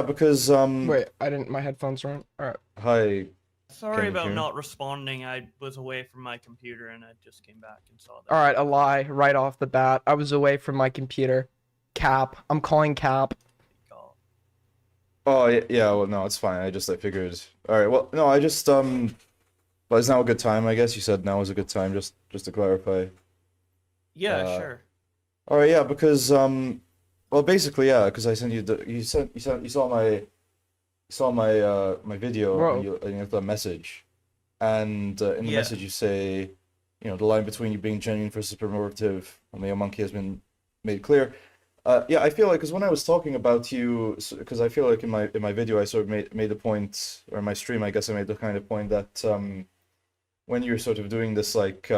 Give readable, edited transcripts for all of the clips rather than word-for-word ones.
Because Wait, I didn't. My headphones weren't. All right. hi, can Sorry you about hear me? not responding. I was away from my computer and I just came back and saw that. All right. A lie right off the bat. I was away from my computer. Cap. I'm calling Cap. Call. Oh yeah, well no, it's fine. I figured. All right, well no, but it's now a good time, I guess. You said now is a good time, just to clarify. Yeah, Uh, sure. all right, yeah, because well basically yeah, because I sent you the you saw my my video Bro. and you left a message, and in the Yeah. message you say, the line between you being genuine versus performative on the monkey has been made clear. Yeah, I feel like because when I was talking about you, because I feel like in my video I sort of made the point, or in my stream I guess I made the kind of point that when you're sort of doing this like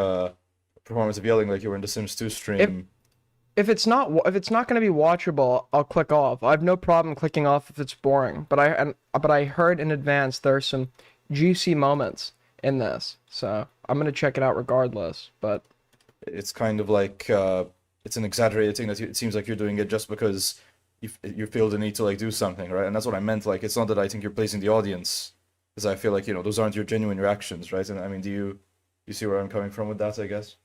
performance of yelling like you were in the Sims 2 stream. If it's not going to be watchable, I'll click off. I have no problem clicking off if it's boring. But I heard in advance there are some juicy moments in this, so I'm gonna check it out regardless. But It's kind of like it's an exaggerated thing that it seems like you're doing it just because you feel the need to like do something, right? And that's what I meant. Like, it's not that I think you're pleasing the audience, because I feel like those aren't your genuine reactions, right? And I mean, do you see where I'm coming from with that? I guess.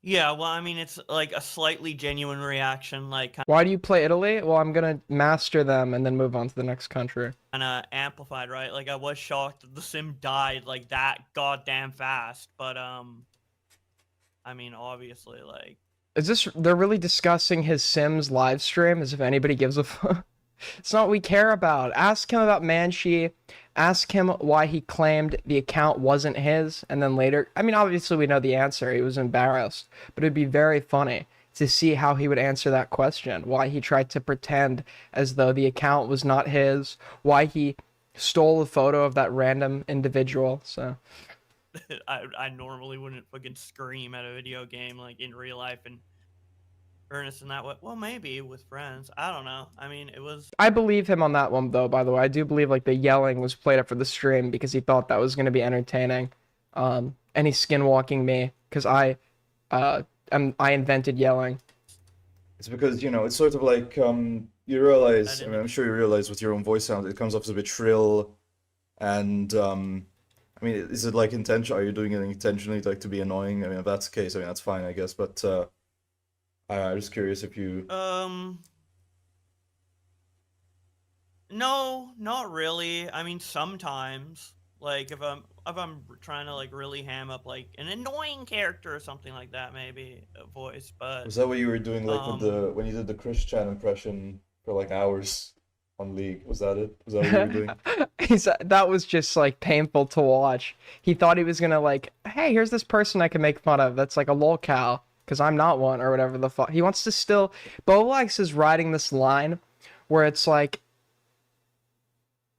Yeah, well, I mean, it's like a slightly genuine reaction, like why do you play Italy? Well, I'm gonna master them and then move on to the next country. kind of amplified, right? Like, I was shocked that the sim died like that goddamn fast, but I mean, obviously, like, Is this? They're really discussing his Sims live stream as if anybody gives a fuck. It's not what we care about. Ask him about Manchi. Ask him why he claimed the account wasn't his, and then later, I mean, obviously we know the answer. He was embarrassed, but it'd be very funny to see how he would answer that question. Why he tried to pretend as though the account was not his. Why he stole a photo of that random individual. So I normally wouldn't fucking scream at a video game like in real life and earnest in that way. Well, maybe with friends. I don't know. I mean, it was. I believe him on that one, though. By the way, I do believe like the yelling was played up for the stream because he thought that was going to be entertaining. And he's skinwalking me because I invented yelling. It's because it's sort of like you realize. I mean, I'm sure you realize with your own voice sound, it comes off as a bit shrill, and I mean, is it like intentional? Are you doing it intentionally, like to be annoying? I mean, if that's the case, I mean that's fine, I guess. But I'm just curious if you. No, not really. I mean, sometimes, like if I'm trying to like really ham up like an annoying character or something like that, maybe a voice. But Was that what you were doing like with the um, when you did the Chris Chan impression for like hours on League? Was that it? Was that what you were doing? That was just like painful to watch. He thought he was gonna like, hey, here's this person I can make fun of. That's like a lolcow because I'm not one or whatever the fuck. He wants to still. Bowlex is riding this line where it's like,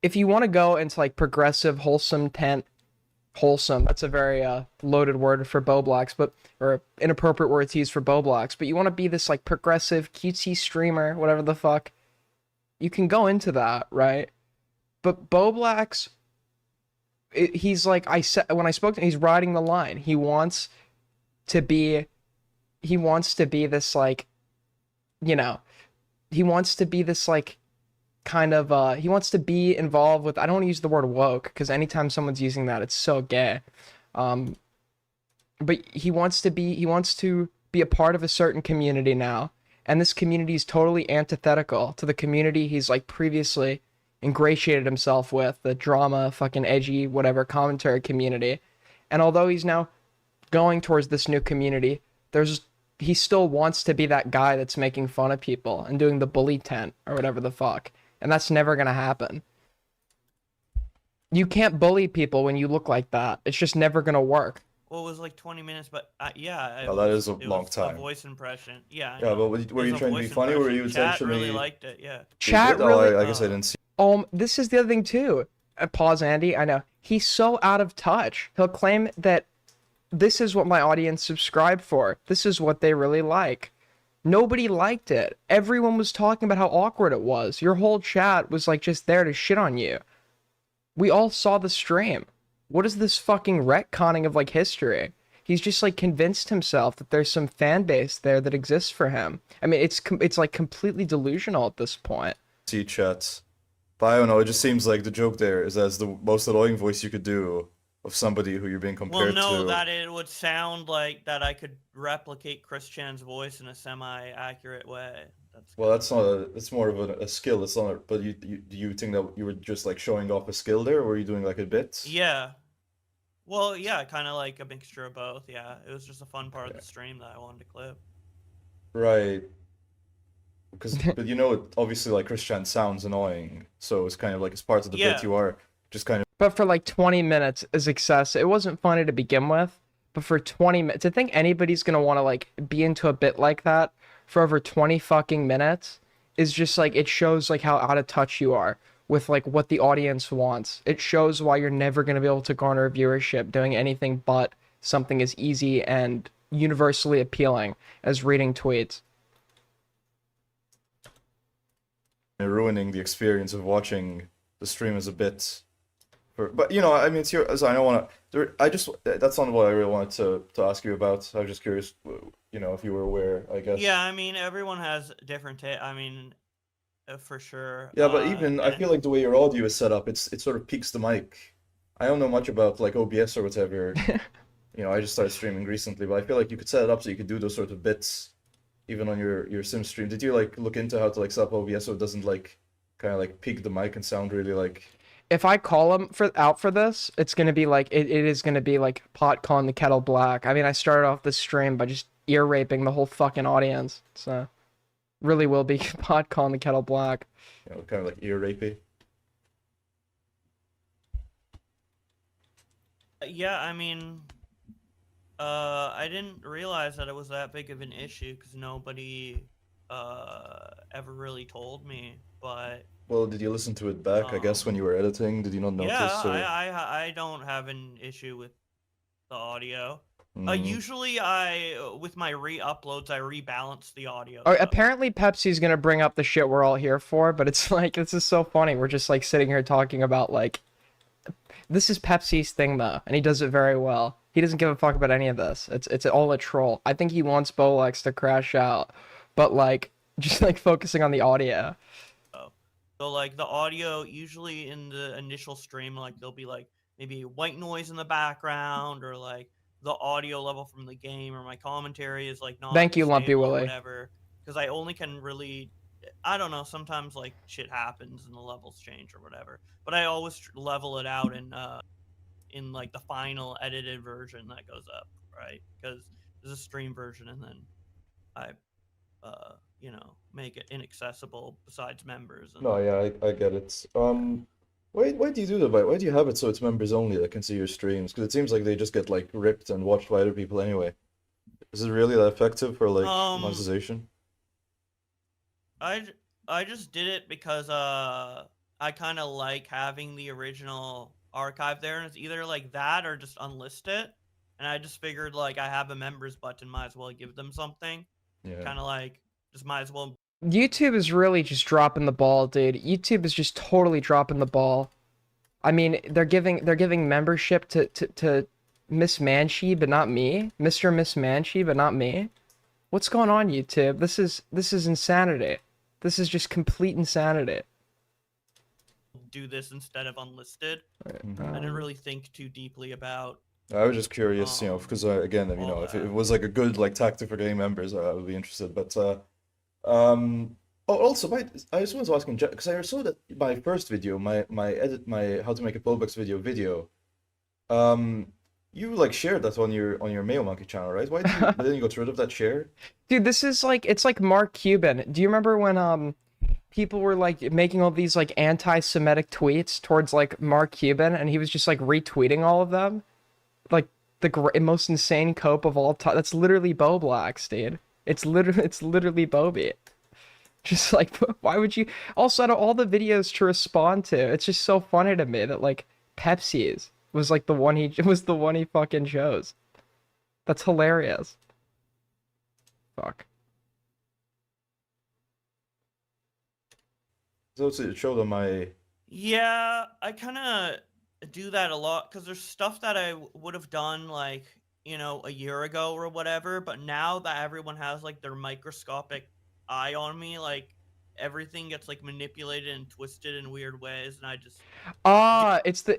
if you want to go into like progressive, wholesome tent, wholesome. That's a very loaded word for Bowblocks, but or inappropriate word to use for Bowblocks. But you want to be this like progressive, cutesy streamer, whatever the fuck. You can go into that, right? But Bowblocks, he's like I said when I spoke to him, he's riding the line. To be, he wants to be this like, you know, he wants to be this like kind of he wants to be involved with, I don't want to use the word woke because anytime someone's using that it's so gay, um but he wants to be a part of a certain community now, and this community is totally antithetical to the community he's like previously ingratiated himself with, the drama fucking edgy whatever commentary community. And although he's now going towards this new community, he still wants to be that guy that's making fun of people and doing the bully tent or whatever the fuck. And that's never gonna happen. You can't bully people when you look like that. It's just never gonna work. well, it was like 20 minutes, but yeah, Oh, that is a it long was a time. voice impression. Yeah, I Yeah, know. but It were was you a trying to be voice funny, or were you impression. Chat really intentionally? liked it. Yeah. You Chat did? Oh, really. I guess I didn't see. This is the other thing too. Pause, Andy. I know he's so out of touch. He'll claim that this is what my audience subscribed for. This is what they really like. Nobody liked it. Everyone was talking about how awkward it was. Your whole chat was like just there to shit on you. We all saw the stream. What is this fucking retconning of like history? He's just like convinced himself that there's some fan base there that exists for him. I mean, it's like completely delusional at this point. see chat. But I don't know, it just seems like the joke there is that's the most annoying voice you could do of somebody who you're being Well, compared no, to. that it would sound like that I could replicate Chris Chan's voice in a semi-accurate way. That's Well, kinda that's not a, that's more of a skill. It's not, but do you think that you were just like showing off a skill there, or were you doing like a bit? Yeah. Well, yeah, kind of like a mixture of both. Yeah, it was just a fun part of Okay. the stream that I wanted to clip. Right. Because, but you know, obviously, like Christian sounds annoying, so it's kind of like it's part of the Yeah. bit you are just kind of. But for like 20 minutes is excessive. It wasn't funny to begin with, but for 20 minutes, to think anybody's gonna want to like be into a bit like that for over 20 fucking minutes is just like it shows like how out of touch you are with like what the audience wants. It shows why you're never gonna be able to garner viewership doing anything but something as easy and universally appealing as reading tweets. Ruining the experience of watching the stream is a bit. But you know, I mean, it's your. So I don't want to. I just that's not what I really wanted to ask you about. I was just curious, you know, if you were aware. I guess. Yeah, I mean, everyone has different I mean, for sure. Yeah, but even I feel And like the way your audio is set up, it sort of peaks the mic. I don't know much about like OBS or whatever. You know, I just started streaming recently, but I feel like you could set it up so you could do those sort of bits even on your Sim stream. Did you like look into how to like set up OBS so it doesn't like kind of like peak the mic and sound really like If I call him out for this, it's gonna be like it is gonna be like pot calling the kettle black. I mean, I started off this stream by just ear raping the whole fucking audience, so really will be pot calling the kettle black. you know kind of like ear rapey? yeah, I mean, I didn't realize that it was that big of an issue because nobody ever really told me. But Well, did you listen to it back? I guess when you were editing, did you not yeah, notice or? I don't have an issue with the audio. Mm. Usually, with my re-uploads, I rebalance the audio. Oh, so- apparently Pepsi's gonna bring up the shit we're all here for, but it's like this is so funny. We're just like sitting here talking about like this is Pepsi's thing though, and he does it very well. He doesn't give a fuck about any of this. It's all a troll. I think he wants Bolex to crash out, but like just like focusing on the audio. So like the audio, usually in the initial stream, like there'll be like maybe white noise in the background or like the audio level from the game or my commentary is like not Thank you, Lumpy stable or Willy. whatever. Because I only can really, I don't know. Sometimes like shit happens and the levels change or whatever. But I always level it out in like the final edited version that goes up, right? Because there's a stream version and then I you know, make it inaccessible besides members. And No, yeah, I get it. Why do you do that? Why do you have it so it's members only that can see your streams? Because it seems like they just get like ripped and watched by other people anyway. Is it really that effective for like monetization? I just did it because I kind of like having the original archive there, and it's either like that or just unlist it. And I just figured like I have a members button, might as well give them something. Yeah. Kind of like just might as well. YouTube is really just dropping the ball, dude. YouTube is just totally dropping the ball. I mean, they're giving membership to Miss Manchi, but not me. Mr. and Miss Manchi, but not me. What's going on, YouTube? This is insanity. This is just complete insanity. Do this instead of unlisted. Mhm. I didn't really think too deeply about. I was just curious, you know, because again, you know, if it was like a good like tactic for getting members, I would be interested. But oh, also, I just wanted to ask him because I saw that my first video, my how to make a Polebucks video, you like shared that on your Mayo Monkey channel, right? Why didn't you go rid of that share? Dude, this is like it's like Mark Cuban. Do you remember when people were like making all these like anti-Semitic tweets towards like Mark Cuban, and he was just like retweeting all of them? Like the most insane cope of all time. That's literally Bo Blacks, dude. It's literally Bobby. Just like, why would you? Also, out of all the videos to respond to, it's just so funny to me that like Pepsi's was like the one he fucking chose. That's hilarious. Fuck. So it showed on my. Yeah, I kind of do that a lot because there's stuff that I would have done like, you know, a year ago or whatever, but now that everyone has like their microscopic eye on me, like everything gets like manipulated and twisted in weird ways, and I just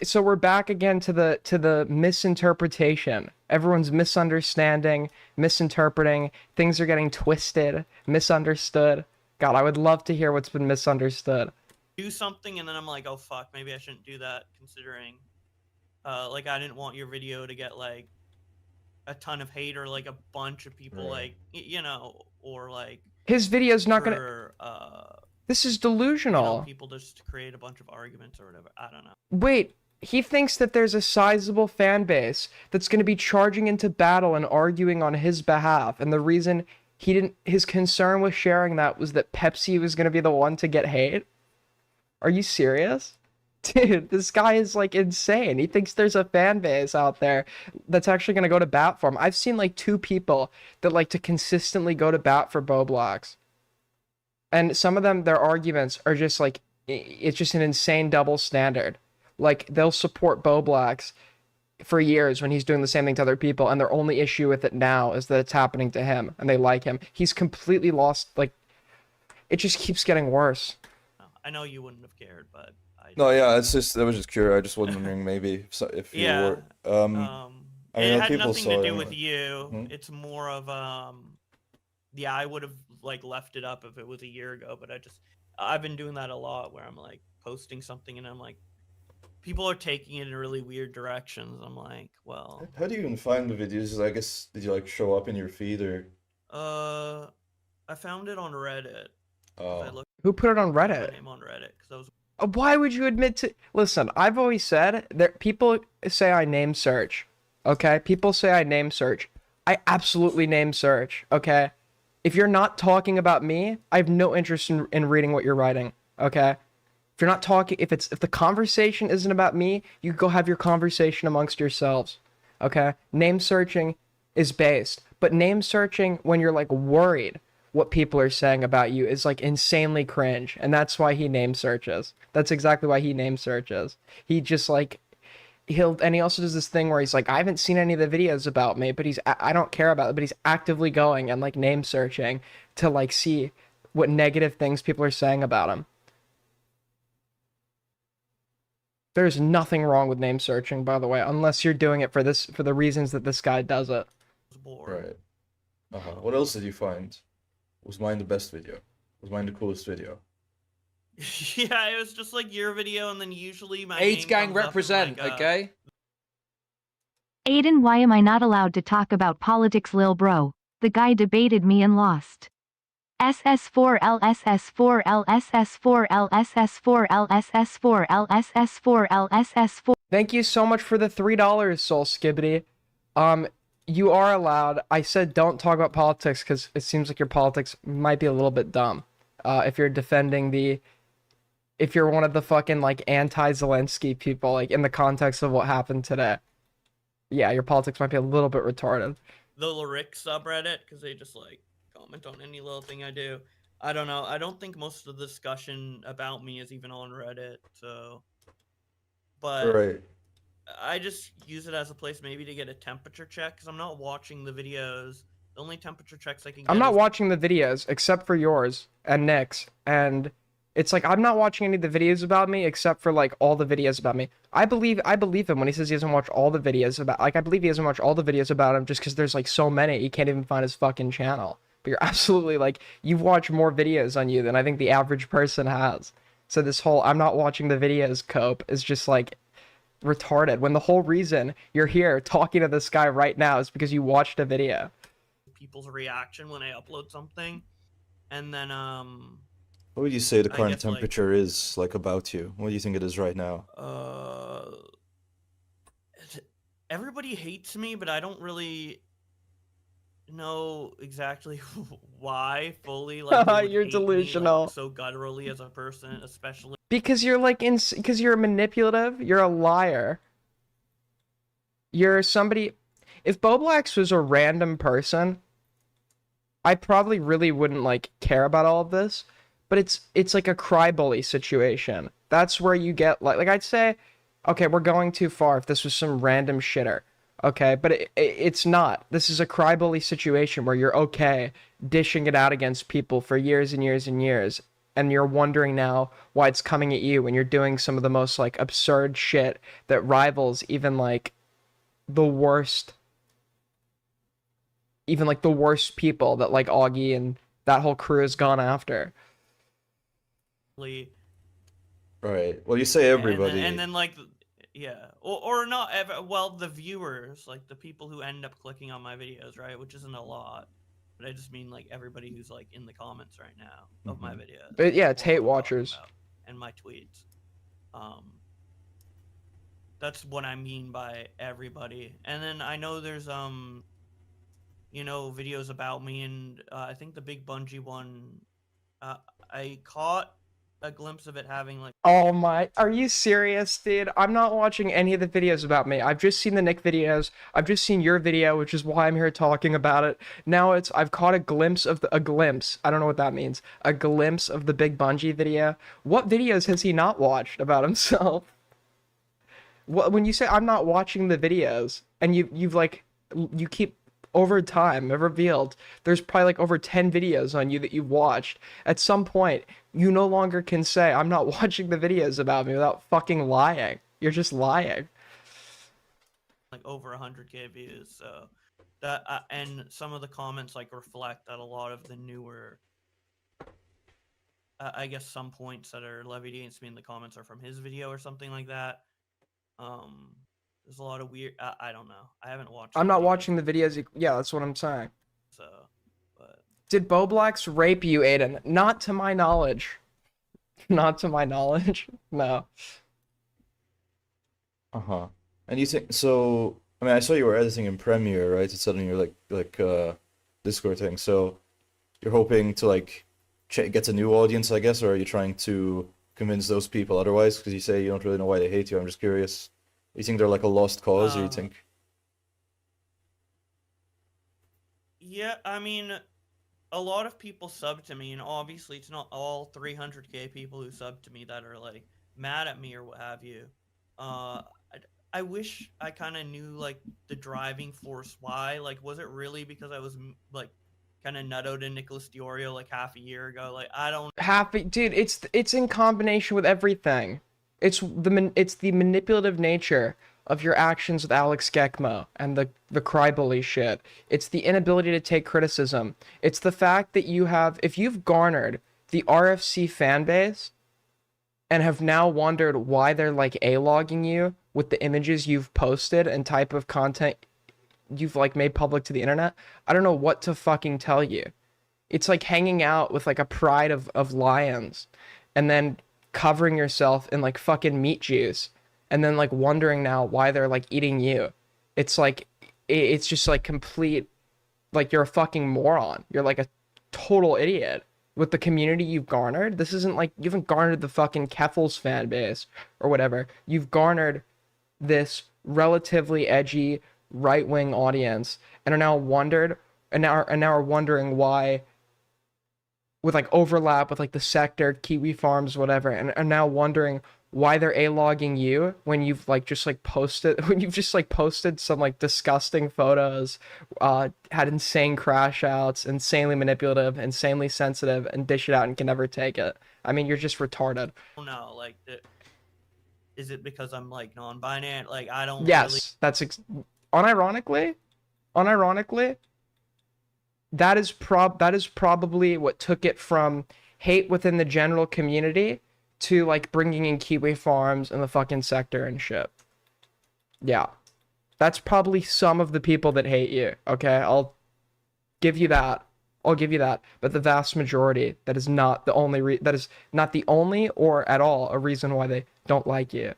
So we're back again to the misinterpretation. Everyone's misunderstanding, misinterpreting, things are getting twisted, misunderstood. God, I would love to hear what's been misunderstood. do something, and then I'm like, oh fuck, maybe I shouldn't do that, considering like I didn't want your video to get like a ton of hate or like a bunch of people Right. like or like His video's not gonna. for This is delusional. people just to create a bunch of arguments or whatever. I don't know. Wait, he thinks that there's a sizable fan base that's going to be charging into battle and arguing on his behalf. And the reason his concern with sharing that was that Pepsi was going to be the one to get hate? Are you serious? Dude, this guy is like insane. He thinks there's a fan base out there that's actually going to go to bat for him. I've seen like 2 people that like to consistently go to bat for Boblox. And some of them, their arguments are just like, it's just an insane double standard. Like, they'll support Boblox for years when he's doing the same thing to other people, and their only issue with it now is that it's happening to him, and they like him. He's completely lost, like, it just keeps getting worse. I know you wouldn't have cared, but No, yeah, it's just I was just curious. I just wondering maybe if you yeah. were. I mean, It had people nothing saw to it do anyway. with you. Hmm? It's more of yeah, I would have like left it up if it was a year ago, but I've been doing that a lot where I'm like posting something and I'm like, people are taking it in really weird directions. I'm like, well, How do you even find the videos? I guess did you like show up in your feed or? I found it on Reddit. I Oh, looked Who put it on at my Reddit? name on Reddit because I was Why would you admit to... Listen, I've always said that people say I name search, okay? People say I name search. I absolutely name search, okay? If you're not talking about me, I have no interest in reading what you're writing, okay? If you're not talking, if the conversation isn't about me, you go have your conversation amongst yourselves, okay? Name searching is based, but name searching when you're like worried what people are saying about you is like insanely cringe, and that's why he name searches. That's exactly why he name searches. He just like he also does this thing where he's like, I haven't seen any of the videos about me, but I don't care about it, but he's actively going and like name searching to like see what negative things people are saying about him. There's nothing wrong with name searching, by the way, unless you're doing it for the reasons that this guy does it. bored. right. What else did you find? Was mine the best video? Was mine the coolest video? Yeah, it was just like your video, and then usually my AIDS name gang comes up in, represent, like, okay? Aiden, why am I not allowed to talk about politics, lil bro? The guy debated me and lost. SS4L SS4L SS4L SS4L SS4L SS4L SS4. Thank you so much for the $3, Soul Skibbity. You are allowed. I said don't talk about politics because it seems like your politics might be a little bit dumb. If you're if you're one of the fucking like anti-Zelensky people, like in the context of what happened today, yeah, your politics might be a little bit retarded. the Lyric subreddit, because they just like comment on any little thing I do. I don't know. I don't think most of the discussion about me is even on Reddit, so. But Right. I just use it as a place maybe to get a temperature check because I'm not watching the videos. The only temperature checks I can get. I'm not is- watching the videos except for yours and Nick's, and it's like I'm not watching any of the videos about me except for like all the videos about me. I believe him when he says he doesn't watch all the videos about, like, I believe he doesn't watch all the videos about him just because there's like so many he can't even find his fucking channel. But you're absolutely like, you've watched more videos on you than I think the average person has. So this whole I'm not watching the videos cope is just like retarded when the whole reason you're here talking to this guy right now is because you watched a video. people's reaction when I upload something, and then What would you say the I current guess, like- temperature is like about you? What do you think it is right now? everybody hates me, but I don't really know exactly why fully. Like, they would You're hate me, like, delusional. so gutturally as a person, especially. Because you're like because you're manipulative, you're a liar. You're somebody. If Boblax was a random person, I probably really wouldn't like care about all of this. But it's like a cry bully situation. That's where you get like I'd say, okay, we're going too far if this was some random shitter. Okay, but it's not. This is a cry bully situation where you're okay dishing it out against people for years and years and years. and you're wondering now why it's coming at you when you're doing some of the most like absurd shit that rivals even like the worst, even like the worst people that like Augie and that whole crew has gone after. Really- Right. Well, you say everybody. And then like, yeah, or not. Well, the viewers, like the people who end up clicking on my videos, right? Which isn't a lot, but I just mean like everybody who's like in the comments right now of my videos. But yeah, it's or what hate I'm talking watchers. about, and my tweets. That's what I mean by everybody. And then I know there's videos about me, and I think the big Bungie one, I caught a glimpse of it having like. Oh my, are you serious, dude? I'm not watching any of the videos about me. I've just seen the Nick videos. I've just seen your video, which is why I'm here talking about it. Now I've caught a glimpse of a glimpse. I don't know what that means. A glimpse of the big Bungie video. What videos has he not watched about himself? When you say I'm not watching the videos, and you've like, you keep over time have revealed there's probably like over 10 videos on you that you've watched. At some point, you no longer can say I'm not watching the videos about me without fucking lying. You're just lying. Like over 100K views, so that and some of the comments like reflect that a lot of the newer, I guess some points that are levied against me in the comments are from his video or something like that. There's a lot of weird. I don't know. I haven't watched. I'm the not videos, watching the videos. Yeah, that's what I'm saying. So, but Did Boblax rape you, Aiden? Not to my knowledge. Not to my knowledge. No. Uh-huh. And you think so? I mean, I saw you were editing in Premiere, right? It's suddenly you're like Discord thing. So you're hoping to like get a new audience, I guess, or are you trying to convince those people otherwise? Because you say you don't really know why they hate you. I'm just curious. You think they're like a lost cause, or you think? yeah, I mean, a lot of people sub to me, and obviously it's not all 300K people who sub to me that are like mad at me or what have you. I wish I kind of knew like the driving force why. Like, was it really because I was like kind of nuttoed in Nicholas Diorio like half a year ago? Like, I don't. Happy, dude. It's in combination with everything. It's the manipulative nature of your actions with Alex Gekmo and the crybully shit. It's the inability to take criticism. It's the fact that if you've garnered the RFC fan base and have now wondered why they're like A-logging you with the images you've posted and type of content you've like made public to the internet, I don't know what to fucking tell you. It's like hanging out with like a pride of lions and then covering yourself in like fucking meat juice and then like wondering now why they're like eating you. It's like, it's just like complete, like you're a fucking moron. You're like a total idiot with the community you've garnered. This isn't like, you haven't garnered the fucking Keffels fan base or whatever. You've garnered this relatively edgy right-wing audience and are now are wondering why, with like overlap with like the sector, Kiwi Farms, whatever, and are now wondering why they're A-logging you when you've like just like posted some like disgusting photos, had insane crash outs, insanely manipulative, insanely sensitive, and dish it out and can never take it. I mean, you're just retarded. know. Like, is it because I'm like non-binary? Like, I don't. Yes, Really... that's unironically, that is probably what took it from hate within the general community to like bringing in Kiwi Farms and the fucking sector and shit. Yeah, that's probably some of the people that hate you. Okay, I'll give you that. But the vast majority, that is not the only or at all a reason why they don't like you.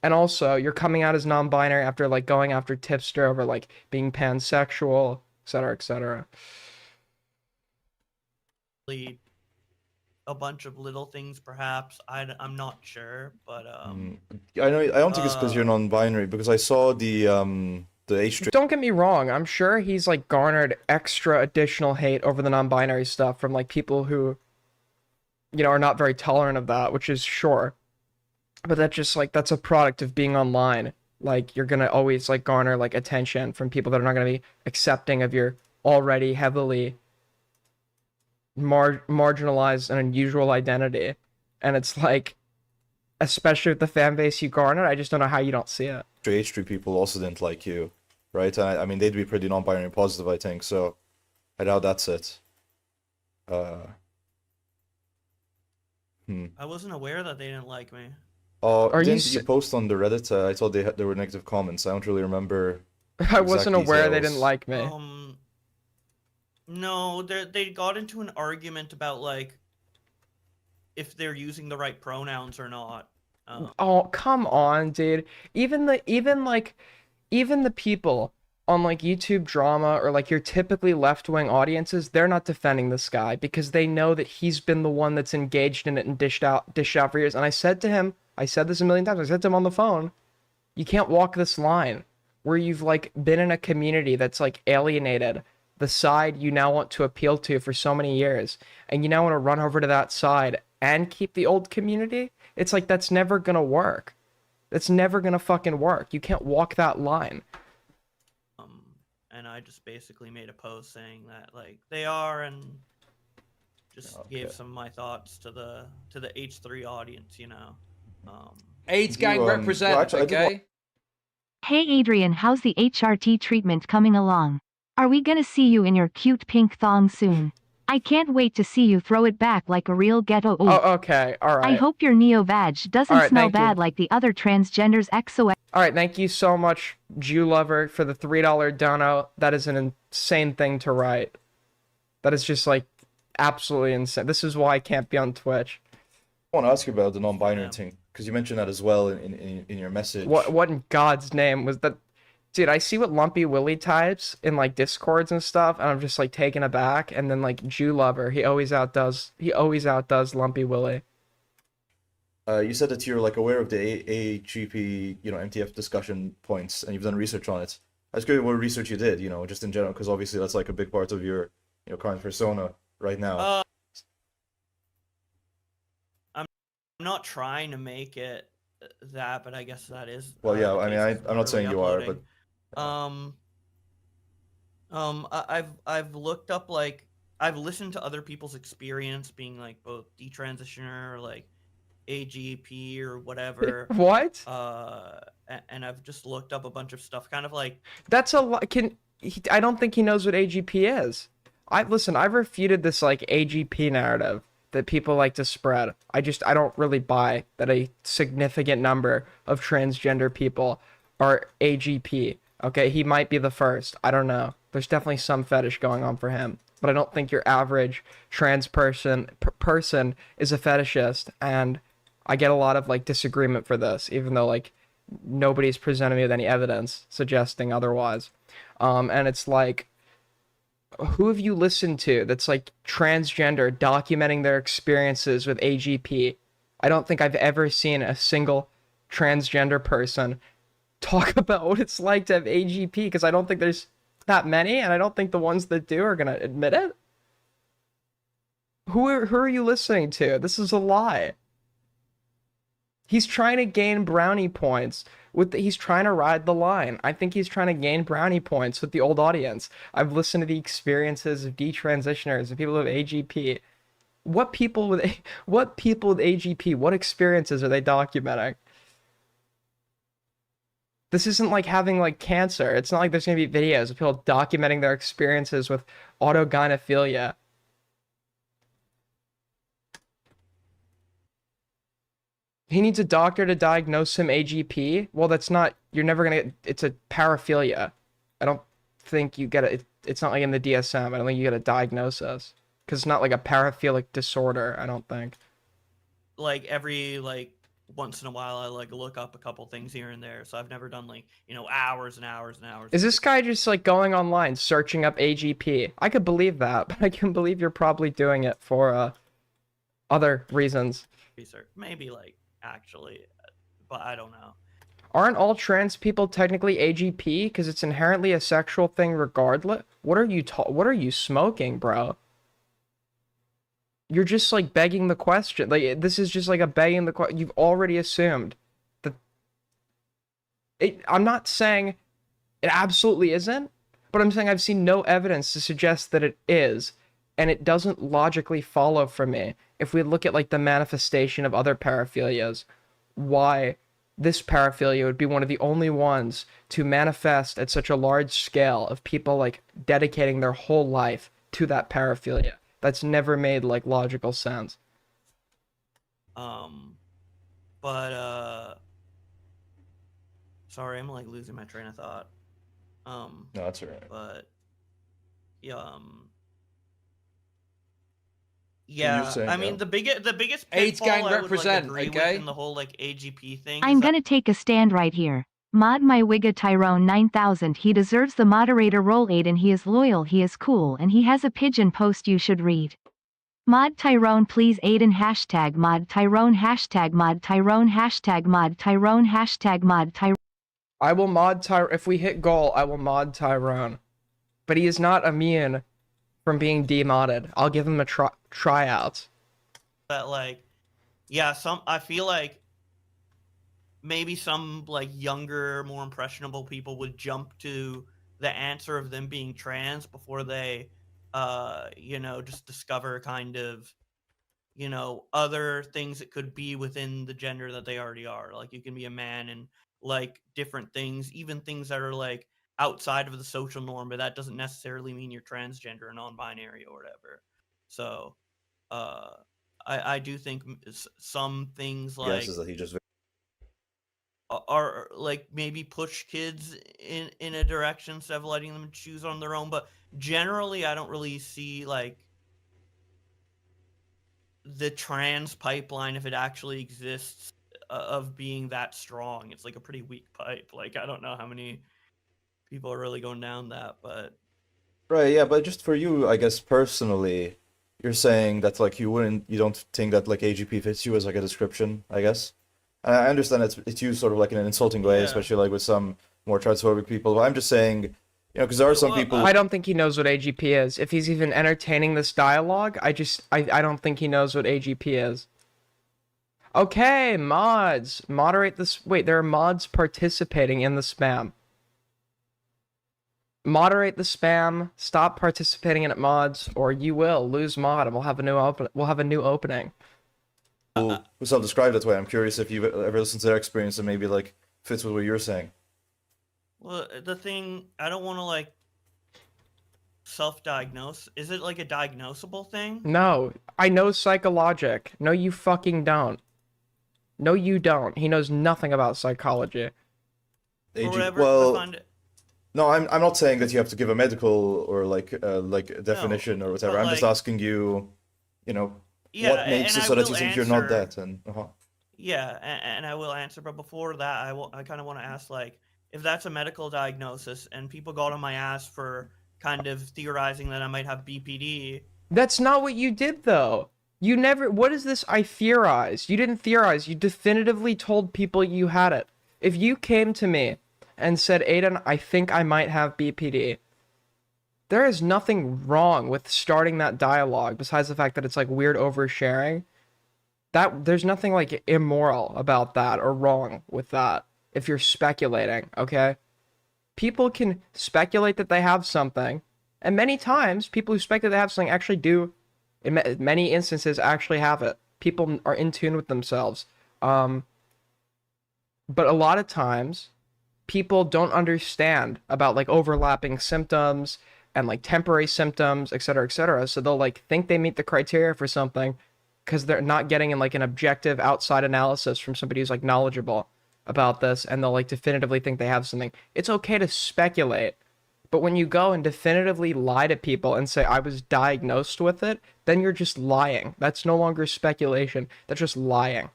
And also, you're coming out as non-binary after like going after Tipster over like being pansexual, etc., etc. A bunch of little things, perhaps. I'm not sure, but I know. I don't think it's because you're non-binary, because I saw the H. Don't get me wrong. I'm sure he's like garnered extra additional hate over the non-binary stuff from like people who, are not very tolerant of that, which is sure. But that's a product of being online. Like, you're gonna always like garner like attention from people that are not gonna be accepting of your already heavily marginalized and unusual identity, and it's like, especially with the fan base you garnered, I just don't know how you don't see it. Straight H3 people also didn't like you, right? I mean, they'd be pretty non-binary positive, I think. So I doubt that's it. I wasn't aware that they didn't like me. Are you Didn't s- you post on the Reddit? I thought there were negative comments. I don't really remember. I wasn't Exact aware they details. didn't like me. No, they got into an argument about like if they're using the right pronouns or not. Oh, come on, dude. Even the people on like YouTube drama or like your typically left-wing audiences, they're not defending this guy because they know that he's been the one that's engaged in it and dished out for years. And I said to him, I said this a million times, I said to him on the phone, you can't walk this line where you've like been in a community that's like alienated the side you now want to appeal to for so many years, and you now want to run over to that side and keep the old community. It's like, that's never gonna work. That's never gonna fucking work. You can't walk that line. And I just basically made a post saying that like they are, and just gave some of my thoughts to the H3 audience, you know. AIDS gang well, represent, actually, I did okay? Hey Adrian, how's the HRT treatment coming along? Are we gonna see you in your cute pink thong soon? I can't wait to see you throw it back like a real ghetto oof. Oh, okay, all I right. hope your neo-vag doesn't All right, smell thank you. bad like the other transgenders XOX. All right, thank you so much, Jew Lover, for the $3 dono. That is an insane thing to write. That is just like absolutely insane. This is why I can't be on Twitch. I want to ask you about the non-binary Yeah. thing because you mentioned that as well in your message. What in God's name was that? Dude, I see what Lumpy Willie types in like Discords and stuff, and I'm just like taken aback. And then like Jew Lover, he always outdoes Lumpy Willie. You said that you're like aware of the AGP, MTF discussion points, and you've done research on it. I was curious what research you did, just in general, because obviously that's like a big part of your, current persona right now. I'm not trying to make it that, but I guess that is. Well, yeah, the I mean, case I'm not with saying early you are, uploading. I've looked up like I've listened to other people's experience being like both detransitioner or like AGP or whatever. What? And I've just looked up a bunch of stuff, kind of like That's a lot. I don't think he knows what AGP is. I've refuted this like AGP narrative that people like to spread. I don't really buy that a significant number of transgender people are AGP. Okay, he might be the first. I don't know. There's definitely some fetish going on for him, but I don't think your average trans person is a fetishist, and I get a lot of like disagreement for this, even though like nobody's presented me with any evidence suggesting otherwise. And it's like, who have you listened to that's like transgender documenting their experiences with AGP? I don't think I've ever seen a single transgender person talk about what it's like to have AGP, because I don't think there's that many, and I don't think the ones that do are gonna admit it. Who are you listening to? This is a lie. He's trying to gain brownie points he's trying to ride the line. I think he's trying to gain brownie points with the old audience. I've listened to the experiences of detransitioners and people with AGP. What people with AGP, what experiences are they documenting? This isn't like having like cancer. It's not like there's gonna be videos of people documenting their experiences with autogynephilia. He needs a doctor to diagnose him AGP. Well, that's not, you're never gonna get, it's a paraphilia. I don't think you get it. It's not like in the DSM. I don't think you get a diagnosis. Because it's not like a paraphilic disorder, I don't think. like every like once in a while I like look up a couple things here and there, so I've never done like hours and hours and hours. Is this guy just like going online, searching up AGP? I could believe that, but I can believe you're probably doing it for other reasons. research? Maybe like actually, but I don't know. Aren't all trans people technically AGP? Because it's inherently a sexual thing regardless. What are you smoking, bro? You're just like begging the question. Like, this is just like a begging the question. You've already assumed that I'm not saying it absolutely isn't, but I'm saying I've seen no evidence to suggest that it is. and it doesn't logically follow for me, if we look at like the manifestation of other paraphilias, why this paraphilia would be one of the only ones to manifest at such a large scale of people like dedicating their whole life to that paraphilia. That's never made like logical sense. But sorry, I'm like losing my train of thought. No, that's all right. But yeah, you're yeah. saying, I mean, yeah. the biggest AIDS pitfall gang I would like represent, agree with okay? in the whole like AGP thing. I'm is that- gonna take a stand right here. Mod my Wigga Tyrone 9000. He deserves the moderator role. Aiden, he is loyal, he is cool, and he has a pigeon post you should read. Mod Tyrone please. Aiden hashtag mod Tyrone hashtag mod Tyrone hashtag mod Tyrone hashtag mod Tyrone. I will mod Tyrone. If we hit goal, I will mod Tyrone. But he is not immune from being demodded. I'll give him a tryout. that like, yeah, I feel like maybe some like younger, more impressionable people would jump to the answer of them being trans before they just discover kind of other things that could be within the gender that they already are. Like you can be a man and like different things, even things that are like outside of the social norm, but that doesn't necessarily mean you're transgender or non-binary or whatever. So I do think some things like Guess is that he just are like maybe push kids in a direction instead of letting them choose on their own. But generally I don't really see like the trans pipeline, if it actually exists, of being that strong. It's like a pretty weak pipe. Like I don't know how many people are really going down that, but right, yeah, but just for you, I guess personally, you're saying that like you don't think that like AGP fits you as like a description, I guess. And I understand it's used sort of like in an insulting way, Yeah. especially like with some more transphobic people. But I'm just saying, because there are some Well, people. I don't think he knows what AGP is. If he's even entertaining this dialogue, I don't think he knows what AGP is. Okay, mods. Moderate this. Wait, there are mods participating in the spam. Moderate the spam. Stop participating in it, mods, or you will lose mod, and we'll have a new opening. Who self-described that way. I'm curious if you've ever listened to their experience and maybe like fits with what you're saying. well, the thing, I don't want to like self-diagnose. Is it like a diagnosable thing? No, I know psychologic. No, you fucking don't. No, you don't. He knows nothing about psychology. Or AG whatever. well, I find it, no, I'm not saying that you have to give a medical or like a definition or whatever. but, I'm just like- asking you, yeah, what makes and it I so that will you think you're not answer- that? And Yeah, and I will answer, but before that, I kind of want to ask, like, if that's a medical diagnosis and people got on my ass for kind of theorizing that I might have BPD. That's not what you did, though. You never. What is this? I theorize. You didn't theorize. You definitively told people you had it. If you came to me and said, Aiden, I think I might have BPD, there is nothing wrong with starting that dialogue besides the fact that it's like weird oversharing. There's nothing like immoral about that or wrong with that if you're speculating, okay? People can speculate that they have something, and many times people who speculate they have something actually do, in many instances, actually have it. People are in tune with themselves. But a lot of times, people don't understand about like overlapping symptoms and like temporary symptoms, et cetera, so they'll like think they meet the criteria for something because they're not getting in like an objective outside analysis from somebody who's like knowledgeable about this, and they'll like definitively think they have something. It's okay to speculate, but when you go and definitively lie to people and say I was diagnosed with it, then you're just lying. That's no longer speculation. That's just lying.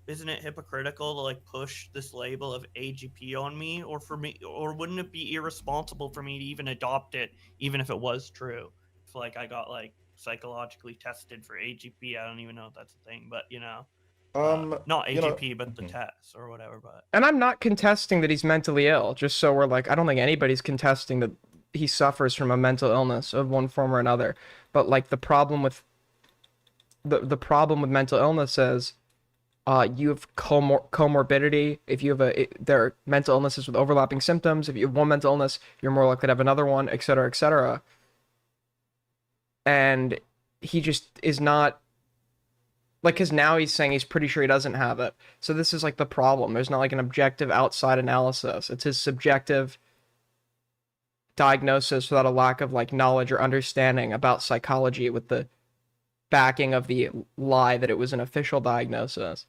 Isn't it hypocritical to like push this label of AGP on me, or for me, or wouldn't it be irresponsible for me to even adopt it, even if it was true? If like I got like psychologically tested for AGP, I don't even know if that's a thing, but not AGP, but the test or whatever. But And I'm not contesting that he's mentally ill, just so we're like, I don't think anybody's contesting that he suffers from a mental illness of one form or another. But like the problem with mental illness is you have comorbidity. If you have there are mental illnesses with overlapping symptoms. If you have one mental illness, you're more likely to have another one, et cetera, et cetera. and he just is not like, because now he's saying he's pretty sure he doesn't have it. So this is like the problem. There's not like an objective outside analysis. It's his subjective diagnosis without a lack of like knowledge or understanding about psychology, with the backing of the lie that it was an official diagnosis.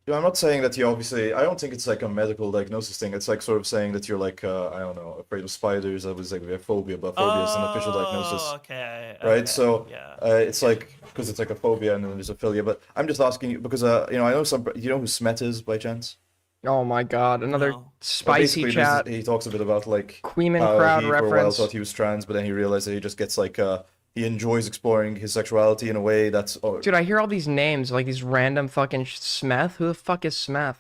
Yeah, I'm not saying that you obviously. I don't think it's like a medical diagnosis thing. It's like sort of saying that you're like I don't know, afraid of spiders. That was like a phobia, but phobia is an official diagnosis, Okay. right? Okay, So yeah. it's like because it's like a phobia and then there's a philia. But I'm just asking you because you know I know some. You know who Smet is by chance? Oh my god, another No. Well, spicy basically, chat. he talks a bit about like Queeman how crowd he for a while reference. thought he was trans, but then he realized that he just gets like he enjoys exploring his sexuality in a way that's Dude, I hear all these names, like these random fucking Smeth. Who the fuck is Smeth?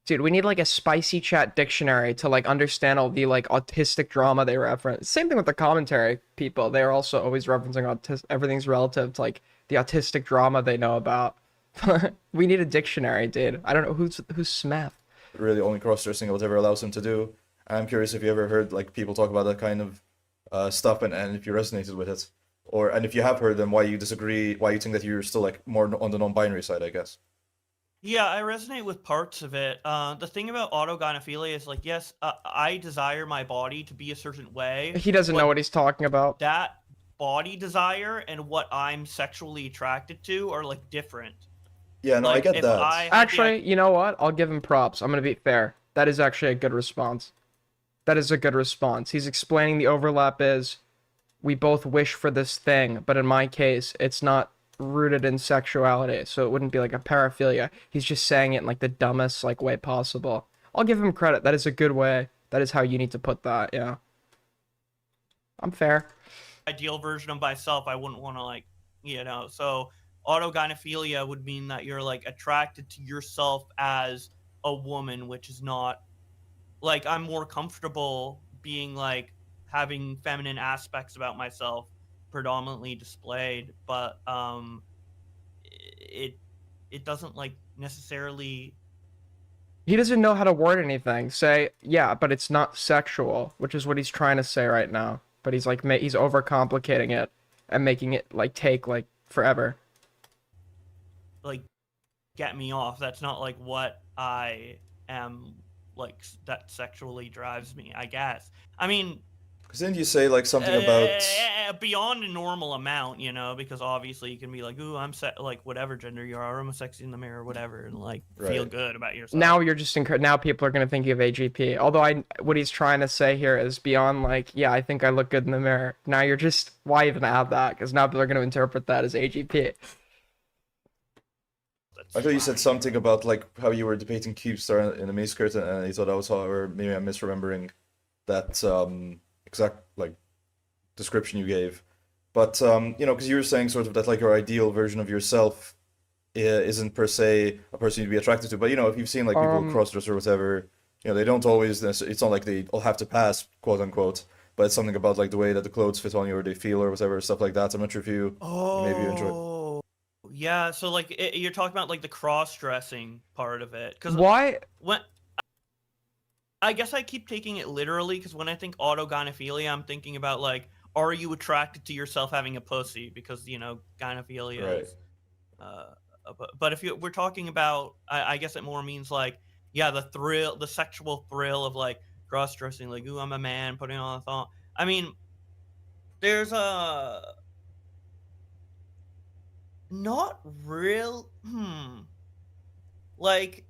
Dude, we need like a spicy chat dictionary to like understand all the like autistic drama they reference. Same thing with the commentary people. They're also always referencing everything's relative to like the autistic drama they know about. We need a dictionary, dude. I don't know who's Smith. really only cross-dressing or whatever allows him to do. And I'm curious if you ever heard like people talk about that kind of stuff and if you resonated with it, or and if you have heard them, why you disagree, why you think that you're still like more on the non-binary side, I guess. Yeah, I resonate with parts of it. The thing about autogynephilia is like, yes, I desire my body to be a certain way. He doesn't know but what he's talking about. that body desire and what I'm sexually attracted to are like different. Yeah, no, I Like get if that. I had the Actually, you know what? I'll give him props. I'm gonna be fair. That is actually a good response. That is a good response. He's explaining the overlap is we both wish for this thing, but in my case, it's not rooted in sexuality, so it wouldn't be like a paraphilia. He's just saying it in like the dumbest like way possible. I'll give him credit. That is a good way. That is how you need to put that. Yeah, I'm fair. ideal version of myself, I wouldn't want to like, so autogynephilia would mean that you're like attracted to yourself as a woman, which is not like I'm more comfortable being like having feminine aspects about myself predominantly displayed, but it it doesn't like necessarily. He doesn't know how to word anything. Say, yeah, but it's not sexual, which is what he's trying to say right now. But he's like, he's overcomplicating it and making it like take like forever. Like get me off. That's not like what I am like that sexually drives me, I guess. I mean, Because didn't you say like something about beyond a normal amount, because obviously you can be like, ooh, like whatever gender you are, I'm sexy in the mirror, whatever, and like feel Right. good about yourself. Now you're just now people are gonna think you have AGP. Although what he's trying to say here is beyond like, yeah, I think I look good in the mirror. Now you're just, why even add that? Because now people are gonna interpret that as AGP. That's I thought you said fine. something about like how you were debating Keepstar in the miniskirt, and you thought I was, or maybe I'm misremembering that exact like description you gave. But because you were saying sort of that like your ideal version of yourself isn't per se a person you'd be attracted to. But if you've seen like people crossdress or whatever, they don't always. It's not like they all have to pass, quote unquote. But it's something about like the way that the clothes fit on you or they feel or whatever, stuff like that. I'm not sure if you maybe you enjoy. Oh, yeah. So like you're talking about like the cross-dressing part of it, because Why? when I guess I keep taking it literally, because when I think autogynephilia, I'm thinking about like, are you attracted to yourself having a pussy? Because gynephilia Right. is. But if we're talking about, I guess it more means like, yeah, the sexual thrill of like cross-dressing, like, ooh, I'm a man, putting on a thong. I mean, there's a not real, like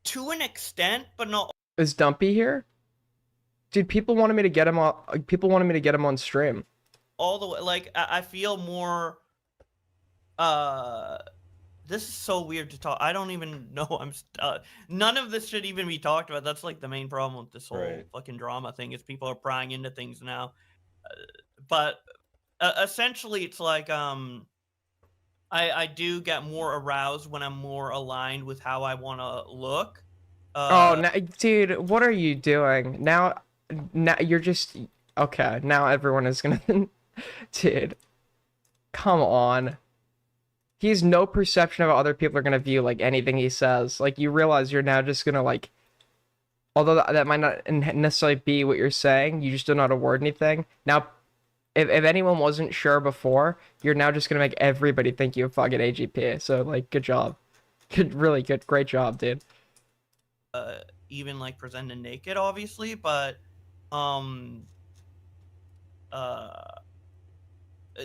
to an extent, but not Is Dumpy here? Dude, people wanted me to get him on. People wanted me to get him on stream. all the way. Like I feel more. This is so weird to talk. I don't even know. None of this should even be talked about. That's like the main problem with this whole Right. fucking drama thing is people are prying into things now. But essentially, it's like I do get more aroused when I'm more aligned with how I want to look. Oh, dude, what are you doing? Now you're just okay. Now everyone is gonna, dude. Come on. He has no perception of how other people are gonna view like anything he says. Like you realize you're now just gonna like, although that might not necessarily be what you're saying, you just don't know how to word anything. Now if anyone wasn't sure before, you're now just gonna make everybody think you have fucking AGP. So like, good job. Really good, great job, dude. Even like presented naked, obviously, but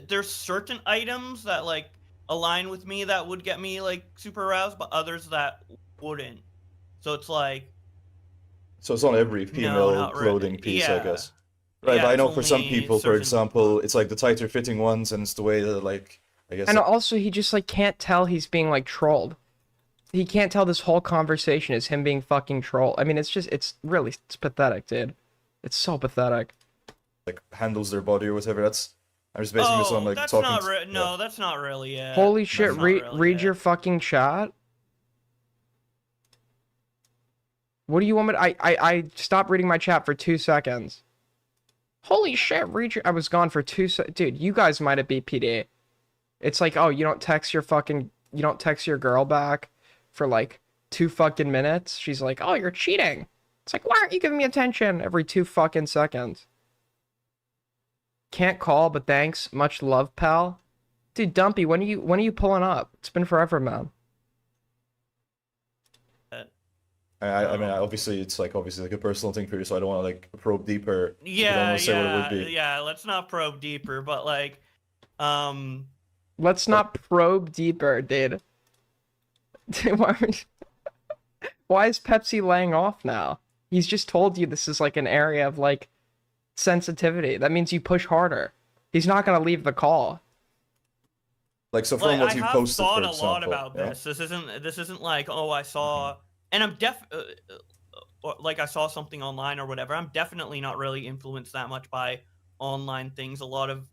there's certain items that like align with me that would get me like super aroused, but others that wouldn't. So it's like, So it's on every no, female not clothing really. piece, Yeah. I guess. Right, Yeah, but I it's know for some only people, for certain- example, it's like the tighter fitting ones, and it's the way that, like, I guess. And also, he just like can't tell he's being like trolled. He can't tell this whole conversation is him being fucking trolled. I mean, it's really, it's pathetic, dude. It's so pathetic. like handles their body or whatever. I'm just basing this on like that's talking. not to- no, that's not really it. Holy That's shit, not read really it. your fucking chat. What do you want me to, I stopped reading my chat for 2 seconds. Holy shit, read your, I was gone for 2 seconds. Dude, you guys might have BPD. It's like, oh, you don't text your girl back for like 2 fucking minutes. She's like, oh, you're cheating. It's like, why aren't you giving me attention every 2 fucking seconds? Can't call, but thanks. Much love, pal. Dude, Dumpy, when are you pulling up? It's been forever, man. I mean, obviously, it's like obviously like a personal thing for you, so I don't want to like probe deeper. I don't Yeah, want to say what it would be. yeah. Let's not probe deeper, but like, Let's not probe deeper, dude. Why is Pepsi laying off now? He's just told you this is like an area of like sensitivity. That means you push harder. He's not gonna leave the call. Like so, from like, what I you have posted, thought for a example, lot about yeah? this. This isn't like, oh, I saw, and I'm or, like I saw something online or whatever. I'm definitely not really influenced that much by online things. A lot of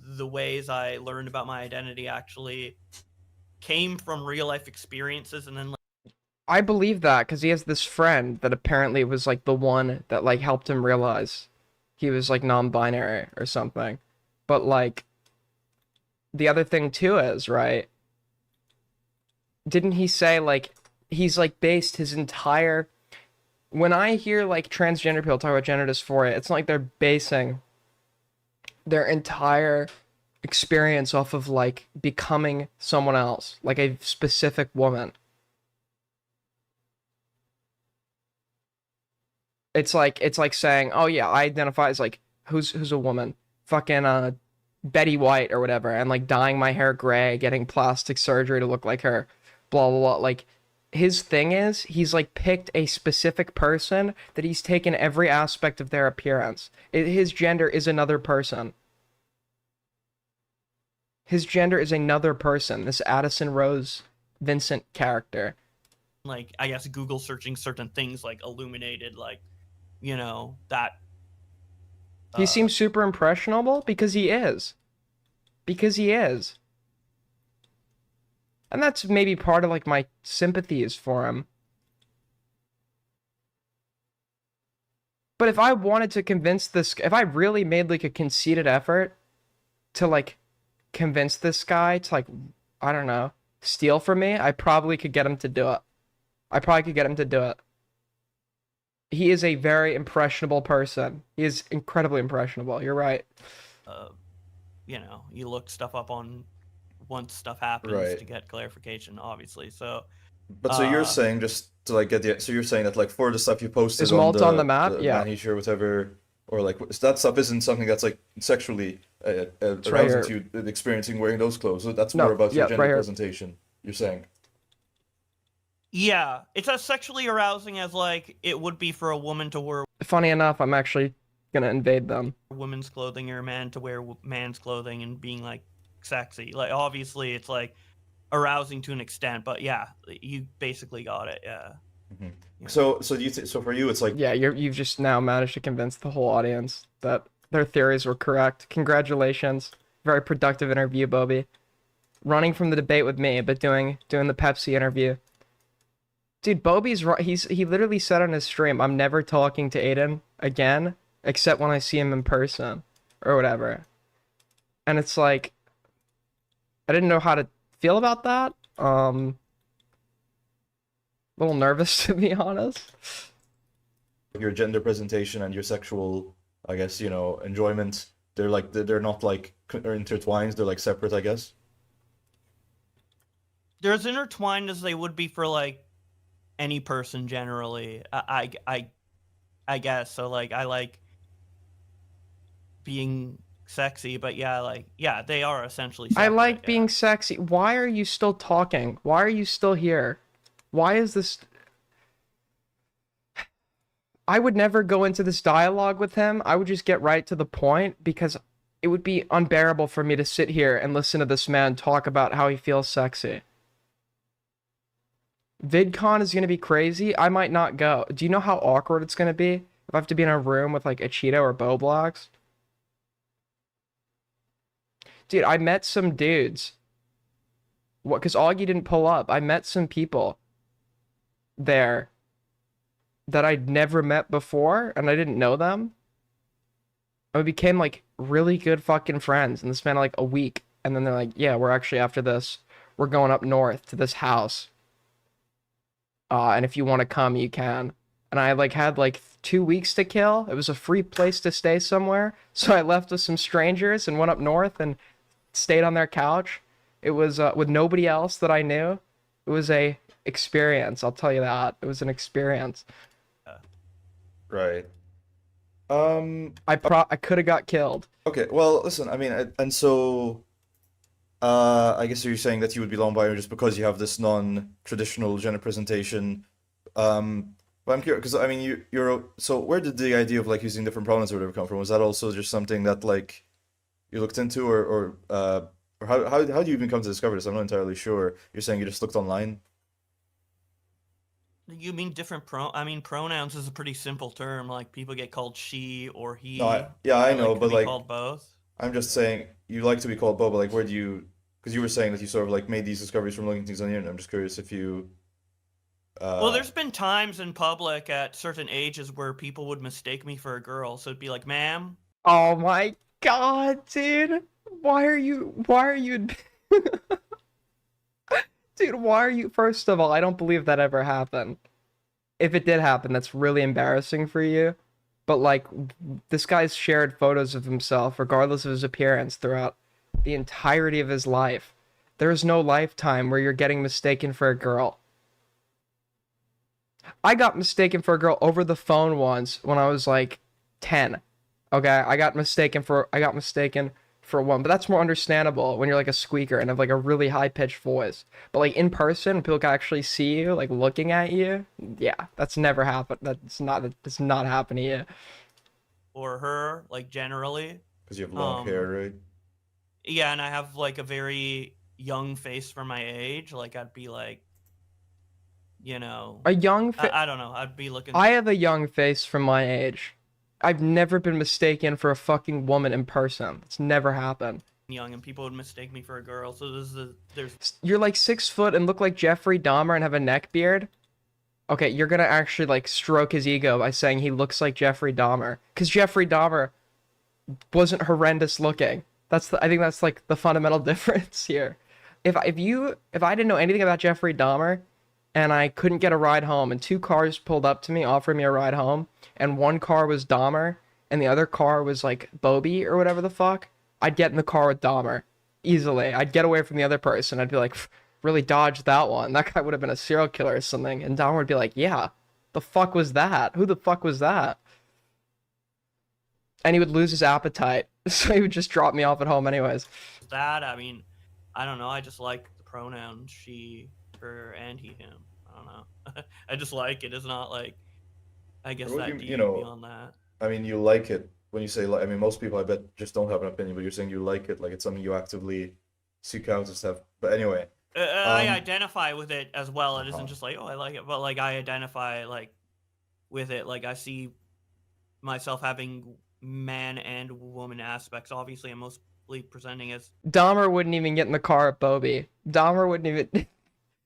the ways I learned about my identity actually came from real life experiences, and then like, I believe that because he has this friend that apparently was like the one that like helped him realize he was like non-binary or something. But like the other thing too is, right? Didn't he say like he's like based his entire, when I hear like transgender people talk about gender dysphoria, it's not like they're basing their entire experience off of like becoming someone else, like a specific woman. It's like saying, oh yeah, I identify as like who's a woman, fucking Betty White or whatever, and like dyeing my hair gray, getting plastic surgery to look like her, blah blah blah. Like his thing is he's like picked a specific person that he's taken every aspect of their appearance. His gender is another person. His gender is another person. This Addison Rose Vincent character. like I guess Google searching certain things like illuminated, like, you know, that He seems super impressionable because he is. Because he is. And that's maybe part of like my sympathies for him. But if I wanted to convince this, if I really made like a conceited effort to like convince this guy to like, I don't know, steal from me, I probably could get him to do it. I probably could get him to do it. He is a very impressionable person. He is incredibly impressionable. You're right. you know, you look stuff up on once stuff happens Right. to get clarification, obviously. So But so you're saying, just to like get the, so you're saying that like for the stuff you posted Is Malta on the map? the Yeah. Manish or whatever, or like that stuff isn't something that's like sexually right arousing to you, experiencing wearing those clothes. So that's No, more about yeah, your gender right here. presentation. You're saying. yeah, it's as sexually arousing as like it would be for a woman to wear Funny enough, I'm actually gonna invade them. women's clothing or a man to wear man's clothing and being like sexy. Like obviously it's like arousing to an extent, but yeah, you basically got it. Yeah. So do you so for you it's like Yeah, you've just now managed to convince the whole audience that their theories were correct. Congratulations. Very productive interview, Bobby. Running from the debate with me, but doing the Pepsi interview. Dude, Bobby's right. He literally said on his stream, I'm never talking to Aiden again, except when I see him in person or whatever. And it's like, I didn't know how to feel about that. A little nervous, to be honest. your gender presentation and your sexual, I guess, you know, enjoyment they're not like intertwined. They're like separate, I guess. They're as intertwined as they would be for like any person generally. I guess so. Like I like being sexy, but yeah, they are essentially I separate, like yeah. being sexy. Why are you still talking? Why are you still here? Why is this? I would never go into this dialogue with him. I would just get right to the point because it would be unbearable for me to sit here and listen to this man talk about how he feels sexy. VidCon is going to be crazy. I might not go. Do you know how awkward it's going to be if I have to be in a room with like a Cheeto or Boblox? Dude, I met some dudes. What? Because Augie didn't pull up. I met some people there that I'd never met before, and I didn't know them. And we became like really good fucking friends in the span of like a week. And then they're like, yeah, we're actually after this. We're going up north to this house. And if you want to come, you can. And I like had like 2 weeks to kill. It was a free place to stay somewhere. So I left with some strangers and went up north and stayed on their couch. It was with nobody else that I knew. It was a experience, I'll tell you that. It was an experience. Right. I could have got killed. Okay. Well, listen. I mean, and so, I guess you're saying that you would be non-binary just because you have this non-traditional gender presentation. But I'm curious because I mean, you're so where did the idea of like using different pronouns or whatever come from? Was that also just something that like you looked into, or how do you even come to discover this? I'm not entirely sure. You're saying you just looked online. You mean different I mean, pronouns is a pretty simple term. Like people get called she or he. No, yeah, I or, know, can but be like called both. I'm just saying you like to be called Bo, but like where do you? Because you were saying that you sort of like made these discoveries from looking things on the internet. I'm just curious if you. Well, there's been times in public at certain ages where people would mistake me for a girl. So it'd be like, ma'am. Oh my god, dude. Why are you Dude, why are you first of all, I don't believe that ever happened. If it did happen, that's really embarrassing for you. But like this guy's shared photos of himself regardless of his appearance throughout the entirety of his life. There is no lifetime where you're getting mistaken for a girl. I got mistaken for a girl over the phone once when I was like 10. Okay, I got mistaken for one, but that's more understandable when you're like a squeaker and have like a really high-pitched voice. But like in person, people can actually see you like looking at you. Yeah, that's never happened. That does not happen to you. Or her, like generally. Because you have long hair, right? Yeah, and I have like a very young face for my age. Like I'd be like, you know, A young I don't know. I'd be looking. I have a young face for my age. I've never been mistaken for a fucking woman in person. It's never happened. Young, and people would mistake me for a girl. So there's You're like 6 foot and look like Jeffrey Dahmer and have a neck beard. Okay, you're gonna actually like stroke his ego by saying he looks like Jeffrey Dahmer, because Jeffrey Dahmer wasn't horrendous looking. I think that's like the fundamental difference here. If I didn't know anything about Jeffrey Dahmer, and I couldn't get a ride home, and 2 cars pulled up to me offering me a ride home, and one car was Dahmer, and the other car was like Bobby or whatever the fuck, I'd get in the car with Dahmer easily. I'd get away from the other person. I'd be like, really dodged that one. That guy would have been a serial killer or something. And Dahmer would be like, yeah, the fuck was that? Who the fuck was that? And he would lose his appetite, so he would just drop me off at home anyways. that. I mean, I don't know. I just like the pronouns she, her, and he, him. I don't know. I just like it. It's not like, I guess Well, that you deep know, beyond that. I mean, you like it when you say like. I mean, most people I bet just don't have an opinion, but you're saying you like it, like it's something you actively seek out and stuff. But anyway, I identify with it as well. It Uh-huh. isn't just like, oh, I like it, but like I identify like with it. Like I see myself having man and woman aspects. Obviously, I'm mostly presenting as Dahmer wouldn't even get in the car at Bobby. Dahmer wouldn't even.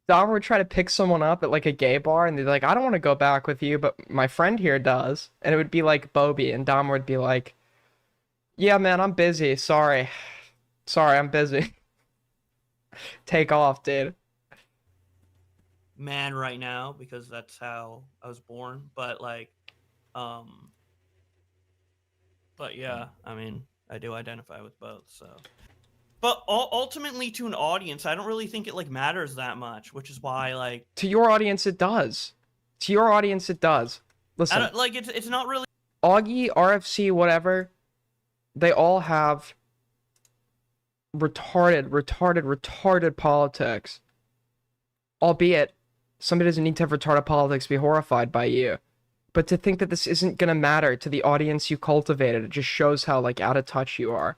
Dahmer would try to pick someone up at like a gay bar, and they'd be like, I don't want to go back with you, but my friend here does. And it would be like Bobby, and Dahmer would be like, yeah, man, I'm busy. Sorry, I'm busy. Take off, dude. man right now because that's how I was born. But like, but yeah, I mean, I do identify with both. So, but ultimately, to an audience, I don't really think it like matters that much, which is why like To your audience, it does. To your audience, it does. I Listen, don't like it's not really. Augie, RFC, whatever, they all have retarded politics. Albeit, somebody doesn't need to have retarded politics to be horrified by you. But to think that this isn't gonna matter to the audience you cultivated, it just shows how, like, out of touch you are.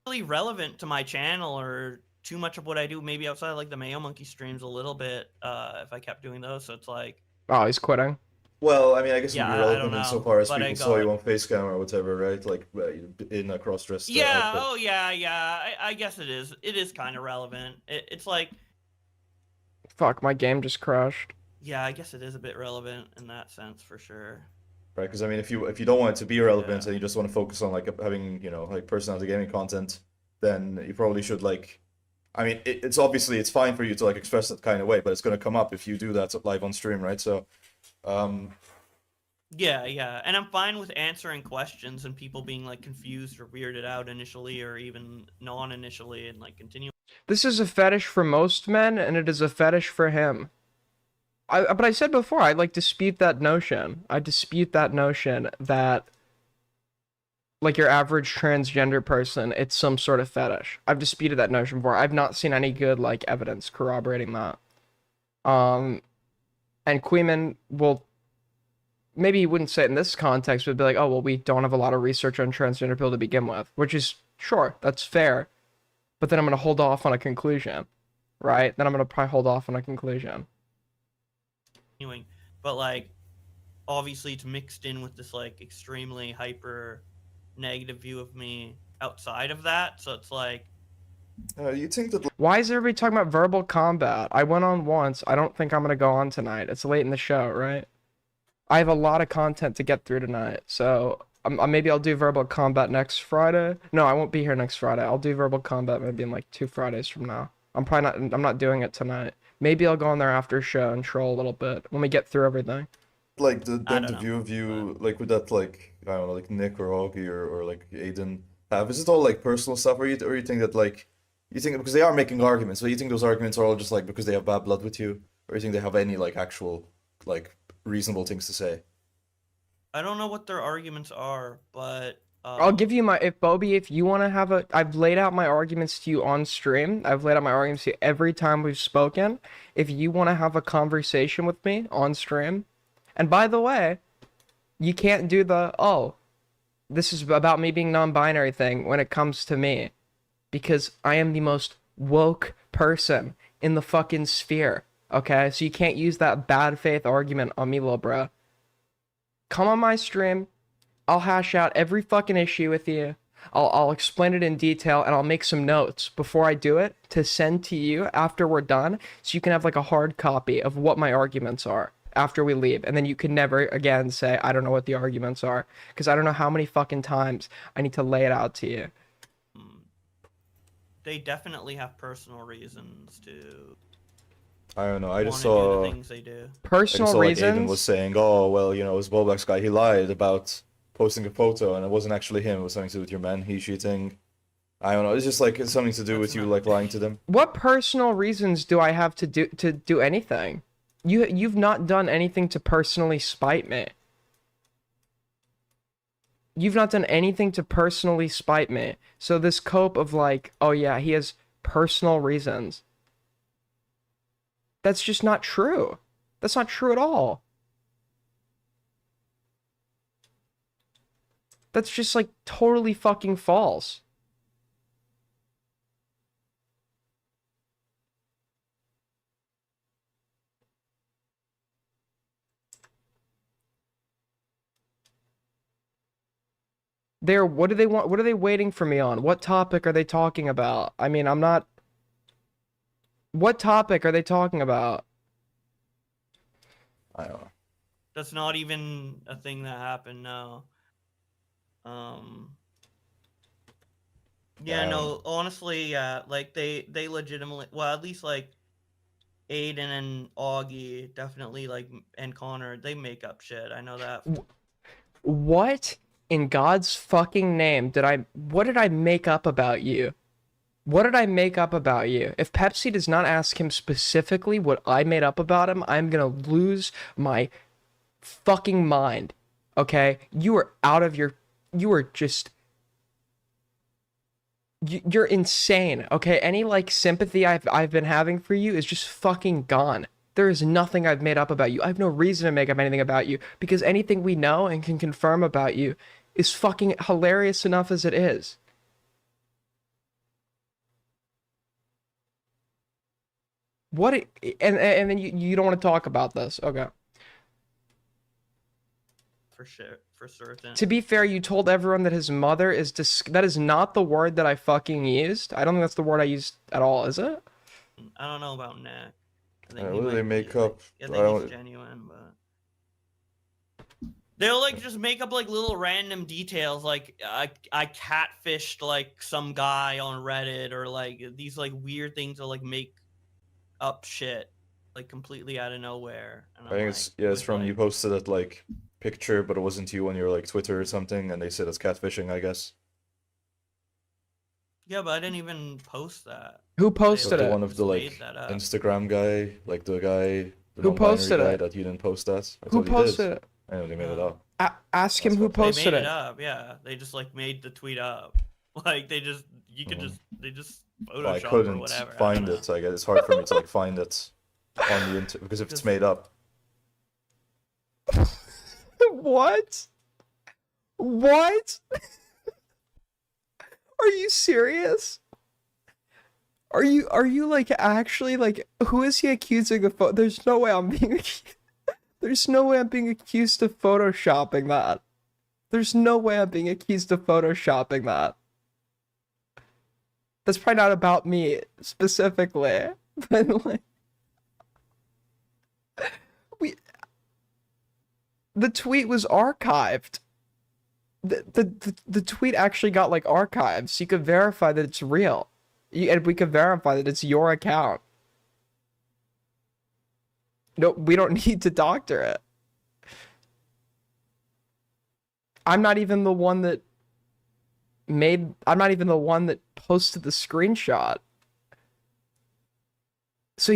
Really relevant to my channel or too much of what I do, maybe outside like the Mayo Monkey streams a little bit, if I kept doing those. So it's like, Oh, he's quitting. Well, I mean, I guess Yeah, it'd be I don't relevant know, insofar as but I people saw you got- on Facecam or whatever, right? Like in a cross-dressed yeah, outfit. oh yeah. I guess it is. It is kind of relevant. It's like, Fuck, my game just crashed. yeah, I guess it is a bit relevant in that sense for sure. Right? Because I mean, if you don't want it to be relevant Yeah. and you just want to focus on like having like personality gaming content, then you probably should like. I mean, it's obviously it's fine for you to like express that kind of way, but it's going to come up if you do that live on stream, right? So, Yeah, and I'm fine with answering questions and people being like confused or weirded out initially or even non-initially and like continue. This is a fetish for most men, and it is a fetish for him. But I said before, I like dispute that notion. I dispute that notion that, like, your average transgender person, it's some sort of fetish. I've disputed that notion before. I've not seen any good, like, evidence corroborating that. And Queeman will, maybe he wouldn't say it in this context, but be like, oh, well, we don't have a lot of research on transgender people to begin with, which is, sure, that's fair. But then I'm going to hold off on a conclusion, right? Then I'm going to probably hold off on a conclusion. But like, obviously it's mixed in with this like extremely hyper negative view of me outside of that. So it's like, you think that Why is everybody talking about verbal combat? I went on once. I don't think I'm going to go on tonight. It's late in the show, right? I have a lot of content to get through tonight. So maybe I'll do verbal combat next Friday. No, I won't be here next Friday. I'll do verbal combat maybe in like 2 Fridays from now. I'm not doing it tonight. Maybe I'll go on there after show and troll a little bit when we get through everything. like I the don't view know, of you like with that like I don't know like Nick or Augie or like Aiden have, is it all like personal stuff, or you think that like you think because they are making arguments, so you think those arguments are all just like because they have bad blood with you, or you think they have any like actual like reasonable things to say? I don't know what their arguments are, but I'll give you my, if you want to have I've laid out my arguments to you on stream. I've laid out my arguments to you every time we've spoken. If you want to have a conversation with me on stream, and by the way, you can't do the, oh, this is about me being non-binary thing when it comes to me, because I am the most woke person in the fucking sphere, okay? So you can't use that bad faith argument on me, little bro. Come on my stream. I'll hash out every fucking issue with you. I'll explain it in detail, and I'll make some notes before I do it to send to you after we're done, so you can have like a hard copy of what my arguments are after we leave, and then you can never again say I don't know what the arguments are, because I don't know how many fucking times I need to lay it out to you. they definitely have personal reasons to I don't know. I want just to do saw the things they do. I just Personal saw like reasons. Aiden was saying, oh well, this Boblax guy, he lied about posting a photo, and it wasn't actually him. It was something to do with your man, he cheating. I don't know. It's just like it's something to do with you like lying to them. What personal reasons do I have to do anything? You've not done anything to personally spite me. You've not done anything to personally spite me. So this cope of like, oh yeah, he has personal reasons. That's just not true. That's not true at all. That's just like totally fucking false. What do they want? What are they waiting for me on? What topic are they talking about? I mean, I'm not. What topic are they talking about? I don't know. That's not even a thing that happened. No. Yeah, Yeah. no. Honestly, yeah. Like they legitimately. Well, at least like Aiden and Augie definitely like and Connor. They make up shit. I know that. What? in God's fucking name what did I make up about you? What did I make up about you? If Pepsi does not ask him specifically what I made up about him, I'm gonna lose my fucking mind. Okay? You are out of your... You are just... You're insane, okay? Any, like, sympathy I've been having for you is just fucking gone. There is nothing I've made up about you. I have no reason to make up anything about you, because anything we know and can confirm about you is fucking hilarious enough as it is. And then you don't want to talk about this. Okay. For sure, for certain. To be fair, you told everyone that his mother is that is not the word that I fucking used. I don't think that's the word I used at all, is it? I don't know about Nick. I think What he do they might make be, up? I I think don't- he's genuine, but they'll like just make up like little random details, like I catfished like some guy on Reddit, or like these like weird things to like make up shit like completely out of nowhere. And I think it's it's from you posted that like picture, but it wasn't you on your like Twitter or something, and they said it's catfishing, I guess. Yeah, but I didn't even post that. Who They, posted The it? one of the just made like that up. Instagram guy, like the guy, the Who non-binary posted guy it? that you didn't post that. I Who thought you did. posted it? I know they made it No. up. Ask him That's who what- They posted made it it. up, yeah. They just like made the tweet up. Like they just you could Mhm. just they just Well, I Photoshop or couldn't whatever. I find don't know. it. So I guess it's hard for me to like find it on the internet because if it's made up, What? What? Are you serious? Are you like actually like who is he accusing of there's no way I'm being there's no way I'm being accused of photoshopping that. There's no way I'm being accused of photoshopping that. That's probably not about me specifically, but like the tweet was archived. The tweet actually got like archived, so you could verify that it's real. And we could verify that it's your account. No, we don't need to doctor it. I'm not even the one that posted the screenshot. So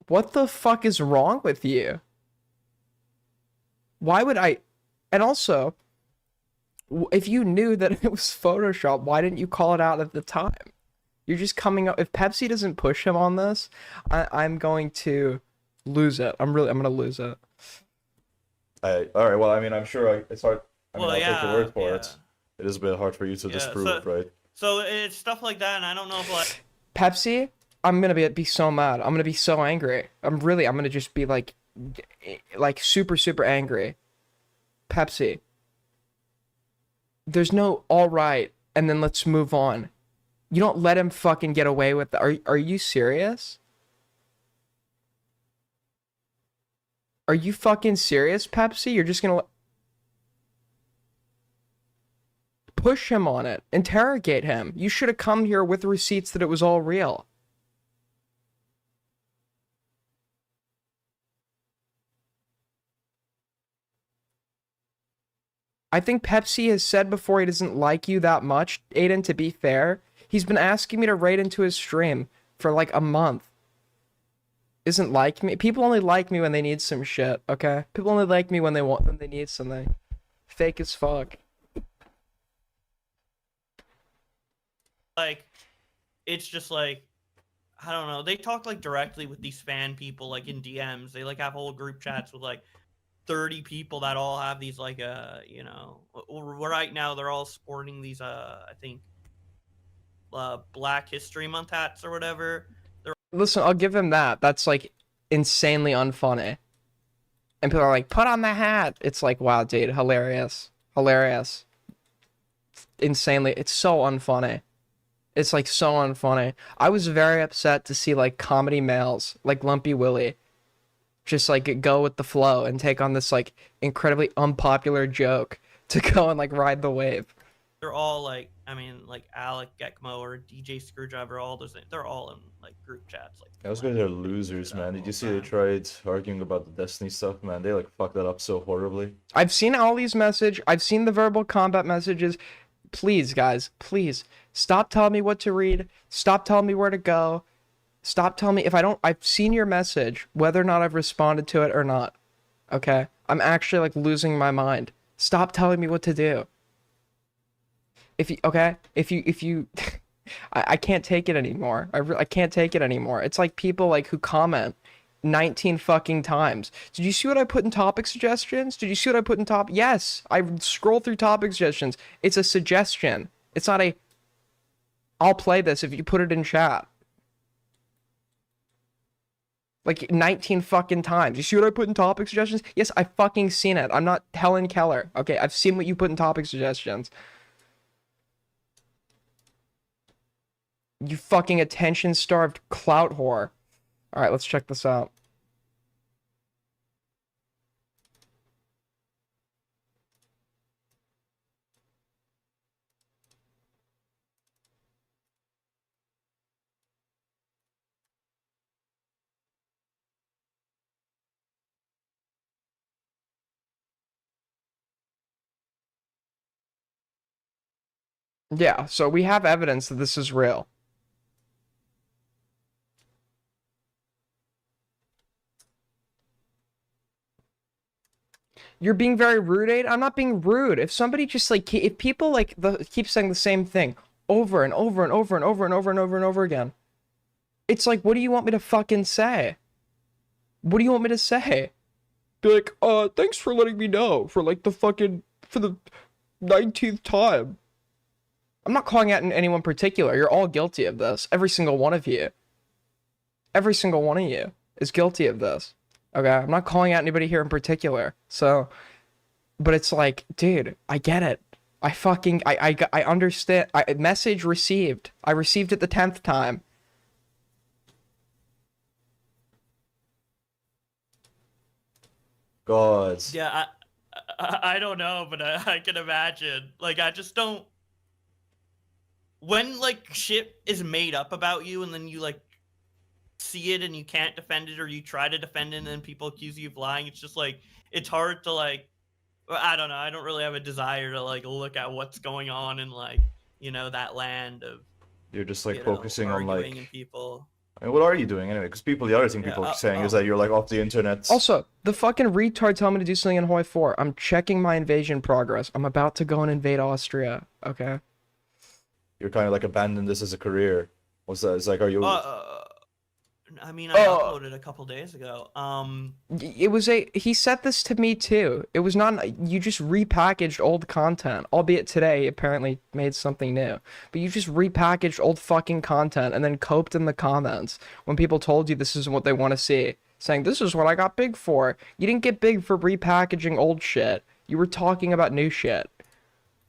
what the fuck is wrong with you? Why would I? And also, if you knew that it was Photoshop, why didn't you call it out at the time? You're just coming up. If Pepsi doesn't push him on this, I'm going to lose it. I'm gonna lose it. all right. Well, I mean, I'm sure it's hard. I mean, Well, I'll take your word for yeah. it. It is a bit hard for you to Yeah, disprove so- it, right? So it's stuff like that, and I don't know if like Pepsi, I'm gonna be so mad. I'm gonna be so angry. I'm gonna just be like super, super angry. Pepsi. There's no all right, and then let's move on. You don't let him fucking get away with that. Are you serious? Are you fucking serious, Pepsi? You're just gonna push him on it. Interrogate him. You should have come here with receipts that it was all real. I think Pepsi has said before he doesn't like you that much, Aiden, to be fair. He's been asking me to raid into his stream for like a month. Isn't like me. People only like me when they need some shit, okay? People only like me when they need something. Fake as fuck. like it's just like I don't know. They talk like directly with these fan people like in DMs. They like have whole group chats with like 30 people that all have these like you know, right now they're all sporting these I think Black History Month hats or whatever. Listen, I'll give him that. That's like insanely unfunny. And people are like, put on the hat. It's like, wow, dude, hilarious. Hilarious. Insanely. It's so unfunny. It's like so unfunny. I was very upset to see like comedy males like Lumpy Willie just like go with the flow and take on this like incredibly unpopular joke to go and like ride the wave. they're all like, I mean, like Alec Gekmo or DJ Screwdriver, all those things. They're all in like group chats. Like Those guys are losers, man. Did you see they tried arguing about the Destiny stuff, man? They like fucked that up so horribly. I've seen Ollie's message. I've seen the verbal combat messages. Please, guys, please stop telling me what to read. Stop telling me where to go. Stop telling me if I don't. I've seen your message, whether or not I've responded to it or not. Okay, I'm actually like losing my mind. Stop telling me what to do. If you I can't take it anymore. I can't take it anymore. It's like people like who comment 19 fucking times. Did you see what I put in topic suggestions? Did you see what I put in top? Yes, I scroll through topic suggestions. It's a suggestion. It's not a I'll play this if you put it in chat. Like 19 fucking times. You see what I put in topic suggestions? Yes, I fucking seen it. I'm not Helen Keller. Okay, I've seen what you put in topic suggestions. You fucking attention-starved clout whore. Alright, let's check this out. Yeah, so we have evidence that this is real. You're being very rude, Aid. I'm not being rude. If somebody just like, if people like keep saying the same thing over and over and over and over and over and over and over again, it's like, what do you want me to fucking say? What do you want me to say? Be like, thanks for letting me know for like the 19th time. I'm not calling out anyone particular. You're all guilty of this. Every single one of you. Every single one of you is guilty of this. Okay, I'm not calling out anybody here in particular. So, but it's like, dude, I get it. I understand. Message received. I received it the 10th time. God. Yeah, I don't know, but I can imagine. Like, I just don't. When like shit is made up about you, and then you like see it and you can't defend it, or you try to defend it and then people accuse you of lying, it's just like, it's hard to like, I don't know, I don't really have a desire to like look at what's going on in like, you know, that land of, You're just like you know, focusing on arguing like and people. I mean, what are you doing anyway? Because the other thing Yeah, people are saying is that you're like off the internet. Also, the fucking retard telling me to do something in Hoi 4. I'm checking my invasion progress. I'm about to go and invade Austria. Okay. You're kind of like abandoned this as a career. What's that? It's like, are you? I mean, I uploaded a couple days ago. He said this to me too. It was not, you just repackaged old content, albeit today apparently made something new. But you just repackaged old fucking content and then coped in the comments when people told you this is what they want to see, saying this is what I got big for. You didn't get big for repackaging old shit. You were talking about new shit.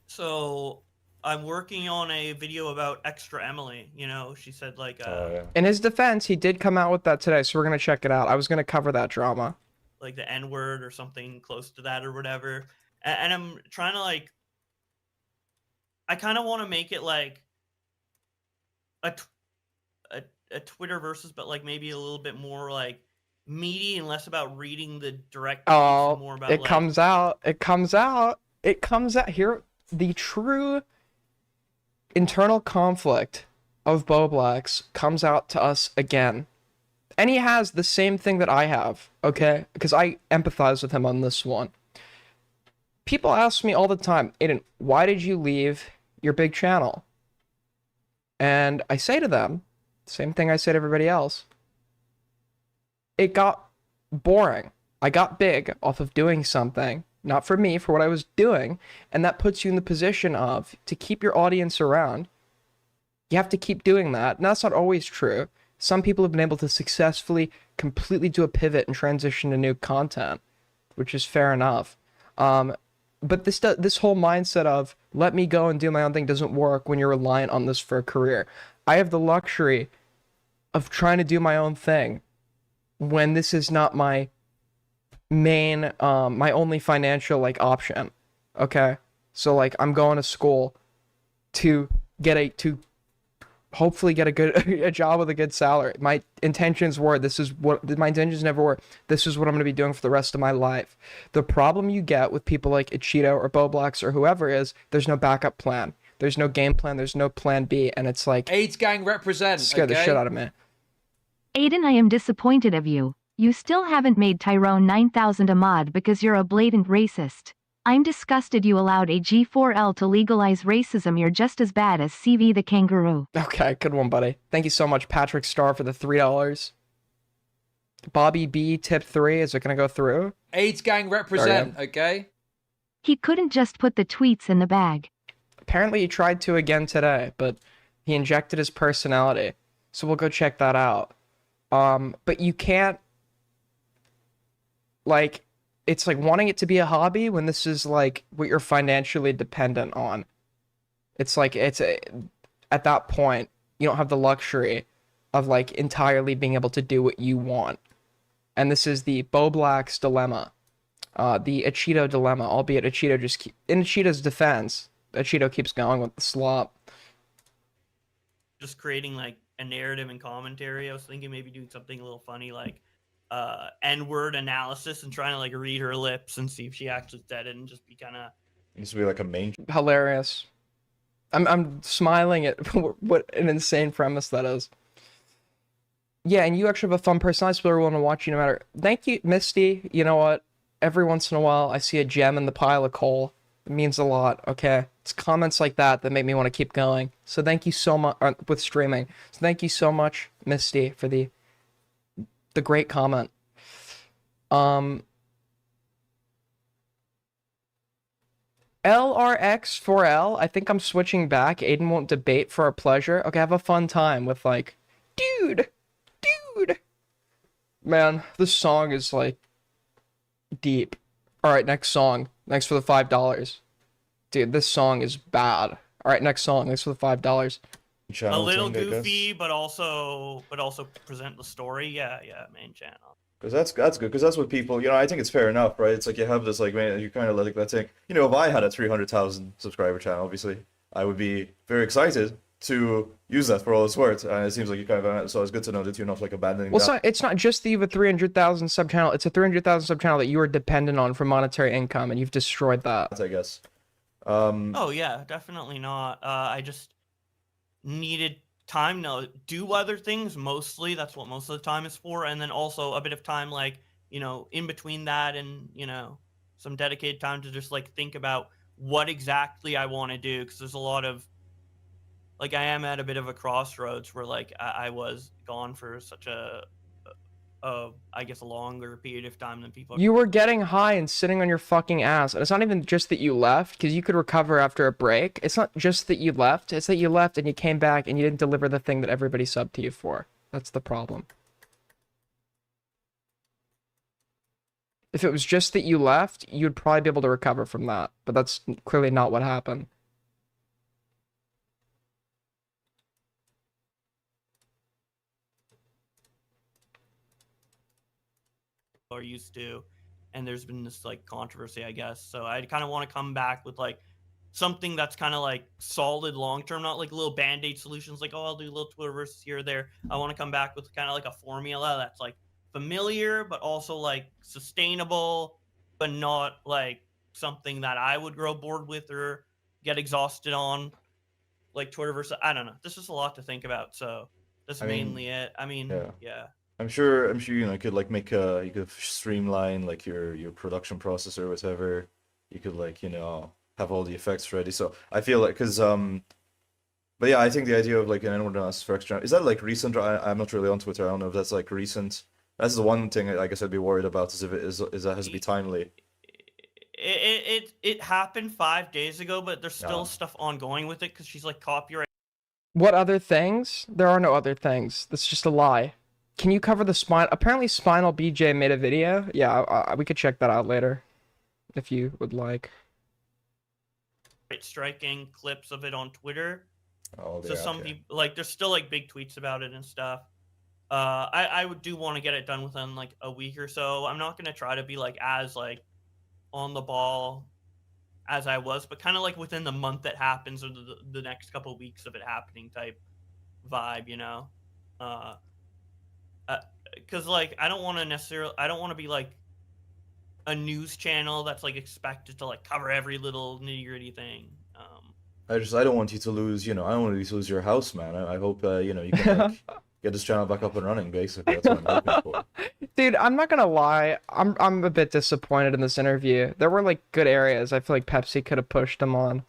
So I'm working on a video about Extra Emily. You know, she said like, yeah. In his defense, he did come out with that today, so we're gonna check it out. I was gonna cover that drama. like the N-word or something close to that or whatever. And I'm trying to like, I kind of want to make it like a Twitter versus, but like maybe a little bit more like meaty and less about reading the direct tweets and more about it like, comes out. It comes out. It comes out here. The true internal conflict of Boblax comes out to us again. And he has the same thing that I have, okay? Because I empathize with him on this one. People ask me all the time, Aiden, why did you leave your big channel? And I say to them, same thing I say to everybody else. It got boring. I got big off of doing something, not for me, for what I was doing, and that puts you in the position of, to keep your audience around, you have to keep doing that. And that's not always true. Some people have been able to successfully completely do a pivot and transition to new content, which is fair enough. But this whole mindset of, let me go and do my own thing doesn't work when you're reliant on this for a career. I have the luxury of trying to do my own thing when this is not my my only financial like option. Okay, so like I'm going to school, to hopefully get a good a job with a good salary. My intentions never were, this is what I'm going to be doing for the rest of my life. The problem you get with people like Ichido or Boblax or whoever is there's no backup plan. There's no game plan. There's no plan B. And it's like, AIDS gang represent. scared the shit out of me. Aiden, I am disappointed of you. You still haven't made Tyrone 9000 a mod because you're a blatant racist. I'm disgusted you allowed a G4L to legalize racism. You're just as bad as CV the kangaroo. Okay, good one, buddy. Thank you so much, Patrick Starr, for the $3. Bobby B, tip 3. Is it going to go through? AIDS gang represent, okay? He couldn't just put the tweets in the bag. Apparently he tried to again today, but he injected his personality. So we'll go check that out. But you can't, like, it's like wanting it to be a hobby when this is like what you're financially dependent on. It's like, at that point, you don't have the luxury of like entirely being able to do what you want. And this is the Boblax dilemma. The Ichido dilemma, albeit Ichido in Ichido's defense, Ichido keeps going with the slop. Just creating like a narrative and commentary. I was thinking maybe doing something a little funny like N-word analysis and trying to like read her lips and see if she actually said it and just be kind of. It needs to be like a main. Hilarious. I'm smiling at what an insane premise that is. Yeah, and you actually have a fun personality, so everyone will watch you no matter. Thank you, Misty. You know what? Every once in a while, I see a gem in the pile of coal. It means a lot, okay? It's comments like that make me want to keep going. So thank you so much with streaming. So thank you so much, Misty, for the great comment. LRX4L, I think I'm switching back. Aiden won't debate for our pleasure. Okay, have a fun time with like, dude. Man, this song is like deep. All right, next song. Thanks for the $5. Dude, this song is bad. All right, next song. Thanks for the $5. A little goofy, but also present the story. Yeah, main channel. Because that's good. Because that's what people, I think it's fair enough, right? It's like you have this, like, man, you kind of like that thing. If I had a 300,000 subscriber channel, obviously, I would be very excited to use that for all it's worth. And it seems like you kind of, so it's good to know that you're not like abandoning that. Well, it's not just that you have a 300,000 sub channel. It's a 300,000 sub channel that you are dependent on for monetary income, and you've destroyed that. I guess. Oh yeah, definitely not. I just needed time to do other things. Mostly, that's what most of the time is for, and then also a bit of time, like in between that, and some dedicated time to just like think about what exactly I want to do, because there's a lot of like I am at a bit of a crossroads where like I was gone for such I guess a longer period of time than people. You were getting high and sitting on your fucking ass. And it's not even just that you left, because you could recover after a break. It's not just that you left. It's that you left and you came back and you didn't deliver the thing that everybody subbed to you for. That's the problem. If it was just that you left, you'd probably be able to recover from that. But that's clearly not what happened. Are used to, and there's been this like controversy, I guess. So I kind of want to come back with like something that's kind of like solid long term, not like little band-aid solutions like, oh, I'll do little Twitterverses here or there. I want to come back with kind of like a formula that's like familiar but also like sustainable, but not like something that I would grow bored with or get exhausted on, like Twitterverse. I don't know, this is a lot to think about, so that's mainly it. I mean, yeah. I'm sure you could like make you could streamline like your production process or whatever. You could like have all the effects ready. So I feel like but yeah, I think the idea of like an N-word for extra, is that like recent? I'm not really on Twitter. I don't know if that's like recent. That's the one thing I guess I'd be worried about, is if it is that has to be timely. It happened 5 days ago, but there's still stuff ongoing with it because she's like copyright. What other things? There are no other things. That's just a lie. Can you cover the spine? Apparently Spinal BJ made a video. Yeah, we could check that out later if you would like. Striking clips of it on Twitter. Oh, so some people like there's still like big tweets about it and stuff. I do want to get it done within like a week or so. I'm not gonna try to be like as like on the ball as I was, but kind of like within the month that happens or the next couple weeks of it happening type vibe, you know? Because like I don't want to be like a news channel that's like expected to like cover every little nitty gritty thing. I don't want you to lose, I don't want you to lose your house, man. I hope, you can like get this channel back up and running, basically. That's what I'm hoping for. Dude, I'm not gonna lie. I'm a bit disappointed in this interview. There were like good areas I feel like Pepsi could have pushed him on.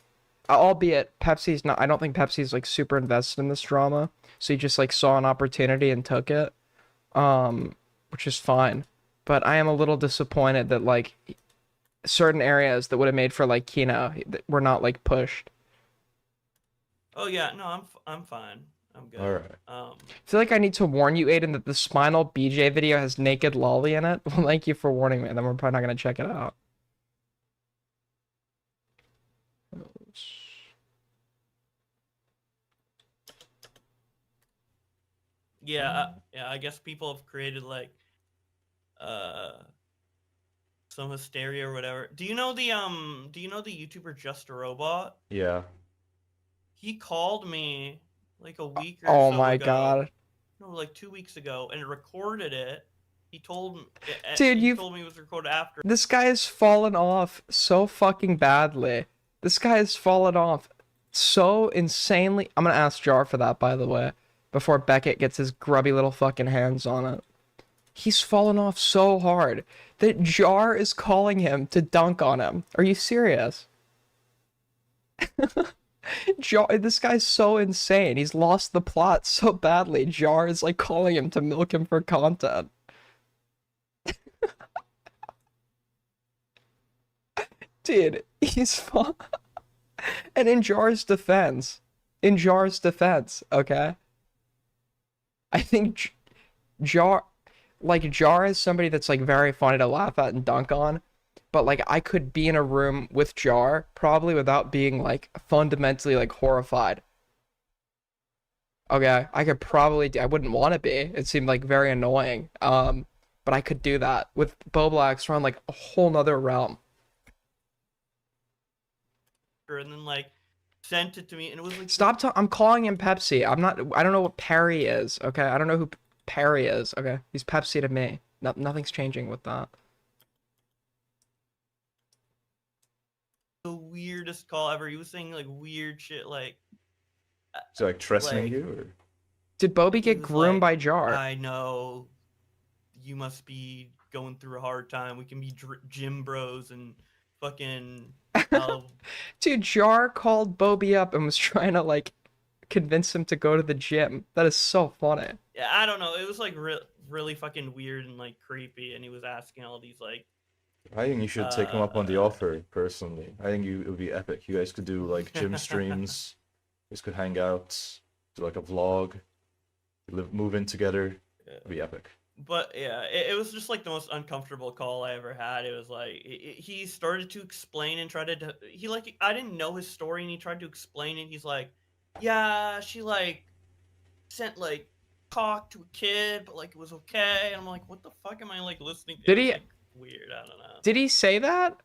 Albeit Pepsi's not. I don't think Pepsi's like super invested in this drama. So he just like saw an opportunity and took it, which is fine. But I am a little disappointed that like certain areas that would have made for like Kino were not like pushed. Oh yeah, no, I'm fine. I'm good. All right. I feel like I need to warn you, Aiden, that the Spinal BJ video has naked lolly in it. Well, thank you for warning me. Then we're probably not gonna check it out. Yeah, I guess people have created like some hysteria or whatever. Do you know the YouTuber Just a Robot? Yeah. He called me like a week or Oh so my ago. god. No, like 2 weeks ago, and recorded it. He told me, Dude, he you told me it was recorded after. This guy has fallen off so fucking badly. This guy has fallen off so insanely. I'm gonna ask Jar for that, by the way, before Beckett gets his grubby little fucking hands on it. He's fallen off so hard that Jar is calling him to dunk on him. Are you serious? Jar, this guy's so insane. He's lost the plot so badly. Jar is like calling him to milk him for content. Dude, he's fun. And in Jar's defense, okay? I think Jar is somebody that's like very funny to laugh at and dunk on, but like I could be in a room with Jar probably without being like fundamentally like horrified. Okay, I wouldn't want to be. It seemed like very annoying. But I could do that with Boblax. We're on like a whole nother realm. And then like sent it to me, and it was like I'm calling him Pepsi. I don't know what Perry is. Okay, I don't know who Perry is. Okay, he's Pepsi to me. Nothing's changing with that. the weirdest call ever. He was saying like weird shit, like So like trusting like- you, or Did Bobby he get was groomed like, by Jar? I know you must be going through a hard time. We can be gym bros and fucking. Dude, Jar called Bobby up and was trying to like convince him to go to the gym. That is so funny. Yeah, I don't know. It was like really fucking weird and like creepy, and he was asking all these like. I think you should take him up on the offer personally. I think it would be epic. You guys could do like gym streams. You guys could hang out, do like a vlog, move in together. It'd be epic. But yeah, it was just like the most uncomfortable call I ever had. It was like he started to explain and tried to I didn't know his story, and he tried to explain it. He's like, yeah, she like sent like talk to a kid, but like it was okay. And I'm like, what the fuck am I like listening to? Did It was, he- like, weird? I don't know. Did he say that?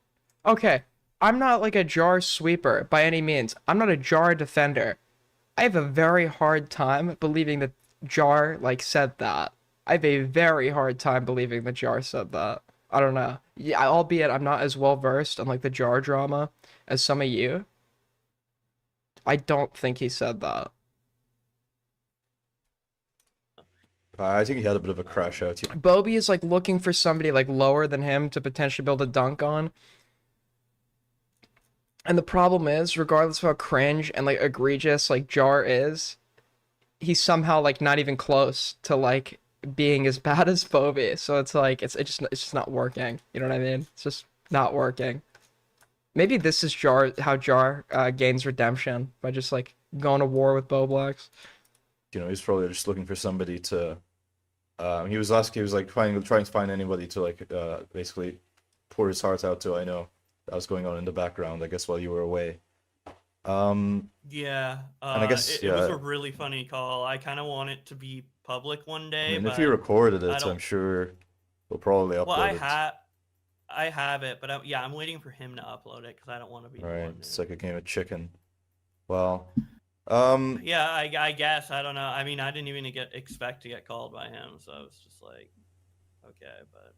Okay, I'm not like a Jar sweeper by any means. I'm not a Jar defender. I have a very hard time believing that Jar like said that. I have a very hard time believing that Jar said that. I don't know. Yeah, albeit I'm not as well versed on like the Jar drama as some of you. I don't think he said that. I think he had a bit of a crash out. Yeah. Bobby is like looking for somebody like lower than him to potentially build a dunk on. And the problem is, regardless of how cringe and like egregious like Jar is, he's somehow like not even close to like being as bad as Bobby. So it's like it's just not working. You know what I mean? It's just not working. Maybe this is how Jar gains redemption by just like going to war with Boblax. You know, he's probably just looking for somebody to. He was like trying to find anybody to like basically pour his heart out to. I know that was going on in the background, I guess, while you were away. Yeah, and I guess it was a really funny call. I kind of want it to be public one day. I mean, but if you recorded I it, don't- I'm sure we'll probably upload well, I it. had. I have it, but yeah, I'm waiting for him to upload it because I don't want to be. All the right, one it's to- like a game of chicken. Well, Yeah, I guess I don't know. I mean, I didn't even expect to get called by him, so I was just like, okay, but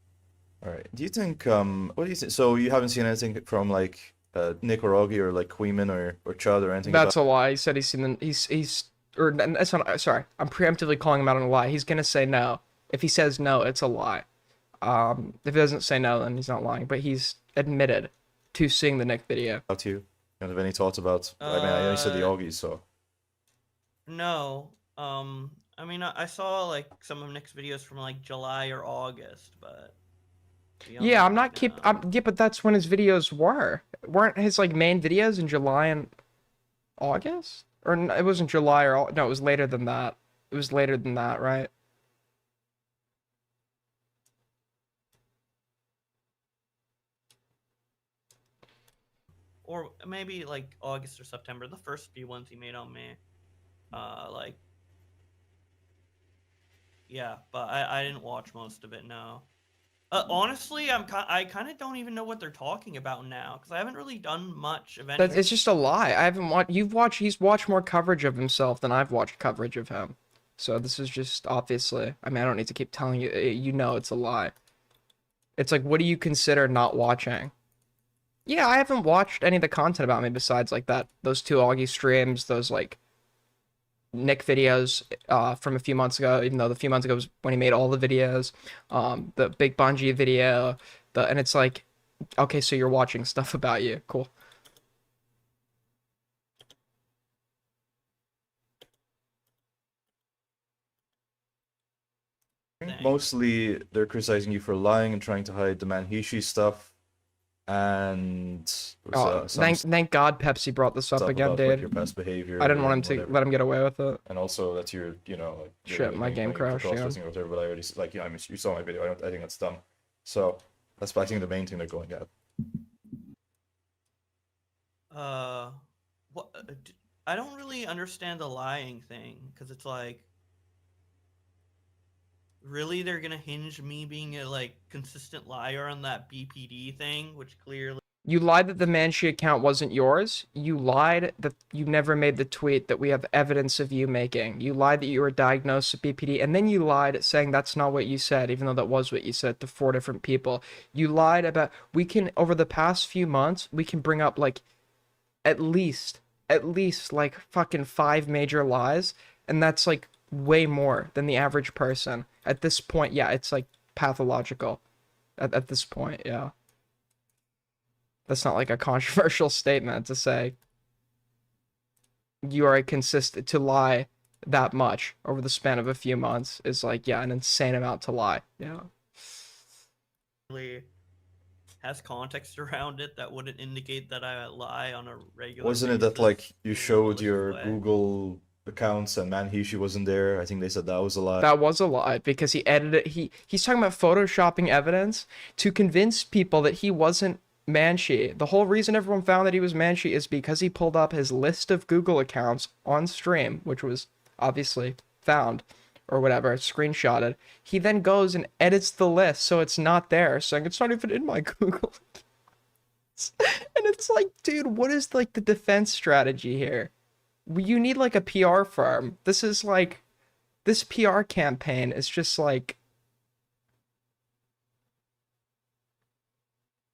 all right. Do you think what do you think? So you haven't seen anything from like Nick or Augie or like Queeman or Chud or anything That's about? a lie. He said he's seen the he's or that's not sorry. I'm preemptively calling him out on a lie. He's gonna say no. If he says no, it's a lie. If he doesn't say no, then he's not lying. But he's admitted to seeing the Nick video. About you? You don't have any thoughts about? I mean, I know you said the Uh, Augies, so no. I mean, I saw like some of Nick's videos from like July or August, but beyond Yeah, I'm that, not keep. no. Yeah, but that's when his videos weren't his like main videos in July and August, or it wasn't July or no, it was later than that. It was later than that, right? Or maybe like August or September. The first few ones he made on me, like yeah, but I didn't watch most of it. No. Honestly, I kind of don't even know what they're talking about now because I haven't really done much of anything. It's just a lie. I haven't watched. He's watched more coverage of himself than I've watched coverage of him. So this is just obviously. I mean, I don't need to keep telling you. You know, it's a lie. It's like, what do you consider not watching? Yeah, I haven't watched any of the content about me besides like that. Those two Augie streams. Those like Nick videos from a few months ago. Even though the few months ago was when he made all the videos. The Big Bungie video. And it's like, okay, so you're watching stuff about you. Cool. mostly they're criticizing you for lying and trying to hide the Manhishi stuff, and Thank God Pepsi brought this up stuff again, about, like, dude. your past behavior. I didn't want him and to whatever. let him get away with it. And also that you're, like, you're Shit, my game crashed, yeah. cross-listing or whatever. But I already like, I mean, you saw my video. I think that's dumb. So that's, I think, the main thing they're going at. What? I don't really understand the lying thing because it's like, really, they're gonna hinge me being a like consistent liar on that BPD thing, which clearly. You lied that the Manshi account wasn't yours. You lied that you never made the tweet that we have evidence of you making. You lied that you were diagnosed with BPD, and then you lied saying that's not what you said, even though that was what you said to 4 different people. You lied about, over the past few months, we can bring up like at least like fucking 5 major lies, and that's like way more than the average person. At this point, yeah, it's like pathological. At this point, yeah. That's not like a controversial statement to say you are consistent to lie that much over the span of a few months is like, yeah, an insane amount to lie. Yeah. Really has context around it that wouldn't indicate that I lie on a regular. Wasn't it that basis like you in a showed malicious your way. Google accounts and Manhishi wasn't there? I think they said that was a lie. That was a lie because he edited he's talking about photoshopping evidence to convince people that he wasn't Manshi. The whole reason everyone found that he was Manshi is because he pulled up his list of Google accounts on stream, which was obviously found or whatever, screenshotted. He then goes and edits the list so it's not there, saying it's not even in my Google accounts. And it's like, dude, what is like the defense strategy here? You need like a PR firm. This is like, this PR campaign is just like,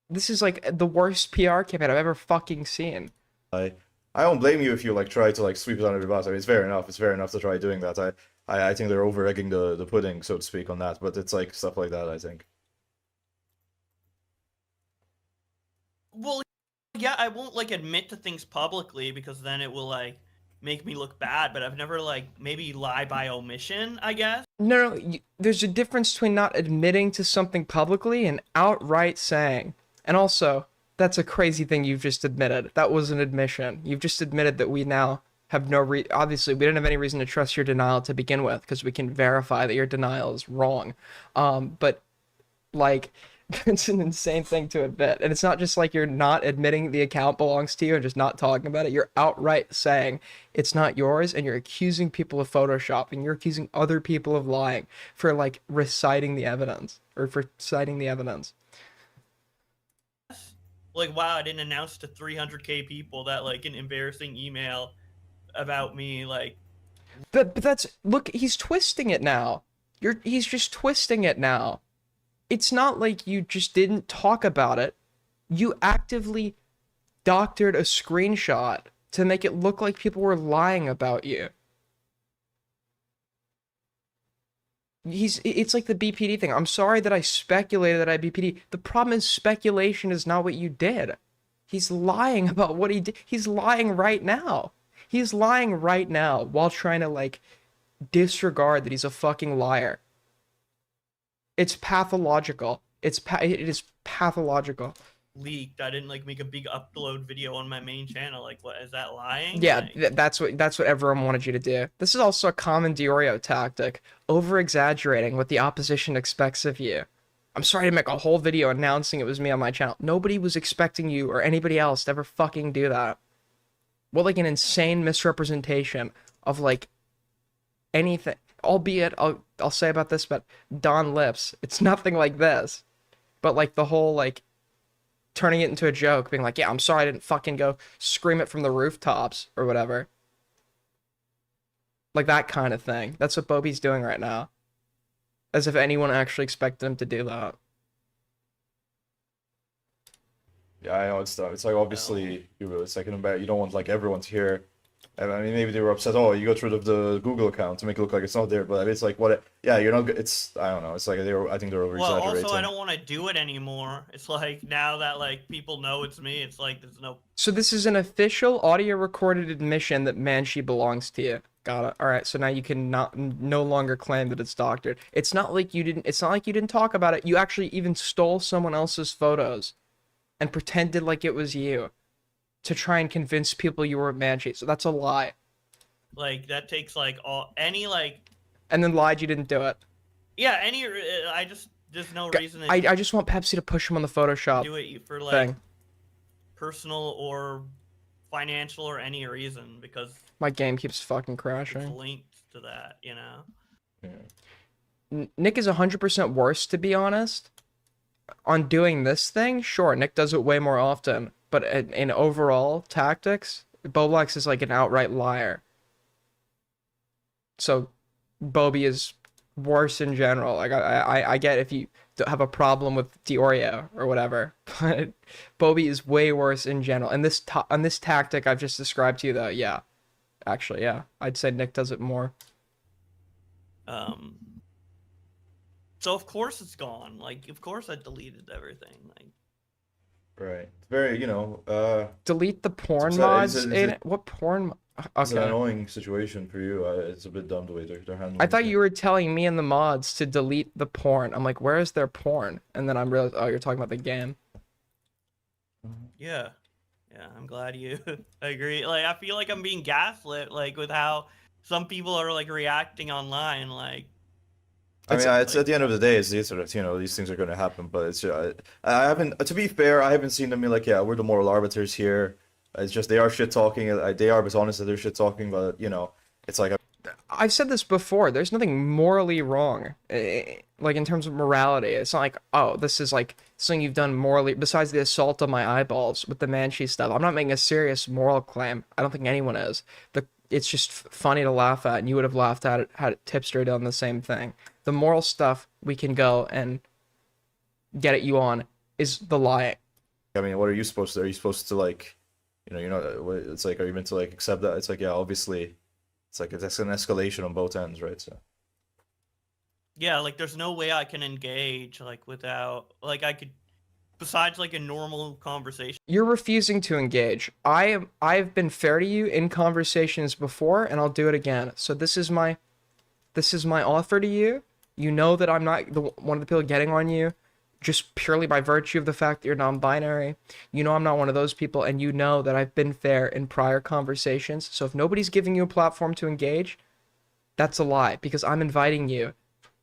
this is like the worst PR campaign I've ever fucking seen. I don't blame you if you like try to like sweep it under the bus. I mean, it's fair enough. It's fair enough to try doing that. I think they're over egging the pudding, so to speak, on that. But it's like stuff like that, I think. Well, yeah, I won't like admit to things publicly because then it will like make me look bad. But I've never like maybe lie by omission, I guess. No, there's a difference between not admitting to something publicly and outright saying. And also, that's a crazy thing you've just admitted. That was an admission. You've just admitted that we now have obviously, we didn't have any reason to trust your denial to begin with because we can verify that your denial is wrong. But, like, it's an insane thing to admit. And it's not just like you're not admitting the account belongs to you and just not talking about it. You're outright saying it's not yours, and you're accusing people of photoshopping. You're accusing other people of lying for, like, reciting the evidence or for citing the evidence. like, wow, I didn't announce to 300K people that like an embarrassing email about me, like, But that's look, he's twisting it now. He's just twisting it now. It's not like you just didn't talk about it. You actively doctored a screenshot to make it look like people were lying about you. It's like the BPD thing. I'm sorry that I speculated that I BPD. The problem is speculation is not what you did. He's lying about what he did. He's lying right now. He's lying right now while trying to like disregard that he's a fucking liar. It's pathological. It is pathological. leaked. I didn't like make a big upload video on my main channel. Like, what is that lying? Yeah, Like, that's what everyone wanted you to do. This is also a common Diorio tactic, over-exaggerating what the opposition expects of you. I'm sorry to make a whole video announcing it was me on my channel. Nobody was expecting you or anybody else to ever fucking do that. What like an insane misrepresentation of like anything. Albeit, I'll say about this, but Don Lips, it's nothing like this. But like the whole like turning it into a joke, being like, yeah, I'm sorry I didn't fucking go scream it from the rooftops or whatever. Like that kind of thing. That's what Bobby's doing right now. As if anyone actually expected him to do that. Yeah, I know it's tough. It's like obviously it's like you don't want like everyone to hear. I mean, maybe they were upset. Oh, you got rid of the Google account to make it look like it's not there. But it's like what? Yeah, you're not. It's I don't know. It's like I think they're over well, exaggerating. also I don't want to do it anymore. It's like now that like people know it's me, it's like there's no. So this is an official audio recorded admission that Manchi belongs to you. Got it. All right. So now you can no longer claim that it's doctored. It's not like you didn't talk about it. You actually even stole someone else's photos and pretended like it was you to try and convince people you were Manchi. So that's a lie. Like that takes like any like. And then lied you didn't do it. Yeah, I just there's no reason to I just want Pepsi to push him on the Photoshop do it for like thing. personal or financial or any reason because My game keeps fucking it's crashing. linked to that, you know. Yeah. Nick is 100% worse, to be honest. On doing this thing, sure, Nick does it way more often. But in overall tactics, Boblax is like an outright liar. So, Bobby is worse in general. Like I get if you have a problem with Diorio or whatever, but Bobby is way worse in general. And on this tactic I've just described to you, though, yeah, actually, yeah, I'd say Nick does it more. So of course it's gone. Like of course I deleted everything. Like Right. It's very Delete the porn Is mods it- in it? What porn? It's an Okay. annoying situation for you. It's a bit dumb the way they're handling. I thought it. you were telling me and the mods to delete the porn. I'm like, where is their porn? And then I'm realized, oh, you're talking about the game. yeah, I'm glad you agree. Like I feel like I'm being gaslit. Like with how some people are like reacting online. Like I mean, it's at the end of the day, it's the internet. You know, these things are going to happen. But it's I haven't. To be fair, I haven't seen them be like, yeah, we're the moral arbiters here. It's just they are shit talking. They are honest that they're shit talking. But you know, it's like I've said this before. There's nothing morally wrong, like in terms of morality. It's not like, oh, this is like something you've done morally. Besides the assault on my eyeballs with the Manchi stuff, I'm not making a serious moral claim. I don't think anyone is. It's just funny to laugh at, and you would have laughed at it had Tipster done the same thing. The moral stuff we can go and get at you on is the lying. I mean, what are you supposed to? Are you supposed to like, you know, you're not. It's like, are you meant to like accept that? It's like, yeah, obviously, it's like it's an escalation on both ends, right? So. yeah, like there's no way I can engage like without like I could besides like a normal conversation. You're refusing to engage. I've been fair to you in conversations before, and I'll do it again. So this is my offer to you. You know that I'm not one of the people getting on you just purely by virtue of the fact that you're non-binary. You know I'm not one of those people, and you know that I've been fair in prior conversations. So if nobody's giving you a platform to engage, that's a lie, because I'm inviting you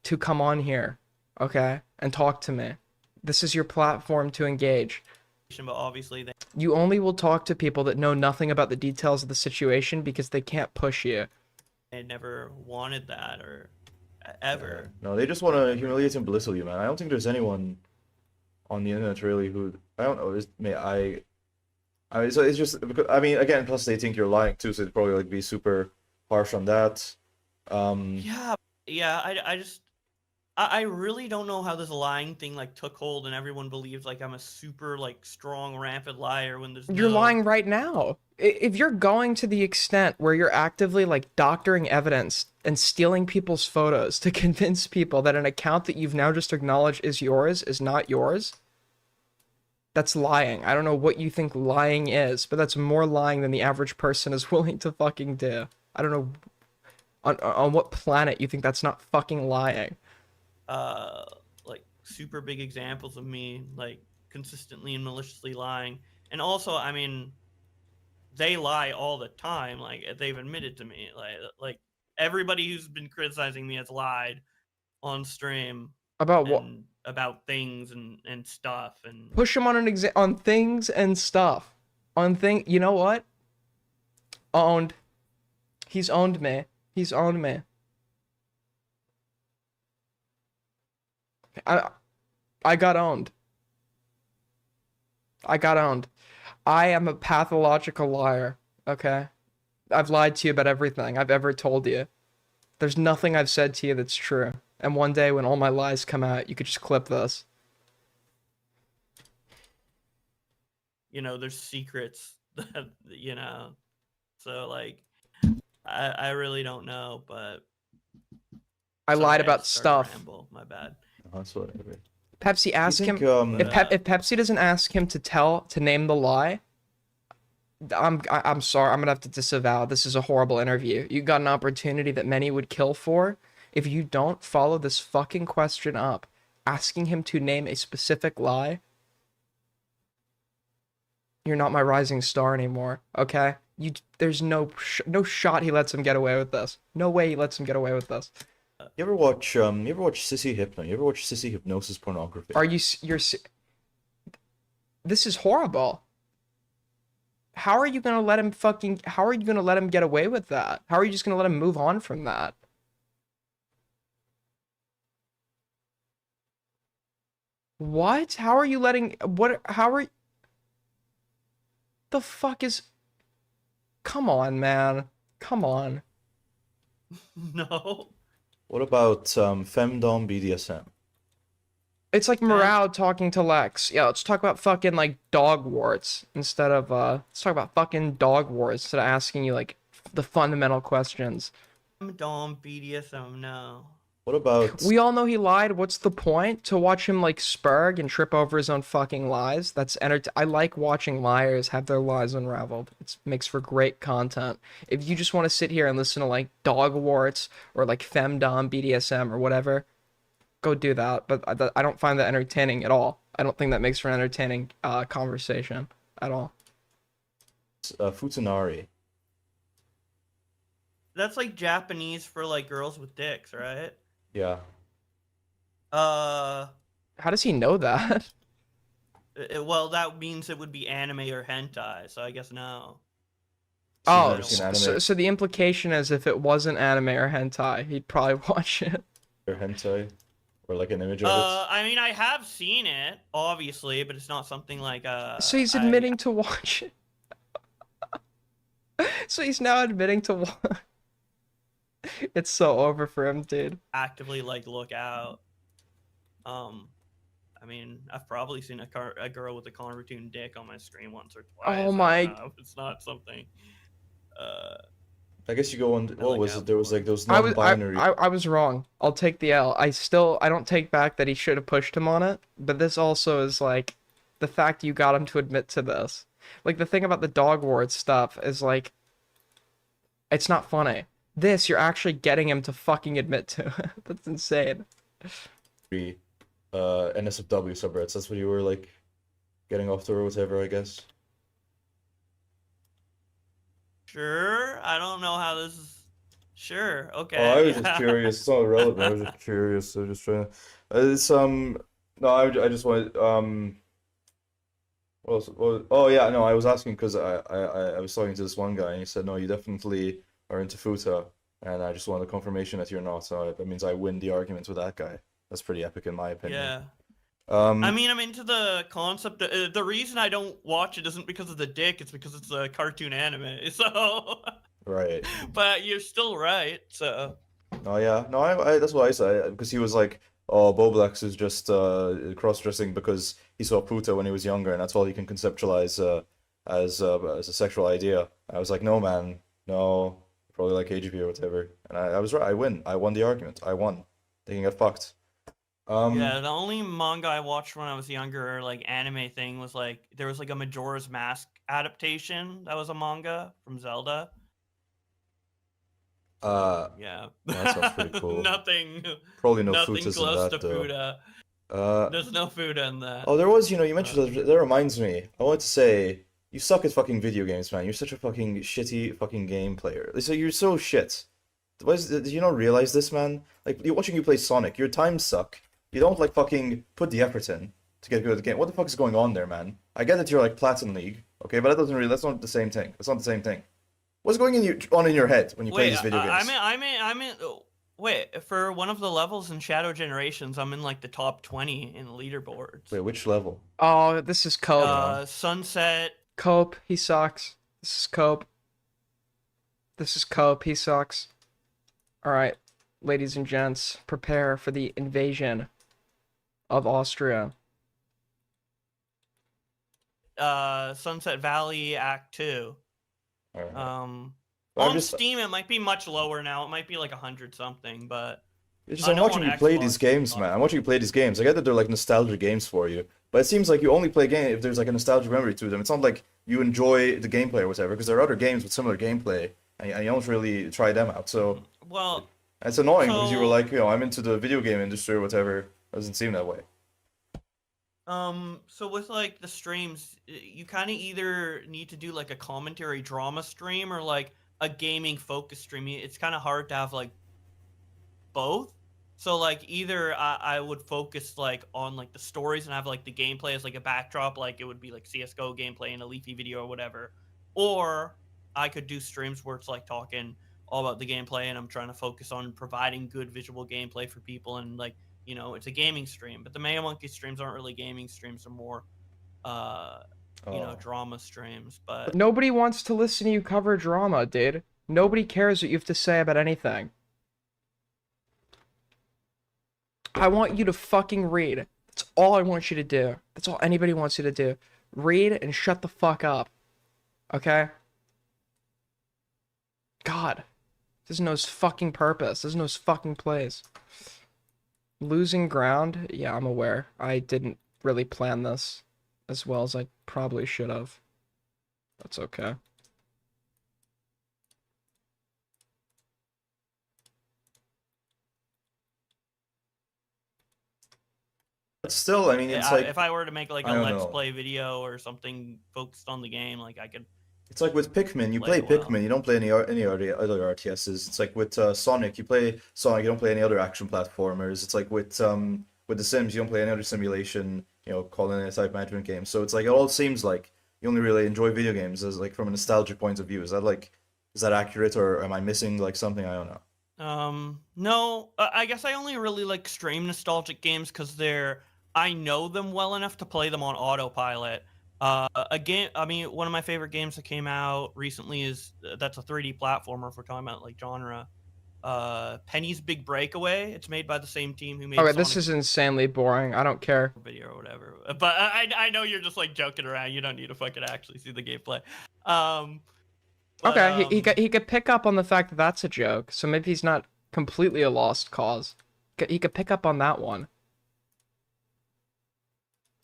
to come on here, okay, and talk to me. This is your platform to engage. But obviously You only will talk to people that know nothing about the details of the situation because they can't push you. they never wanted that or ever. No, they just want to humiliate and belittle you, man. I don't think there's anyone on the internet really who I don't know. I mean, so it's just because I mean, again, plus they think you're lying too, so they'd probably like be super harsh on that. Yeah, yeah. I really don't know how this lying thing like took hold and everyone believes like I'm a super like strong rampant liar when there's You're no... lying right now. If you're going to the extent where you're actively like doctoring evidence and stealing people's photos to convince people that an account that you've now just acknowledged is yours is not yours, that's lying. I don't know what you think lying is, but that's more lying than the average person is willing to fucking do. I don't know on what planet you think that's not fucking lying. Like super big examples of me like consistently and maliciously lying. And also, I mean, they lie all the time. Like they've admitted to me, like everybody who's been criticizing me has lied on stream About what? and about things and stuff. And Push him on on things and stuff. On thing, you know what? Owned. He's owned me. He's owned me. I got owned. I got owned. I am a pathological liar, okay? I've lied to you about everything I've ever told you. There's nothing I've said to you that's true. And one day when all my lies come out, you could just clip this. you know, there's secrets that, you know, so like I really don't know, but I sorry, lied about just started to stuff. ramble, my bad. That's whatever. Pepsi asked him think, if Pepsi doesn't ask him to name the lie. I'm sorry. I'm gonna have to disavow. This is a horrible interview. You got an opportunity that many would kill for. If you don't follow this fucking question up, asking him to name a specific lie, you're not my rising star anymore. Okay? There's no shot he lets him get away with this. No way he lets him get away with this. You ever watch Sissy Hypno? You ever watch Sissy Hypnosis Pornography? This is horrible. How are you gonna let him get away with that? How are you just gonna let him move on from that? What? How are you letting the fuck is Come on, man. Come on. No. What about femdom BDSM? It's like Morale talking to Lex. Yeah, let's talk about fucking like dog warts instead of let's talk about fucking dog warts instead of asking you like the fundamental questions. Dom BDSM, no. What about We all know he lied. What's the point? To watch him like spurg and trip over his own fucking lies? That's I like watching liars have their lies unraveled. It makes for great content. If you just want to sit here and listen to like dog warts or like femdom BDSM or whatever, go do that. But I don't find that entertaining at all. I don't think that makes for an entertaining conversation at all. Futanari? That's like Japanese for like girls with dicks, right? Yeah. How does he know that? Well, that means it would be anime or hentai, so I guess no. Oh, never seen anime. so the implication is if it wasn't anime or hentai, he'd probably watch it. Or hentai? Or like an image of it? I mean, I have seen it, obviously, but it's not something like So he's admitting to watch it. So he's now admitting to watch. It's so over for him, dude. actively like look out. I mean, I've probably seen a girl with a cartoon dick on my screen once or twice. Oh my- It's not something. I guess you go on. What look was out it? There was for like those I was non-binary. I was wrong. I'll take the L. I don't take back that he should have pushed him on it, but this also is like the fact you got him to admit to this. Like the thing about the dog ward stuff is like it's not funny. This you're actually getting him to fucking admit to. That's insane. NSFW subreddits. That's what you were like getting off to or whatever, I guess. Sure, I don't know how this is. Sure, okay. Oh, I was yeah. just curious. It's not relevant. I was just curious. I was just trying to. It's No, I just wanted What else? Oh yeah, no. I was asking because I was talking to this one guy and he said no, you definitely are into futa, and I just wanted confirmation that you're not. So that means I win the argument with that guy. That's pretty epic in my opinion. Yeah. I mean, I'm into the concept. The reason I don't watch it isn't because of the dick; it's because it's a cartoon anime. So, right. but you're still right. So, Oh yeah, no, I that's what I said because he was like, oh, Boblax is just cross-dressing because he saw Puta when he was younger, and that's all he can conceptualize as a sexual idea. I was like, no, man, no, probably like KGB or whatever, and I was right. I won the argument. I won. They can get fucked. yeah, the only manga I watched when I was younger, like anime thing, was like there was like a Majora's Mask adaptation that was a manga from Zelda. Yeah, that sounds pretty cool. Nothing, Probably no nothing Futas in close that to though. Fuda. There's no Fuda in that. Oh, there was, you mentioned that reminds me. I wanted to say, you suck at fucking video games, man. You're such a fucking shitty fucking game player. So you're so shit. Did you not realize this, man? Like, you're watching you play Sonic, your times suck. You don't, like, fucking put the effort in to get good at the game. What the fuck is going on there, man? I get that you're, like, Platinum League, okay, but that's not the same thing. That's not the same thing. What's going on in your head when you play these video games? Wait, for one of the levels in Shadow Generations, I'm in like the top 20 in the leaderboards. Wait, which level? Oh, this is Cope. Sunset. Cope, he sucks. This is Cope. This is Cope, he sucks. Alright, ladies and gents, prepare for the invasion of Austria. Sunset Valley Act 2. Alright. On Steam, it might be much lower now. It might be like 100 something, but it's just I'm watching you play these games, man. I'm watching you play these games. I get that they're like nostalgia games for you, but it seems like you only play games if there's like a nostalgic memory to them. It's not like you enjoy the gameplay or whatever, because there are other games with similar gameplay, and you don't really try them out. So, well, it's annoying because you were like, I'm into the video game industry or whatever. It doesn't seem that way. So with like the streams, you kind of either need to do like a commentary drama stream or like a gaming focus stream. It's kind of hard to have like both. So like either I would focus like on like the stories and have like the gameplay as like a backdrop, like it would be like CS:GO gameplay in a Leafy video or whatever, or I could do streams where it's like talking all about the gameplay and I'm trying to focus on providing good visual gameplay for people and like, it's a gaming stream. But the Mega Monkey streams aren't really gaming streams, they're more drama streams. But nobody wants to listen to you cover drama, dude. Nobody cares what you have to say about anything. I want you to fucking read. That's all I want you to do. That's all anybody wants you to do. Read and shut the fuck up. Okay? God. There's no fucking purpose. There's no fucking place. Losing ground? Yeah, I'm aware. I didn't really plan this as well as I probably should have. That's okay. But still, I mean, it's like if I were to make like a I don't let's know. play video or something focused on the game, like I could. It's like with Pikmin, you play Play well. Pikmin, you don't play any other RTSs. It's like with Sonic, you play Sonic, you don't play any other action platformers. It's like with The Sims, you don't play any other simulation, calling it a type management game. So it's like it all seems like you only really enjoy video games as like from a nostalgic point of view. Is that accurate, or am I missing like something? I don't know. No, I guess I only really like stream nostalgic games because I know them well enough to play them on autopilot. A game, I mean, one of my favorite games that came out recently that's a 3D platformer if we're talking about like genre. Penny's Big Breakaway. It's made by the same team who made Okay, Sonic this is insanely boring. I don't care. video or whatever. But I know you're just like joking around. You don't need to fucking actually see the gameplay. But, Okay, he could pick up on the fact that that's a joke, so maybe he's not completely a lost cause. He could pick up on that one.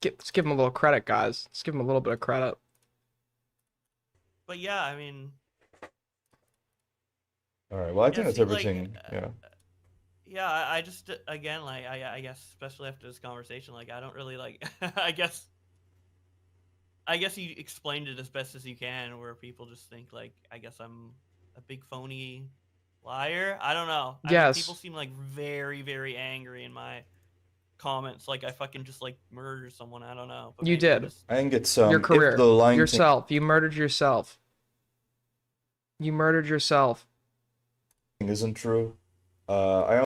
Let's give him a little credit, guys. Let's give him a little bit of credit. But yeah, I mean, All right. Well, I think that's see, like, everything. Yeah. yeah, I just again like I guess especially after this conversation, like I don't really like. I guess you explained it as best as you can, where people just think like I guess I'm a big phony liar. I don't know. I mean, Yes. people seem like very very angry in my comments, like I fucking just like murdered someone. I don't know. But You maybe I'm did. just- I think it's Your if career. the line Yourself. You murdered yourself. You murdered yourself. thing isn't true. I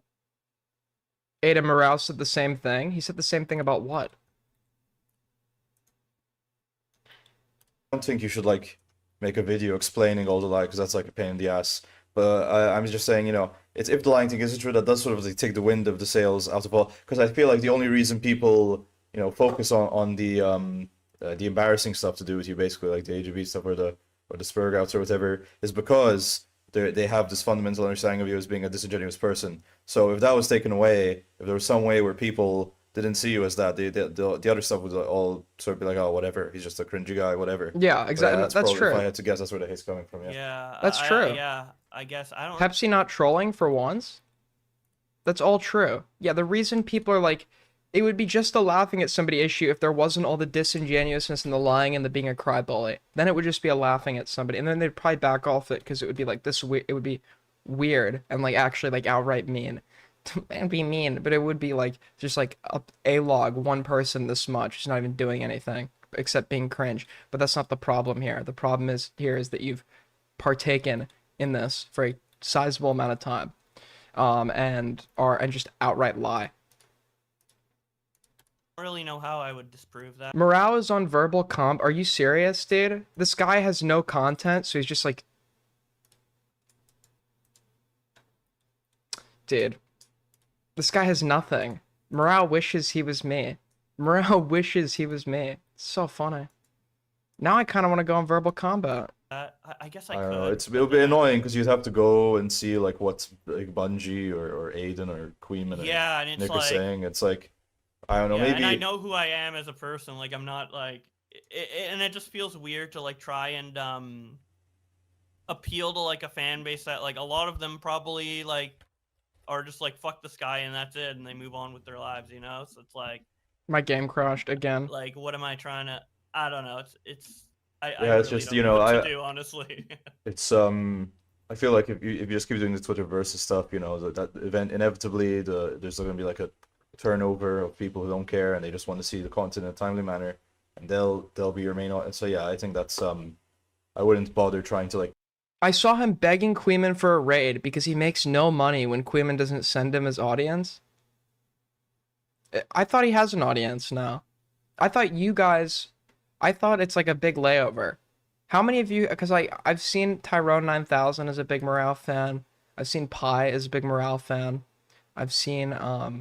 Ada Morale said the same thing. He said the same thing about what? don't think you should like make a video explaining all the lie because that's like a pain in the ass. But I'm just saying, it's if the lying thing isn't true, that does sort of like take the wind of the sails out of all. Because I feel like the only reason people, focus on the embarrassing stuff to do with you, basically like the AGB stuff or the Spurgouts or whatever, is because they have this fundamental understanding of you as being a disingenuous person. So if that was taken away, if there was some way where people didn't see you as that, the other stuff would all sort of be like, oh, whatever, he's just a cringy guy, whatever. Yeah, exactly. That's That's probably, true. if I had to guess, that's where the hate's coming from. Yeah. Yeah, That's true. Yeah, I guess I don't. Pepsi not trolling for once? That's all true. Yeah, the reason people are like, it would be just a laughing at somebody issue if there wasn't all the disingenuousness and the lying and the being a crybaby. Then it would just be a laughing at somebody, and then they'd probably back off it because it would be like this. It would be weird and like actually like outright mean. And be mean, but it would be like just like a log, one person this much is not even doing anything except being cringe. But that's not the problem here. The problem is that you've partaken in this for a sizable amount of time, and just outright lie. I don't really know how I would disprove that. Morale is on verbal comp. Are you serious, dude? This guy has no content, so he's just like, dude. This guy has nothing. Morale wishes he was me. Morale wishes he was me. It's so funny. Now I kind of want to go on verbal combat. I guess I I could. don't know. It'll be annoying because you'd have to go and see like what's like Bungie or Aiden or Queeman or Yeah, and it's Nick are like, saying. It's like, I don't know, yeah, maybe and I know who I am as a person. Like I'm not like, and it just feels weird to like try and appeal to like a fan base that like a lot of them probably like are just like fuck this guy and that's it, and they move on with their lives, So it's like My game crashed again. like what am I trying to? I don't know. It's I Yeah, really it's just, don't know what I- to do, honestly. it's I feel like if you just keep doing the Twitter versus stuff, that event inevitably there's gonna be like a turnover of people who don't care and they just want to see the content in a timely manner, and they'll be your main audience. So yeah, I think that's I wouldn't bother trying to like. I saw him begging Queeman for a raid because he makes no money when Queeman doesn't send him his audience. I thought he has an audience now. I thought it's like a big layover. How many of you, because I've seen Tyrone 9000 as a big Morale fan. I've seen Pi as a big Morale fan. I've seen, I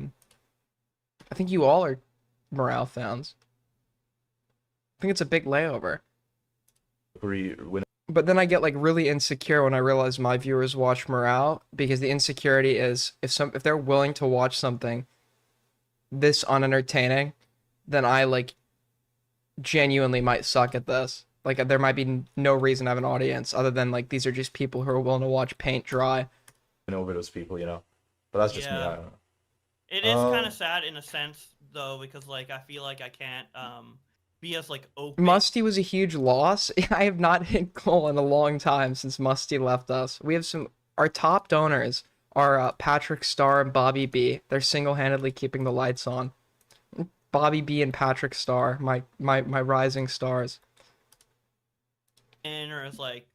think you all are Morale fans. I think it's a big layover. When But then I get like really insecure when I realize my viewers watch Morale, because the insecurity is if they're willing to watch something this unentertaining, then I like genuinely might suck at this. Like there might be no reason to have an audience other than like these are just people who are willing to watch paint dry. over those people, but that's just me. Yeah. I don't know. It is kind of sad in a sense though, because like I feel like I can't be as like open. Musty was a huge loss. I have not hit goal in a long time since Musty left us. We have our top donors are Patrick Starr and Bobby B. They're single-handedly keeping the lights on. Bobby B and Patrick Starr, my rising stars. Or as like,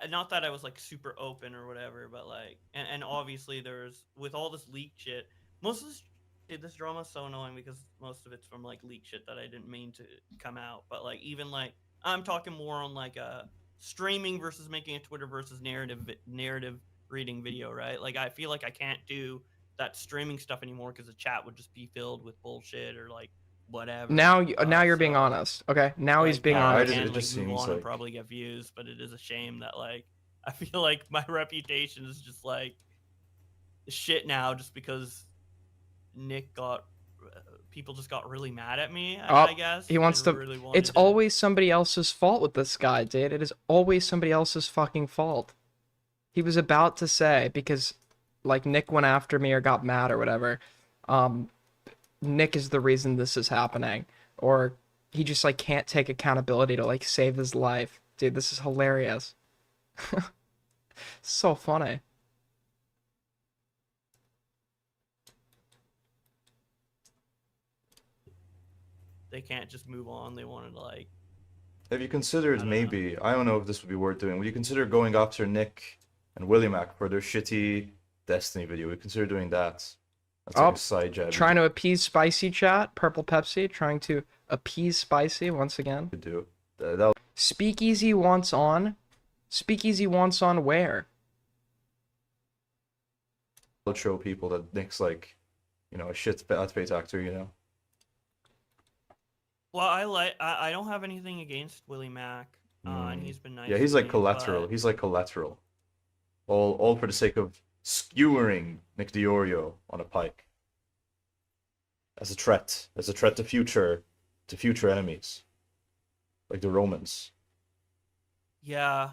not that I was like super open or whatever, but like, and obviously there's with all this leak shit, most of this drama is so annoying because most of it's from like leak shit that I didn't mean to come out. But like even like I'm talking more on like a streaming versus making a Twitter versus narrative reading video, right? Like I feel like I can't do that streaming stuff anymore because the chat would just be filled with bullshit or like whatever. Now you're being honest. Okay, now he's being I honest. can, It just move seems on and like- probably get views, but it is a shame that like I feel like my reputation is just like shit now just because Nick got people just got really mad at me. I guess he wants They to. really wanted It's to- always somebody else's fault with this guy, dude. It is always somebody else's fucking fault. He was about to say because like Nick went after me or got mad or whatever. Nick is the reason this is happening, or he just like can't take accountability to like save his life. Dude, this is hilarious. So funny. they can't just move on. They wanted to like Have you considered don't know. maybe, I don't know if this would be worth doing, would you consider going after Nick and Willie Mac for their shitty Destiny video? Would you consider doing that? That's like Oh, a side jab. Trying to appease spicy chat, purple Pepsi, trying to Appease Spicy once again. could do. That Speakeasy wants on. Speakeasy wants on where? would show people that Nick's like, you know, a shit bad faith actor, you know. Well, I don't have anything against Willie Mack, and he's been nice. Yeah, he's to like me, collateral. but- He's like collateral. All for the sake of skewering Nick Diorio on a pike. As a threat to future enemies. Like the Romans. Yeah.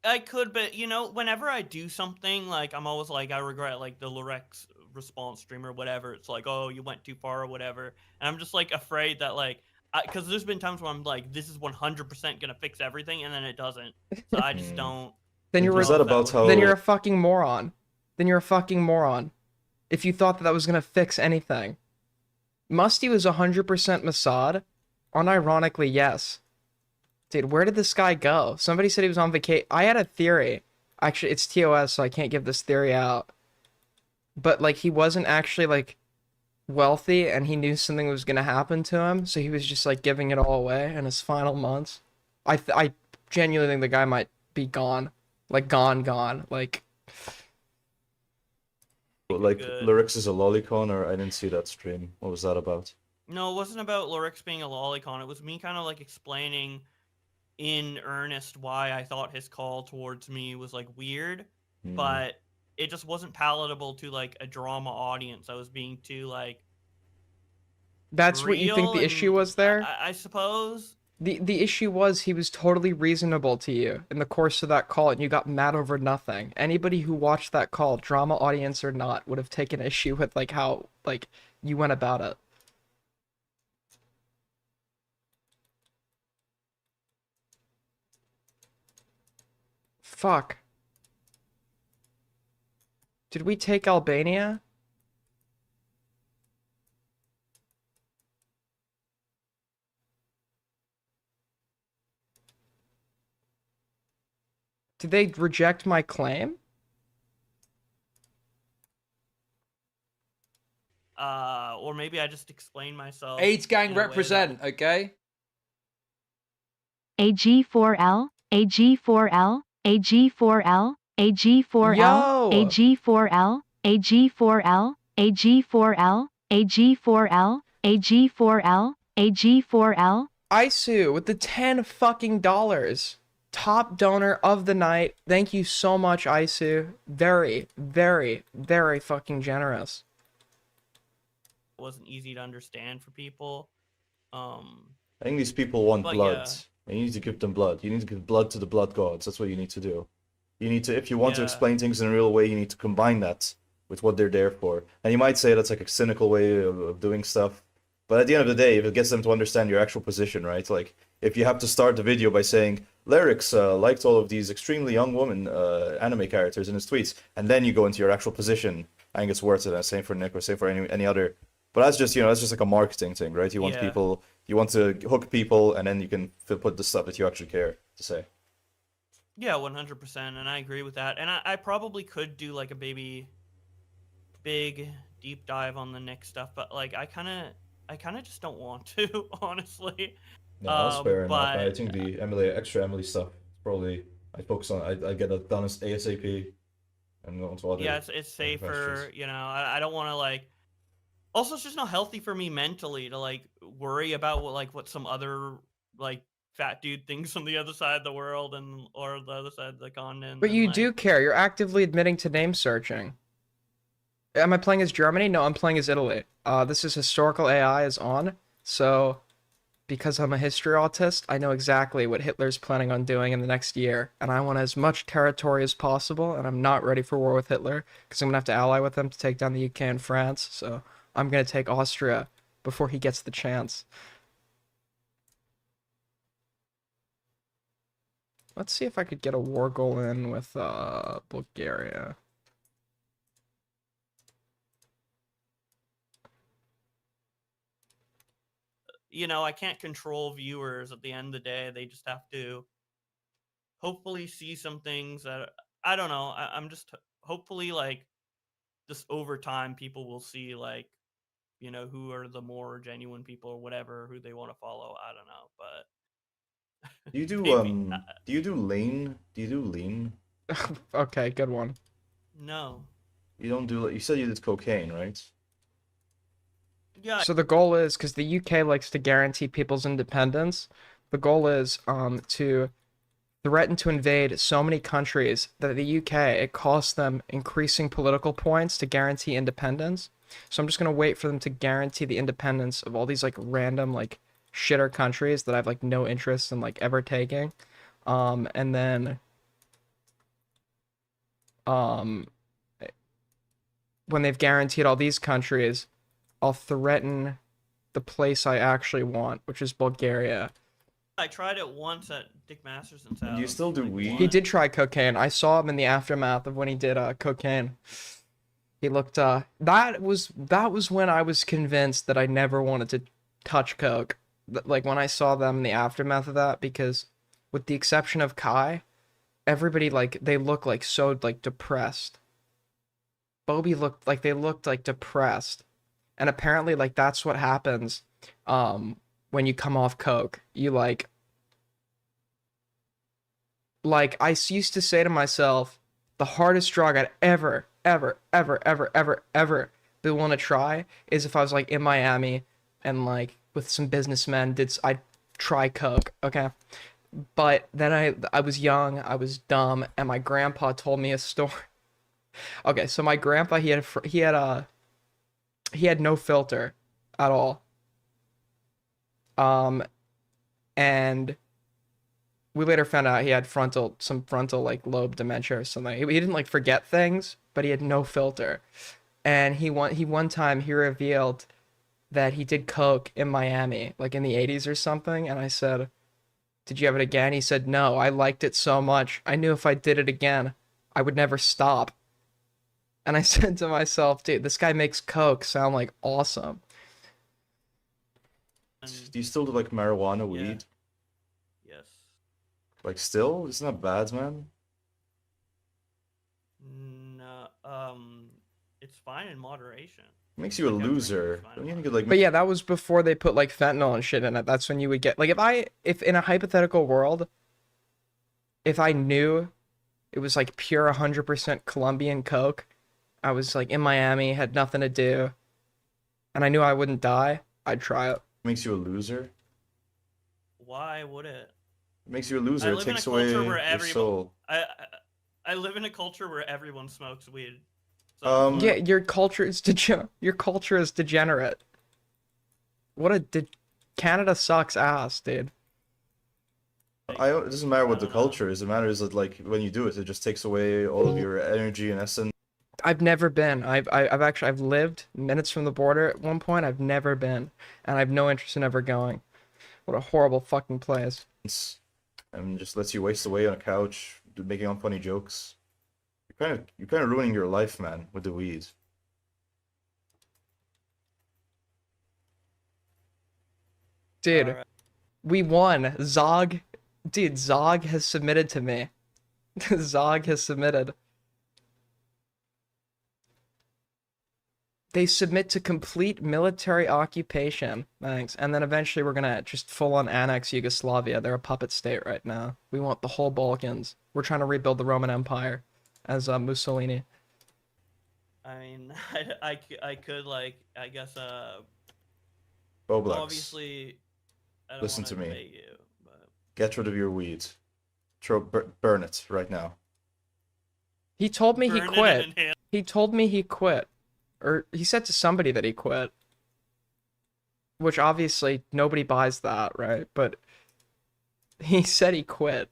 I could, but you know, whenever I do something, like I'm always like I regret like the Lorex response stream or whatever. It's like, oh, you went too far or whatever, and I'm just like afraid that like, because there's been times where I'm like, this is 100% gonna fix everything, and then it doesn't. So I just don't. Then you're Was know that if about would- how? then you're a fucking moron. Then you're a fucking moron. If you thought that that was gonna fix anything. Musty was 100% Mossad. Unironically, yes. Dude, where did this guy go? Somebody said he was on vacation. I had a theory. Actually, it's TOS, so I can't give this theory out. But, like, he wasn't actually, like, wealthy, and he knew something was gonna happen to him, so he was just, like, giving it all away in his final months. I genuinely think the guy might be gone. Like, gone. Like, Like Good. Lyrics is a lolicon, or I didn't see that stream. What was that about? No, it wasn't about Lorex being a lolicon. It was me kind of like explaining in earnest why I thought his call towards me was like weird, Hmm. but it just wasn't palatable to like a drama audience. I was being too like that's what you think real the issue and was there? I suppose. The issue was he was totally reasonable to you in the course of that call, and you got mad over nothing. Anybody who watched that call, drama audience or not, would have taken issue with like how like you went about it. Fuck. Did we take Albania? Did they reject my claim? Or maybe I just explained myself. AIDS gang in a way that- represent, okay? AG4L, AG4L, AG4L, AG4L, Yo! AG4L, AG4L, AG4L, AG4L, AG4L, AG4L, Isu with the $10 fucking. Top donor of the night. Thank you so much, Isu. Very, very, very fucking generous. It wasn't easy to understand for people. I think these people want But blood. yeah. And you need to give them blood. You need to give blood to the blood gods. That's what you need to do. You need to, if you want to Yeah. explain things in a real way, you need to combine that with what they're there for. And you might say that's like a cynical way of doing stuff. But at the end of the day, if it gets them to understand your actual position, right? Like, if you have to start the video by saying, Lyrics liked all of these extremely young woman anime characters in his tweets, and then you go into your actual position, I think it's worth it. Same for Nick, or same for any other. But that's just, that's just like a marketing thing, right? You want Yeah. you want to hook people, and then you can put the stuff that you actually care to say. Yeah, 100%, and I agree with that. And I probably could do like a big deep dive on the Nick stuff, but like I kind of just don't want to, honestly. No, that's fair enough. I but- think the extra Emily stuff, probably, I focus on, I get that done as ASAP, and go on to other. Yeah, it's safer. questions. You know, I don't want to like. Also, it's just not healthy for me mentally to like worry about what some other like fat dude thinks on the other side of the world or the other side of the continent. But and, you like, do care. You're actively admitting to name searching. Am I playing as Germany? No, I'm playing as Italy. This is historical AI is on, so because I'm a history autist, I know exactly what Hitler's planning on doing in the next year, and I want as much territory as possible, and I'm not ready for war with Hitler, because I'm going to have to ally with him to take down the UK and France, so I'm going to take Austria before he gets the chance. Let's see if I could get a war goal in with Bulgaria. You know, I can't control viewers at the end of the day. They just have to hopefully see some things that I don't know. I'm just hopefully like just over time people will see like, you know, who are the more genuine people or whatever who they want to follow. I don't know, but Do you do maybe, do you do lean? Do you do lean? Okay, good one. no. You don't do you said you did cocaine, right? Yeah, So the goal is, because the UK likes to guarantee people's independence, the goal is to threaten to invade so many countries that the UK, it costs them increasing political points to guarantee independence. So I'm just gonna wait for them to guarantee the independence of all these like random like shitter countries that I've like no interest in like ever taking. And then um when they've guaranteed all these countries, I'll threaten the place I actually want, which is Bulgaria. I tried it once at Dick Masterson's house. Do you still do like, weed? He once. did try cocaine. I saw him in the aftermath of when he did cocaine. He looked that was when I was convinced that I never wanted to touch coke. Like when I saw them in the aftermath of that, because with the exception of Kai, everybody like they look like so like depressed. Bobby looked like they looked like depressed. And apparently like that's what happens when you come off coke. You like I used to say to myself, the hardest drug I'd ever be willing to try is if I was like in Miami and like with some businessmen I'd try coke, okay? But then I was young, I was dumb, and my grandpa told me a story. Okay, so my grandpa he had no filter at all. And we later found out he had some frontal like lobe dementia or something. He didn't like forget things, but he had no filter. And one time he revealed that he did coke in Miami, like in the 80s or something. And I said, "Did you have it again?" He said, "No, I liked it so much. I knew if I did it again, I would never stop." And I said to myself, dude, this guy makes coke sound like awesome. And, Do you still do like marijuana yeah. weed? Yes. Like still? Isn't that bad, man? No. It's fine in moderation. Makes you a Like, I'm drinking loser. fine Don't you in think it like But yeah, that was before they put like fentanyl and shit in it. That's when you would get like if in a hypothetical world, if I knew it was like pure 100% Colombian coke, I was like in Miami, had nothing to do, and I knew I wouldn't die, I'd try it. makes you a loser? Why would it? It makes you a loser. It live in takes a away culture where your everyone- soul. I live in a culture where everyone smokes weed. So Yeah, your culture is degenerate. Canada sucks ass, dude. It doesn't matter what I the don't know. culture is. It matters that like when you do it, it just takes away all of your energy and essence. I've never been. I've lived minutes from the border at one point. I've never been, and I have no interest in ever going. What a horrible fucking place. And just lets you waste away on a couch, making unfunny jokes. You're kind of ruining your life, man, with the weed. Dude, Alright. we won. Zog has submitted to me. Zog has submitted. They submit to complete military occupation. Thanks. And then eventually we're gonna just full on annex Yugoslavia. They're a puppet state right now. We want the whole Balkans. We're trying to rebuild the Roman Empire as Mussolini. I mean, I could like I guess Boblex, obviously I don't Listen wanna to me. debate you, but get rid of your weed. Burn it right now. He told me he burn it quit. and inhale. He told me he quit. Or he said to somebody that he quit. Which obviously nobody buys that, right? But he said he quit.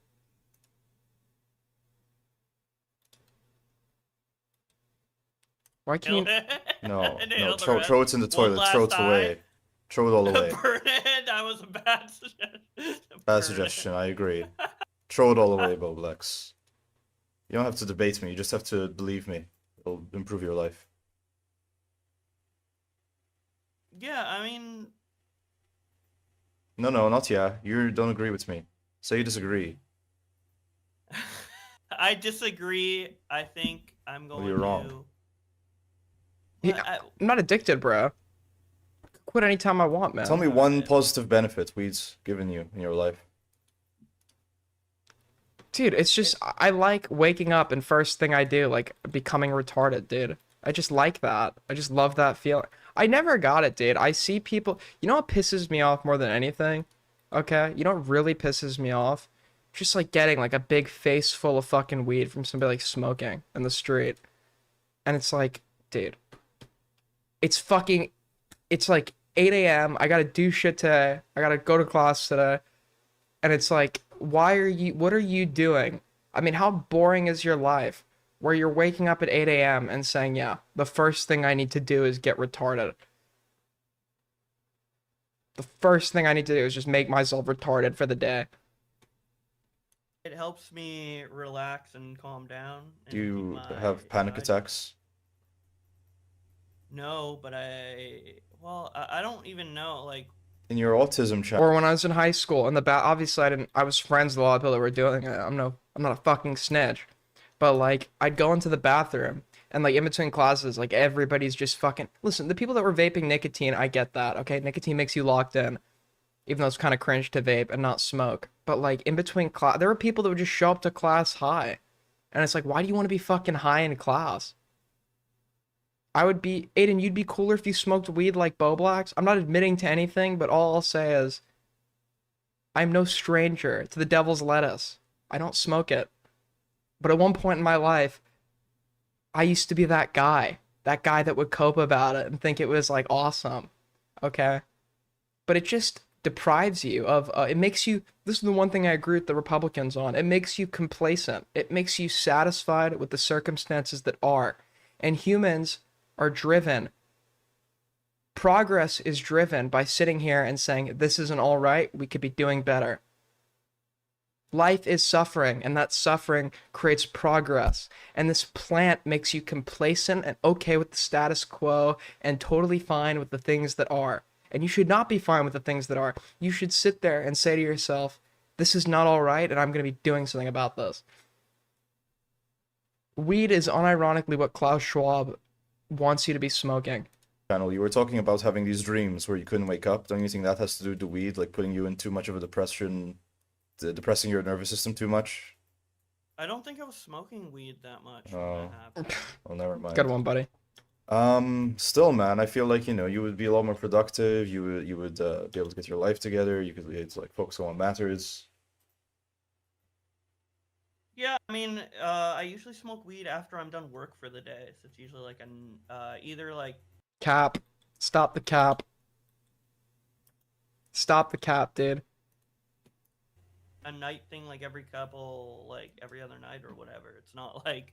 Why can't you... No, Inhale no, the throw rest. it into the One toilet. last Throw it time. away. Throw it all away. Burn it. That was a bad suggestion. Burn Bad it. suggestion. I agree. Throw it all away, Boblex. You don't have to debate me. You just have to believe me. It'll improve your life. Yeah, I mean, No, not yeah. You don't agree with me. Say you disagree. I disagree. I think I'm going you're wrong. to. He- Well, I'm not addicted, bro. quit anytime I want, man. Tell me one positive benefit weed's given you in your life. Dude, it's just I like waking up and first thing I do, like becoming retarded, dude. I just like that. I just love that feeling. I never got it, dude. I see people, you know what pisses me off more than anything? Okay? You know what really pisses me off? Just like getting like a big face full of fucking weed from somebody like smoking in the street. And it's like, dude, it's like 8 a.m. I gotta do shit today. I gotta go to class today. And it's like, what are you doing? I mean, how boring is your life where you're waking up at 8 a.m. and saying, yeah, the first thing I need to do is get retarded. The first thing I need to do is just make myself retarded for the day. It helps me relax and calm down. And Do you keep my have panic anxiety- attacks? No, but I don't even know, like, In your autism channel, Or when I was in high school, in the obviously I was friends with a lot of people that were doing it. I'm not a fucking snitch. But like, I'd go into the bathroom and like in between classes, like everybody's just fucking, listen, the people that were vaping nicotine, I get that, okay? Nicotine makes you locked in, even though it's kind of cringe to vape and not smoke. But like in between class, there were people that would just show up to class high. And it's like, why do you want to be fucking high in class? Aiden, you'd be cooler if you smoked weed like Boblax. I'm not admitting to anything, but all I'll say is, I'm no stranger to the devil's lettuce. I don't smoke it. But at one point in my life, I used to be that guy that would cope about it and think it was like awesome. Okay? But it just deprives you of, it makes you, this is the one thing I agree with the Republicans on, it makes you complacent. It makes you satisfied with the circumstances that are. And humans are driven. Progress is driven by sitting here and saying, this isn't all right, we could be doing better. Life is suffering, and that suffering creates progress. And this plant makes you complacent and okay with the status quo and totally fine with the things that are. And you should not be fine with the things that are. You should sit there and say to yourself, this is not all right, and I'm going to be doing something about this. Weed is unironically what Klaus Schwab wants you to be smoking. you were talking about having these dreams where you couldn't wake up. Don't you think that has to do with the weed, like putting you in too much of a depression, depressing your nervous system too much? I don't think I was smoking weed that much when Oh. that happened. Oh, never mind. Good one, buddy. Still, man, I feel like, you would be a lot more productive. You would be able to get your life together. You could like focus on what matters. Yeah, I mean, I usually smoke weed after I'm done work for the day. So it's usually like either like Cap. Stop the cap. Stop the cap, dude. a night thing, like every every other night or whatever. It's not like,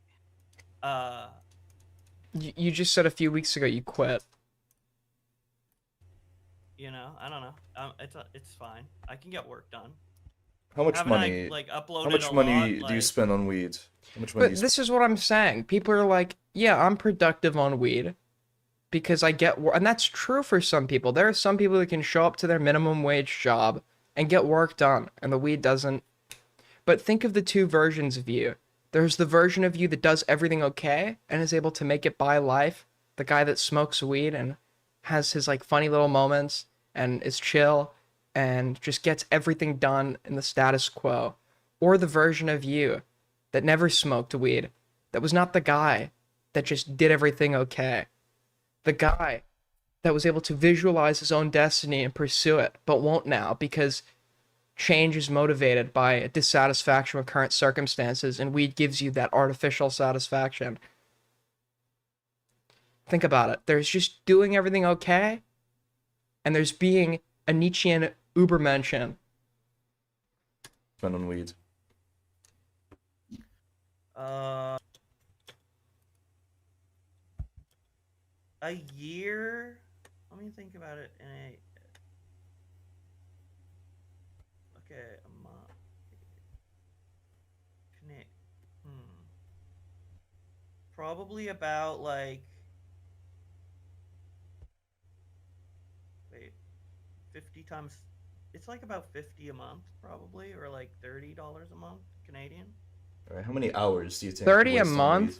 You just said a few weeks ago you quit. I don't know. It's fine. I can get work done. How much Haven't money? I, like, uploaded How much a money lot, do you like- spend on weed? How much money do But you this is what I'm saying. People are like, yeah, I'm productive on weed because I get work. And that's true for some people. There are some people that can show up to their minimum wage job and get work done, and the weed doesn't. But think of the two versions of you. There's the version of you that does everything okay and is able to make it by life. The guy that smokes weed and has his like funny little moments and is chill and just gets everything done in the status quo. Or the version of you that never smoked weed, that was not the guy that just did everything okay. The guy that was able to visualize his own destiny and pursue it, but won't now because change is motivated by dissatisfaction with current circumstances, and weed gives you that artificial satisfaction. Think about it. There's just doing everything okay, and there's being a Nietzschean Ubermenschen. spend on weed? A year. Let me think about it. Okay, a month. Probably about like. Wait, 50 times. It's like about 50 a month, probably, or like $30 a month Canadian. All right, how many hours do you think? 30 a you waste on month?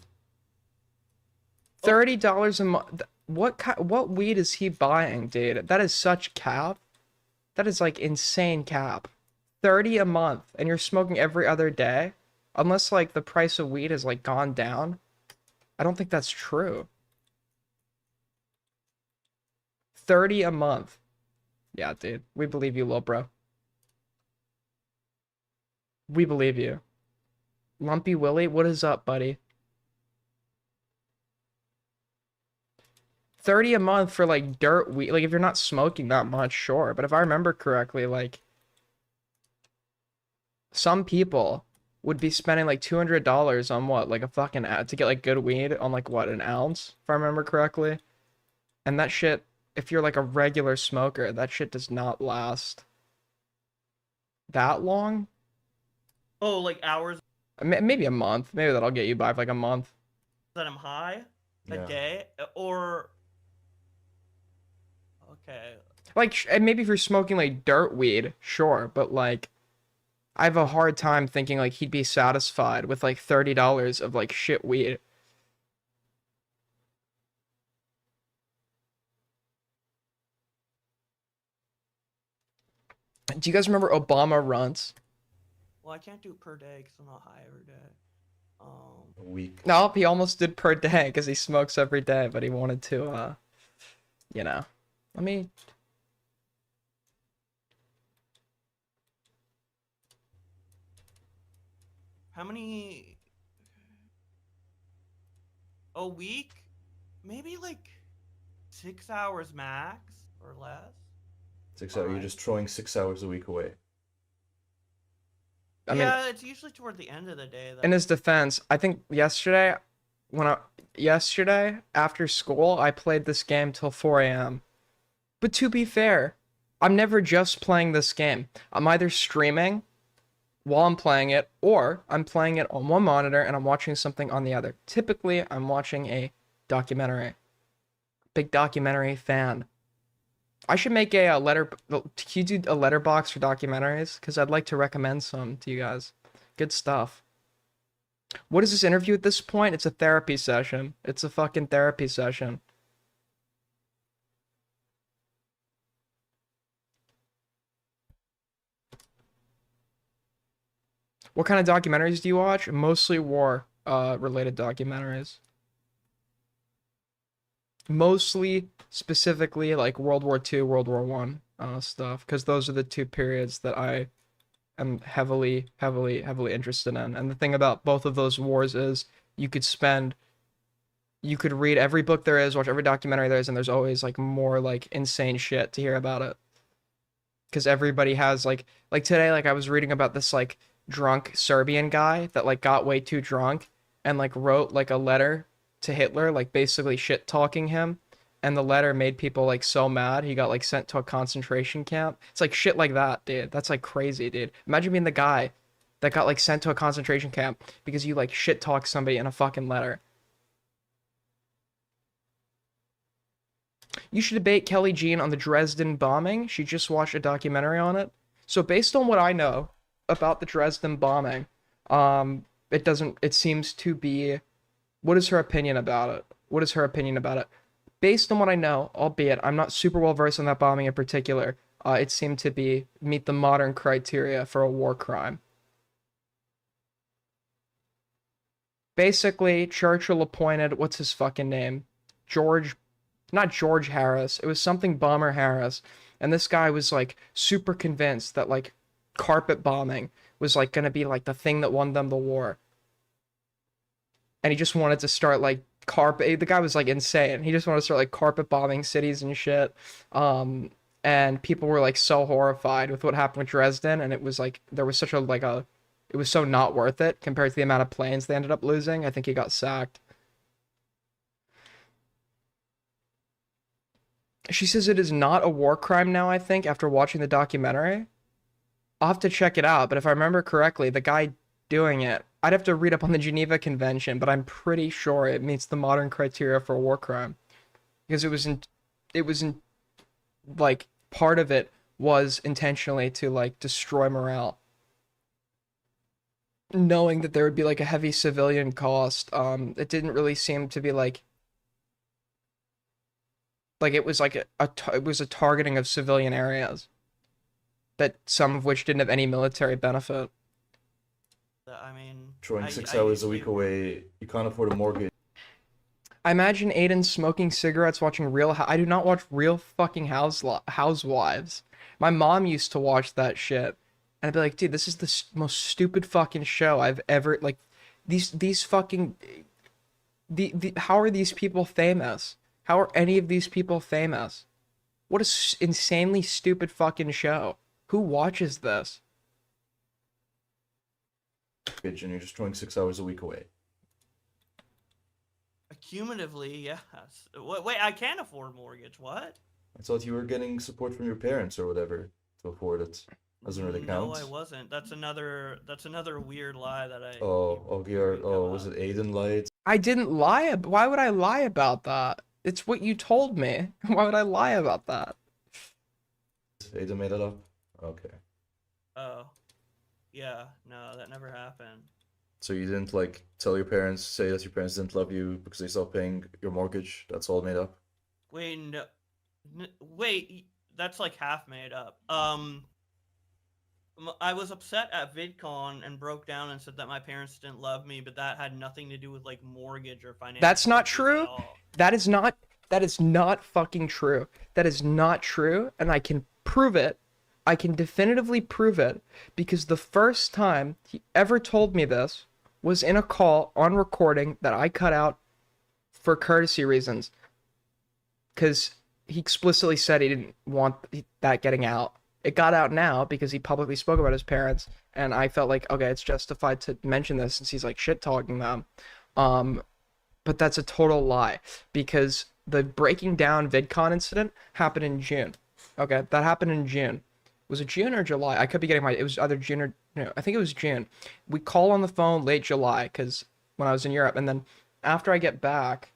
weed? $30 a month. what weed is he buying, dude? That is such cap. That is like insane cap. 30 a month and you're smoking every other day? Unless like the price of weed has like gone down. I don't think that's true. 30 a month. Yeah, dude. We believe you, little bro. We believe you. Lumpy Willie, what is up, buddy? 30 a month for like dirt weed. Like if you're not smoking that much, sure. But if I remember correctly, like some people would be spending like $200 on what? Like a fucking ad to get like good weed on like what, an ounce, if I remember correctly. And that shit, if you're like a regular smoker, that shit does not last that long. Oh, like hours Maybe a month. Maybe that'll get you by for like a month. that I'm high a Yeah. day, or okay. Like maybe if you're smoking like dirt weed, sure, but like I have a hard time thinking like he'd be satisfied with like $30 of like shit weed. Do you guys remember Obama Runs? Well, I can't do it per day because I'm not high every day. A week. No, he almost did per day because he smokes every day, but he wanted to, you know. Let me. How many? A week? Maybe like 6 hours max or less. 6 hours. You're Alright. just throwing 6 hours a week away. I mean, Yeah, it's usually toward the end of the day. in his defense, I think yesterday after school, I played this game till 4 a.m. But to be fair, I'm never just playing this game. I'm either streaming while I'm playing it, or I'm playing it on one monitor and I'm watching something on the other. Typically, I'm watching a documentary. Big documentary fan. I should make a letter. Can you do a letterbox for documentaries? Because I'd like to recommend some to you guys. Good stuff. What is this interview at this point? It's a therapy session. It's a fucking therapy session. What kind of documentaries do you watch? Mostly war related documentaries. Mostly specifically like World War II, World War One stuff, because those are the two periods that I am heavily interested in. And the thing about both of those wars is you could read every book there is, watch every documentary there is, and there's always like more like insane shit to hear about it. Because everybody has like today, like I was reading about this like drunk Serbian guy that like got way too drunk and like wrote like a letter to Hitler, like basically shit talking him, and the letter made people like so mad he got like sent to a concentration camp. It's like shit like that, dude. That's like crazy, dude. Imagine being the guy that got like sent to a concentration camp because you like shit talk somebody in a fucking letter. You should debate Kelly Jean on the Dresden bombing. She just watched a documentary on it. So based on what I know about the Dresden bombing, it seems to be, what is her opinion about it? What is her opinion about it? Based on what I know, albeit I'm not super well versed on that bombing in particular, it seemed to meet the modern criteria for a war crime. Basically, Churchill appointed, what's his fucking name? Not George Harris. It was something Bomber Harris. And this guy was like super convinced that like carpet bombing was like gonna be like the thing that won them the war. And he just wanted to start like the guy was like insane. He just wanted to start like carpet bombing cities and shit. And people were like so horrified with what happened with Dresden, and it was like there was such it was so not worth it compared to the amount of planes they ended up losing. I think he got sacked. She says it is not a war crime now, I think, after watching the documentary. I'll have to check it out, but if I remember correctly, the guy doing it, I'd have to read up on the Geneva Convention, but I'm pretty sure it meets the modern criteria for a war crime. Because like, part of it was intentionally to, like, destroy morale. Knowing that there would be, like, a heavy civilian cost, it didn't really seem to be, like, Like it was like it was a targeting of civilian areas that some of which didn't have any military benefit. I mean, Throwing 6 hours a week away, you can't afford a mortgage. I imagine Aiden smoking cigarettes, watching I do not watch Real fucking Housewives. My mom used to watch that shit, and I'd be like, dude, this is the most stupid fucking show I've ever like. These fucking how are these people famous? How are any of these people famous? What a insanely stupid fucking show. Who watches this? And you're just throwing 6 hours a week away. Cumulatively, yes. Wait, I can't afford a mortgage. What? I thought you were getting support from your parents or whatever to afford it. Doesn't really count. No, I wasn't. That's another weird lie that I. Was it Aiden lied? I didn't lie. Why would I lie about that? It's what you told me. Why would I lie about that? Aiden made it up? Okay. Oh. Yeah, no, that never happened. So you didn't like tell your parents, say that your parents didn't love you because they stopped paying your mortgage? That's all made up? Wait, no, wait, that's like half made up. I was upset at VidCon and broke down and said that my parents didn't love me, but that had nothing to do with like mortgage or financial. That's not issues true. at all. That is not fucking true. That is not true, and I can prove it. I can definitively prove it because the first time he ever told me this was in a call on recording that I cut out for courtesy reasons. Because he explicitly said he didn't want that getting out. It got out now because he publicly spoke about his parents, and I felt like, okay, it's justified to mention this since he's like shit talking them. But that's a total lie because the breaking down VidCon incident happened in June. Okay, that happened in June. Was it June or July? I could be getting it was either June or, no, I think it was June. We call on the phone late July because when I was in Europe, and then after I get back,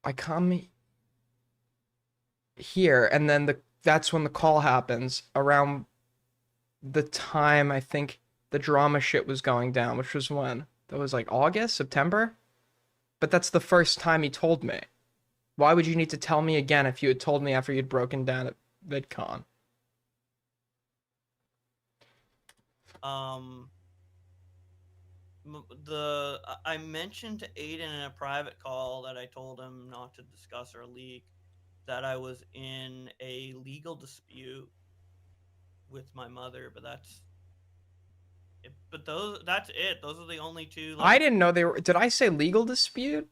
I come here, and then that's when the call happens around the time I think the drama shit was going down, which was when? That was like August, September? But that's the first time he told me. Why would you need to tell me again if you had told me after you'd broken down at VidCon? I mentioned to Aiden in a private call that I told him not to discuss or leak that I was in a legal dispute with my mother, but that's it. Those are the only two. I didn't know they were. Did I say legal dispute?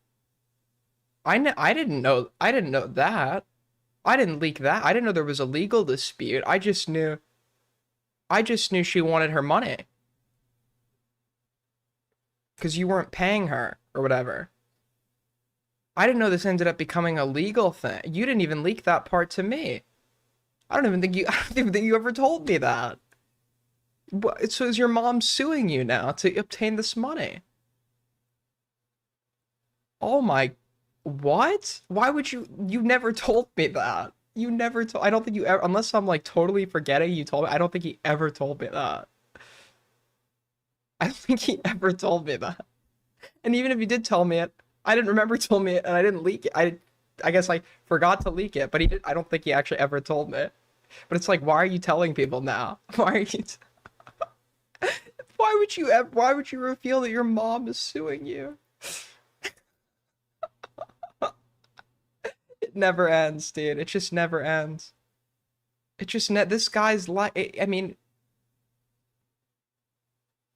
I didn't know that. I didn't leak that. I didn't know there was a legal dispute. I just knew she wanted her money. Because you weren't paying her or whatever. I didn't know this ended up becoming a legal thing. You didn't even leak that part to me. I don't even think you ever told me that. So is your mom suing you now to obtain this money? Oh my, what? Why would you never told me that. You never told, I don't think you ever, unless I'm like totally forgetting you told me, I don't think he ever told me that. I don't think he ever told me that. And even if he did tell me it, I didn't remember he told me it, and I didn't leak it. I guess I forgot to leak it, but I don't think he actually ever told me. But it's like, why are you telling people now? Why are you why would you reveal that your mom is suing you? It never ends, dude. It just never ends. It just this guy's like, I mean,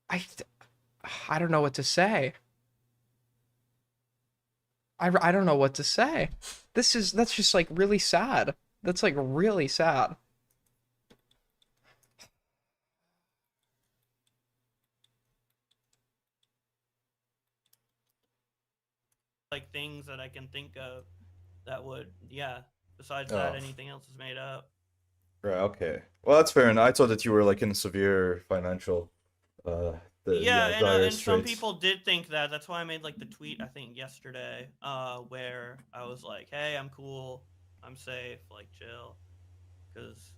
I don't know what to say. I don't know what to say. That's just like really sad. That's like really sad. Like things that I can think of that would, yeah. Besides that, Oh. anything else is made up. Right, okay. Well, that's fair. And I thought that you were like in severe financial, dire And some straits. people did think that. That's why I made like the tweet I think yesterday, where I was like, "Hey, I'm cool, I'm safe, like chill," because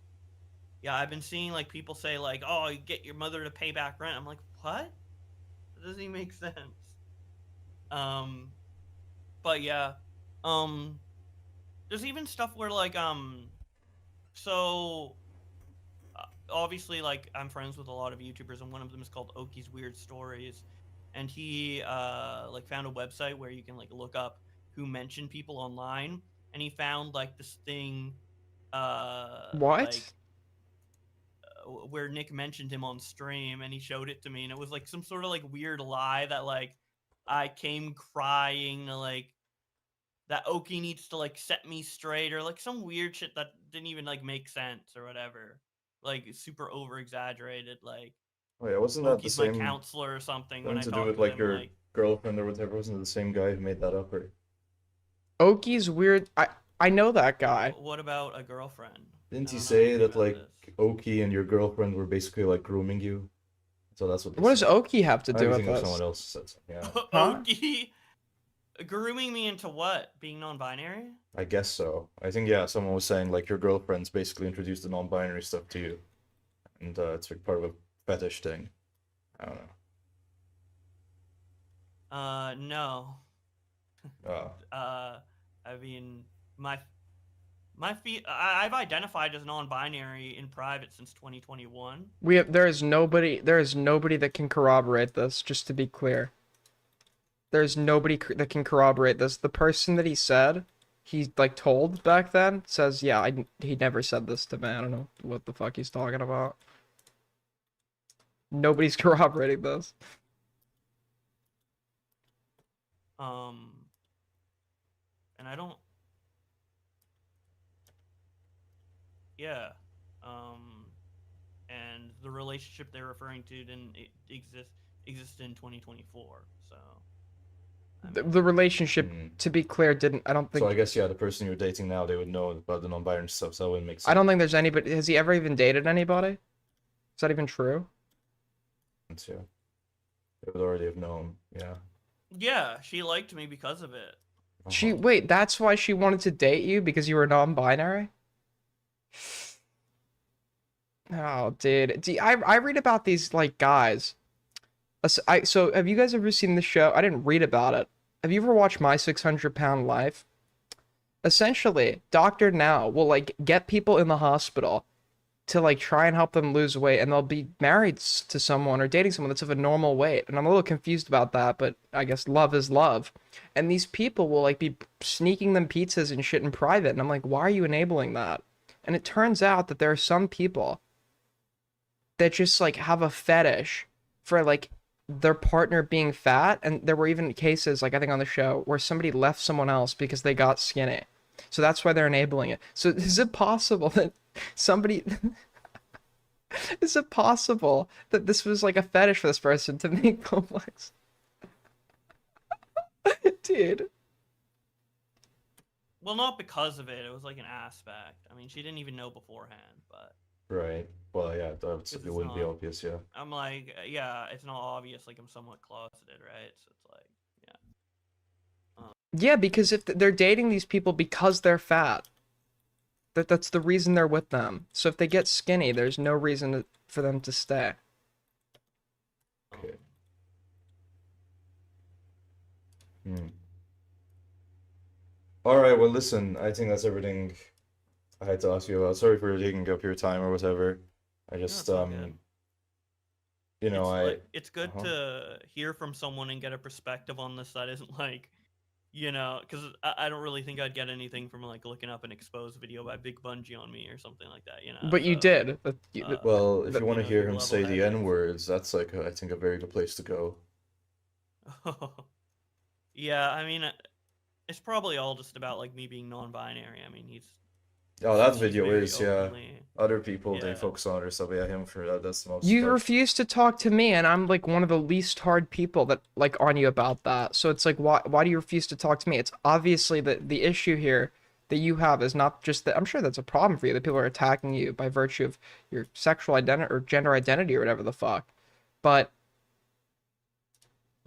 yeah, I've been seeing like people say like, "Oh, you get your mother to pay back rent." I'm like, what? That doesn't even make sense. But yeah, there's even stuff where like so obviously like I'm friends with a lot of YouTubers, and one of them is called Oki's Weird Stories, and he like found a website where you can like look up who mentioned people online, and he found like this thing What? where Nick mentioned him on stream, and he showed it to me, and it was like some sort of like weird lie that like I came crying to like that Oki needs to like set me straight, or like some weird shit that didn't even like make sense or whatever. Like super over exaggerated, like Oh yeah, wasn't that the Oki's my same counselor or something when I something to do talked with to like him. your Like, girlfriend or whatever? Wasn't it the same guy who made that up? Or Oki's weird. I know that guy. what about a girlfriend? didn't I he don't know say anything that about like this. Oki and your girlfriend were basically like grooming you? So that's what they What does said. Oki have to I do with think of this? someone else said something. Yeah, Huh? Oki grooming me into what? Being non-binary? I guess so. I think yeah, someone was saying like your girlfriend's basically introduced the non-binary stuff to you, and it's like part of a fetish thing. I don't know. No. Uh, I mean, I've identified as non-binary in private since 2021. There is nobody that can corroborate this, just to be clear. There's nobody that can corroborate this. The person that he said, he like told back then, says, yeah, he never said this to me. I don't know what the fuck he's talking about. Nobody's corroborating this. And I don't. Yeah. And the relationship they're referring to didn't exist in 2024. So. I mean, The relationship, Hmm. to be clear, didn't. I don't think. So I guess yeah, the person you're dating now, they would know about the non-binary stuff, so that wouldn't make sense. I don't think there's anybody. Has he ever even dated anybody? Is that even true? Yeah, they would already have known. Yeah. yeah, she liked me because of it. Uh-huh. Wait, that's why she wanted to date you, because you were non-binary? Oh, dude. I read about these like guys. So have you guys ever seen the show? I didn't read about it. Have you ever watched My 600-Pound Life? Essentially, Dr. Now will like get people in the hospital to like try and help them lose weight, and they'll be married to someone or dating someone that's of a normal weight. And I'm a little confused about that, but I guess love is love. And these people will like be sneaking them pizzas and shit in private, and I'm like, why are you enabling that? And it turns out that there are some people that just like have a fetish for like their partner being fat, and there were even cases like I think on the show where somebody left someone else because they got skinny. So that's why they're enabling it. So is it possible that somebody is it possible that this was like a fetish for this person to make complex? Dude. Well, not because of it. It was like an aspect. I mean, she didn't even know beforehand, but Right. Well, yeah, it's it wouldn't be not- obvious. Yeah. I'm like, yeah, it's not obvious. Like I'm somewhat closeted, right? So it's like, yeah. Yeah, because if they're dating these people because they're fat, that's the reason they're with them. So if they get skinny, there's no reason for them to stay. Okay. Hmm. All right. Well, listen. I think that's everything I had to ask you about. Sorry for taking up your time or whatever. I just it's all good. you know, it's good uh-huh. to hear from someone and get a perspective on this that isn't like, you know, because I don't really think I'd get anything from like looking up an exposed video by Big Bungie on me or something like that, you know. But you so, did. Well, if the- you want to you know, hear you're him say the level-headed. N-words, that's like I think a very good place to go. yeah, I mean, it's probably all just about like me being non-binary. I mean, he's Oh, that he's video very is, yeah. openly- Other people they Yeah. focus on other stuff. Yeah, him for that. That's the most. You like- refuse to talk to me, and I'm like one of the least hard people that like on you about that. So it's like, why do you refuse to talk to me? It's obviously the issue here that you have is not just that. I'm sure that's a problem for you that people are attacking you by virtue of your sexual identity or gender identity or whatever the fuck. But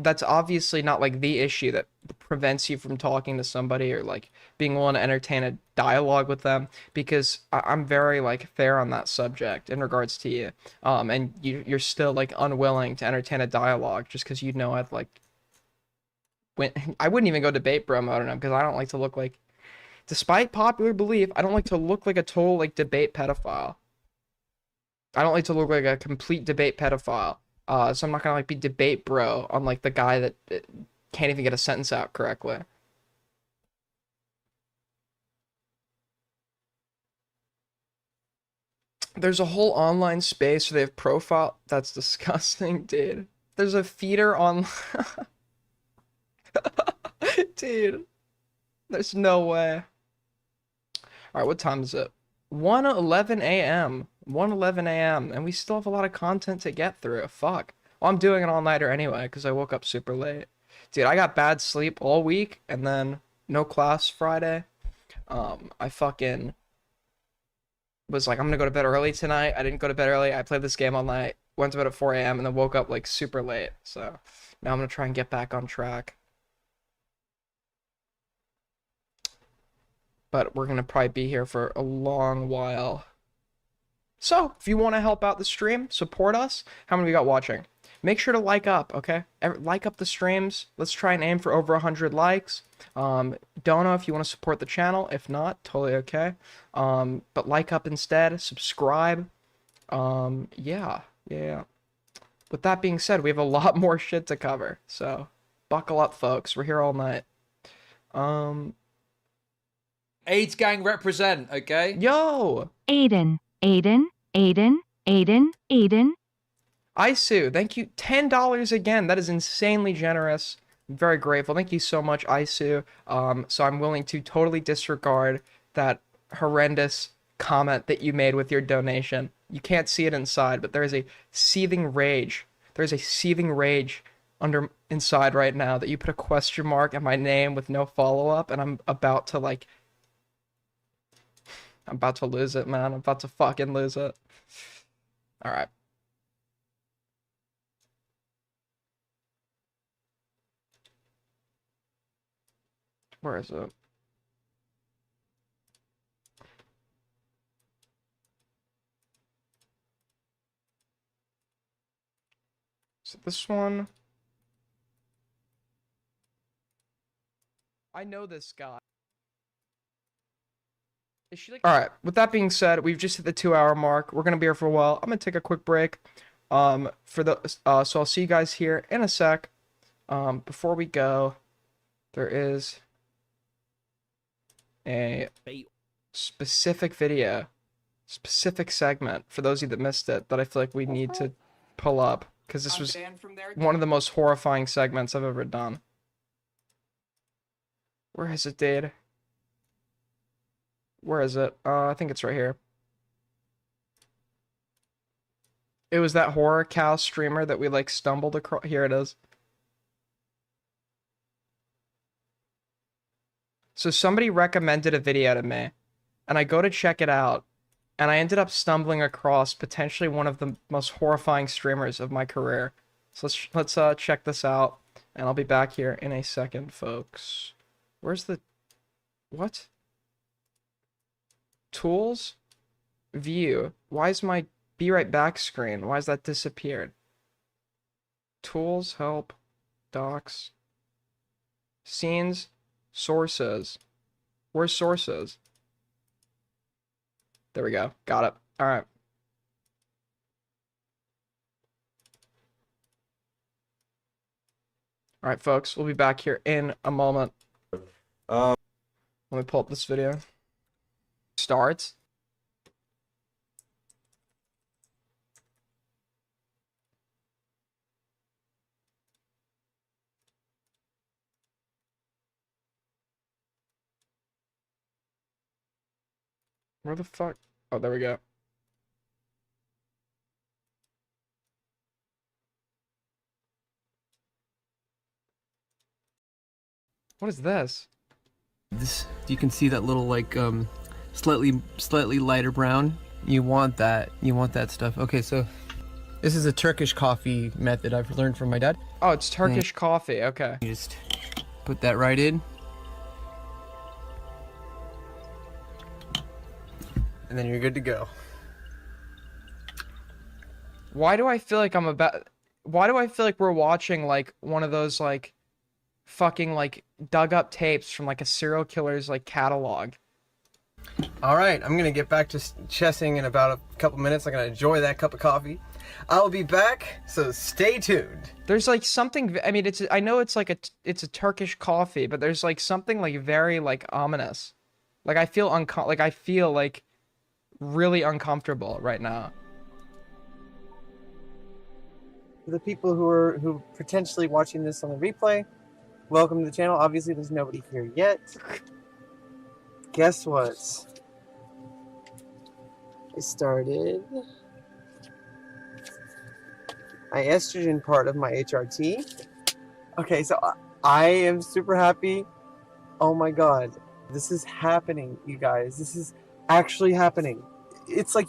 that's obviously not like the issue that prevents you from talking to somebody or like being willing to entertain a dialogue with them, because I'm very like fair on that subject in regards to you, and you're still like unwilling to entertain a dialogue just because you know I'd like I wouldn't even go debate bro mode on him because I don't like to look like despite popular belief, I don't like to look like a total like debate pedophile. I don't like to look like a complete debate pedophile. So I'm not gonna like be debate bro on like the guy that can't even get a sentence out correctly. There's a whole online space where they have profile. That's disgusting, dude. There's a feeder on. Dude, there's no way. All right, what time is it? 1:11 a.m. 1:11 a.m. And we still have a lot of content to get through. Fuck. Well, I'm doing an all-nighter anyway because I woke up super late. Dude, I got bad sleep all week and then no class Friday. I fucking was like, I'm gonna go to bed early tonight. I didn't go to bed early. I played this game all night, went to bed at 4 a.m. and then woke up like super late. So now I'm gonna try and get back on track. But we're gonna probably be here for a long while. So if you want to help out the stream, support us. How many we got watching? Make sure to like up, okay? Like up the streams. Let's try and aim for over 100 likes. Don't know if you want to support the channel. If not, totally okay. But like up instead. Subscribe. Yeah. With that being said, we have a lot more shit to cover. So buckle up, folks. We're here all night. AIDS gang represent, okay? Yo! Aiden. Isu, thank you. $10 again. That is insanely generous. I'm very grateful. Thank you so much, Isu. So I'm willing to totally disregard that horrendous comment that you made with your donation. You can't see it inside, but there is a seething rage. There's a seething rage inside right now that you put a question mark at my name with no follow-up, and I'm about to lose it, man. I'm about to fucking lose it. All right. Where is it? Is it this one? I know this guy. Is she like... All right. With that being said, we've just hit the 2-hour mark. We're gonna be here for a while. I'm gonna take a quick break. So I'll see you guys here in a sec. Before we go, there is a specific segment for those of you that missed it that I feel like we need to pull up because this was one of the most horrifying segments I've ever done. Where is it, dude? Where is it? I think it's right here. It was that horror cow streamer that we like stumbled across. Here it is. So somebody recommended a video to me, and I go to check it out, and I ended up stumbling across potentially one of the most horrifying streamers of my career. So let's check this out, and I'll be back here in a second, folks. Where's the... What? Tools? View. Why is my be right back screen? Why is that disappeared? Tools, help, docs, scenes, sources. Where's sources? There we go. Got it. All right. All right, folks. We'll be back here in a moment. Let me pull up this video. Starts. Where the fuck? Oh, there we go. What is this? This, you can see that little like slightly lighter brown. You want that stuff. Okay, so this is a Turkish coffee method I've learned from my dad. Oh, it's Turkish coffee. Okay. You just put that right in. And then you're good to go. Why do I feel like we're watching like one of those like fucking like dug up tapes from like a serial killer's like catalog. All right, I'm gonna get back to chessing in about a couple minutes. I'm gonna enjoy that cup of coffee. I'll be back, so stay tuned. There's like something, I mean, I know it's like it's a Turkish coffee, but there's like something like very like ominous. Like I feel like really uncomfortable right now. For the people who potentially watching this on the replay, welcome to the channel. Obviously, there's nobody here yet. Guess what? I started my estrogen part of my HRT. Okay, so I am super happy. Oh my god, this is happening, you guys. This is actually happening. It's like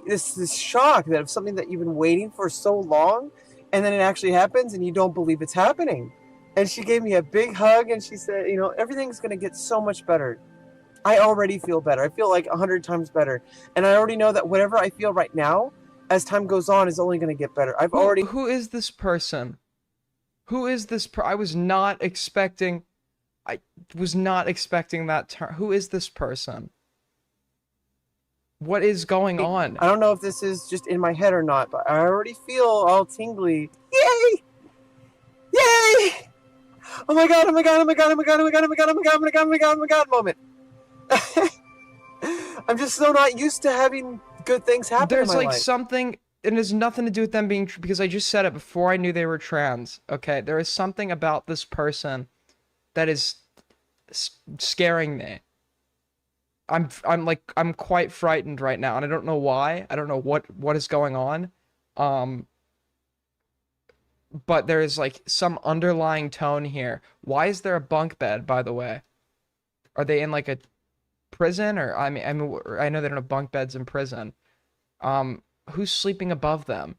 this shock that of something that you've been waiting for so long, and then it actually happens, and you don't believe it's happening. And she gave me a big hug, and she said, you know, everything's gonna get so much better. I already feel better. I feel like 100 times better, and I already know that whatever I feel right now, as time goes on, is only gonna get better. Who is this person? Who is this I was not expecting that term. Who is this person? What is going on? I don't know if this is just in my head or not, but I already feel all tingly. Yay! Yay! Oh my god, oh my god, oh my god, oh my god, oh my god, oh my god, oh my god, oh my god, oh my god, oh my god moment. I'm just so not used to having good things happen There's in my like life. something, and it has nothing to do with them being because I just said it before I knew they were trans. Okay, there is something about this person that is scaring me. I'm quite frightened right now, and I don't know why. I don't know what is going on. But there is like some underlying tone here. Why is there a bunk bed, by the way? Are they in like a prison, or I mean I know they don't have bunk beds in prison. Who's sleeping above them?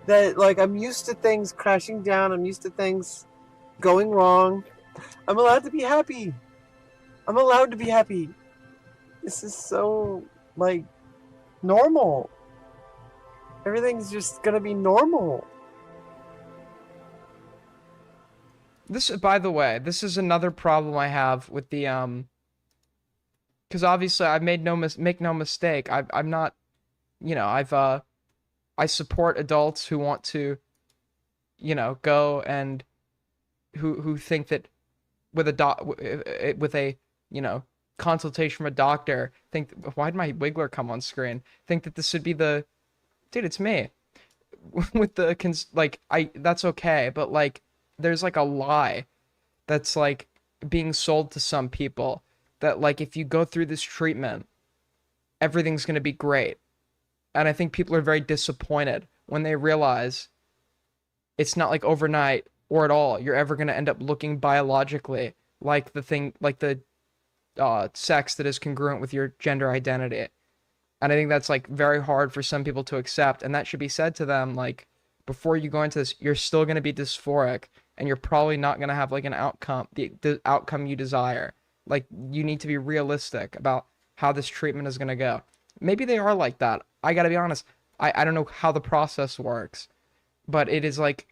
That like I'm used to things crashing down. I'm used to things going wrong. I'm allowed to be happy. I'm allowed to be happy. This is so like normal. Everything's just gonna be normal. This, by the way, this is another problem I have with the because obviously I've make no mistake. I'm not, you know, I support adults who want to, you know, go and who think that with a you know consultation from a doctor, think why'd my wiggler come on screen? Think that this should be the dude. It's me with the that's okay, but like there's like a lie that's like being sold to some people that like if you go through this treatment, everything's gonna be great. And I think people are very disappointed when they realize it's not like overnight or at all you're ever going to end up looking biologically like the sex that is congruent with your gender identity. And I think that's like very hard for some people to accept, and that should be said to them like before you go into this, you're still going to be dysphoric and you're probably not going to have like an outcome, the outcome you desire. Like you need to be realistic about how this treatment is going to go. Maybe they are like that. I gotta be honest. I don't know how the process works, but it is like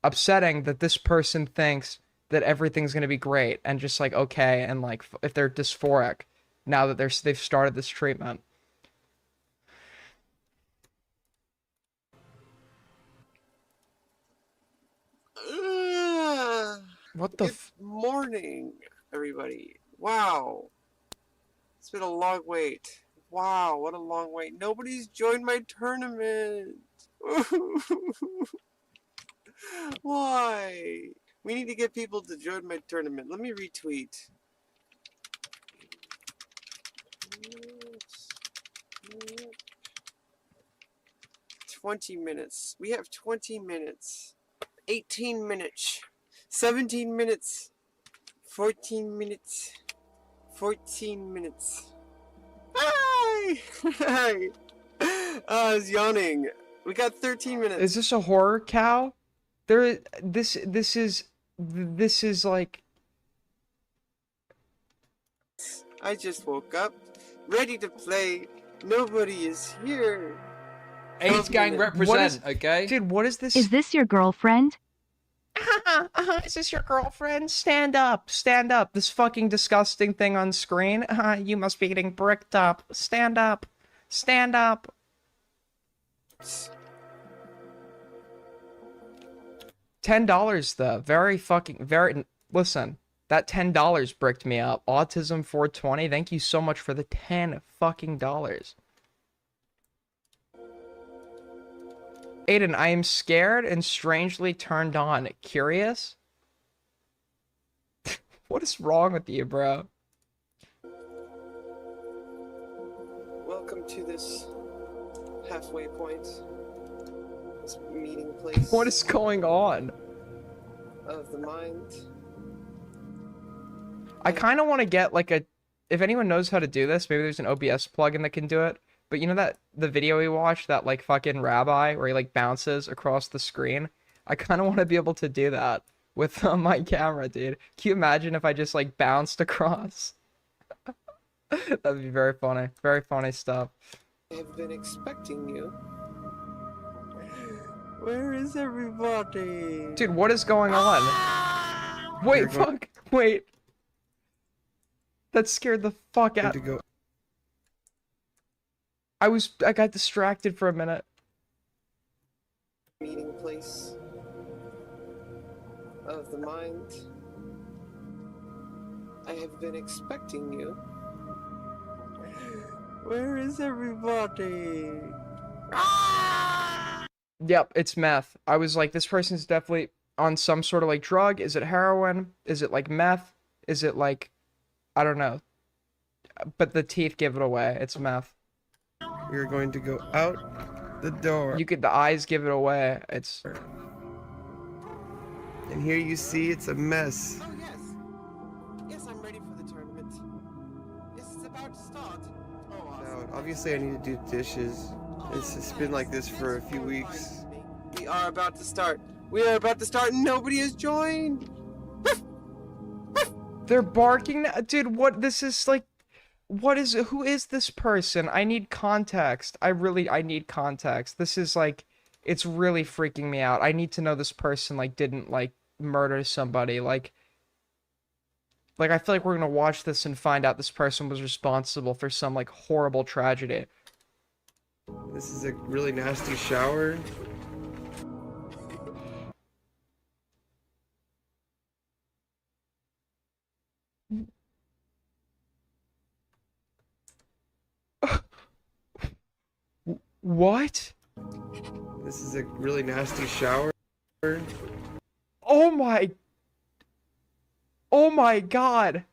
upsetting that this person thinks that everything's gonna be great and just like okay, and like if they're dysphoric now that they've started this treatment. What the? Good morning, everybody. Wow, it's been a long wait. Wow, what a long wait. Nobody's joined my tournament. Why? We need to get people to join my tournament. Let me retweet. 20 minutes. We have 20 minutes. 18 minutes. 17 minutes. 14 minutes. 14 minutes. Hi! Hi! I was yawning. We got 13 minutes. Is this a horror cow? This is like. I just woke up, ready to play. Nobody is here. AIDS gang represent, okay? Dude, what is this? Is this your girlfriend? Is this your girlfriend? Stand up. Stand up. This fucking disgusting thing on screen. You must be getting bricked up. Stand up. Stand up. $10 though. Very. Listen, that $10 bricked me up. Autism 420. Thank you so much for the $10 fucking dollars. Aiden, I am scared and strangely turned on. Curious? What is wrong with you, bro? Welcome to this halfway point. This meeting place. What is going on? Of the mind. I kind of want to get like a... If anyone knows how to do this, maybe there's an OBS plugin that can do it. But you know that the video we watched, that like fucking rabbi where he like bounces across the screen? I kind of want to be able to do that with my camera, dude. Can you imagine if I just like bounced across? That'd be very funny. Very funny stuff. I have been expecting you. Where is everybody? Dude, what is going on? Wait, fuck. Wait. That scared the fuck out. I got distracted for a minute. Meeting place of the mind. I have been expecting you. Where is everybody? Yep, it's meth. I was like, this person's definitely on some sort of like drug. Is it heroin? Is it like meth? Is it like, I don't know. But the teeth give it away. It's meth. We're going to go out the door. The eyes give it away. It's... And here you see it's a mess. Oh yes. Yes, I'm ready for the tournament. Yes, it's about to start. Oh, awesome. Now, obviously I need to do dishes. It's been like this for a few weeks. We are about to start. We are about to start and nobody has joined. They're barking now. Dude, what? This is like... who is this person? I need context. I need context. This is like, it's really freaking me out. I need to know this person like didn't like murder somebody. Like I feel like we're gonna watch this and find out this person was responsible for some like horrible tragedy. This is a really nasty shower. What? This is a really nasty shower. Oh my... Oh my god.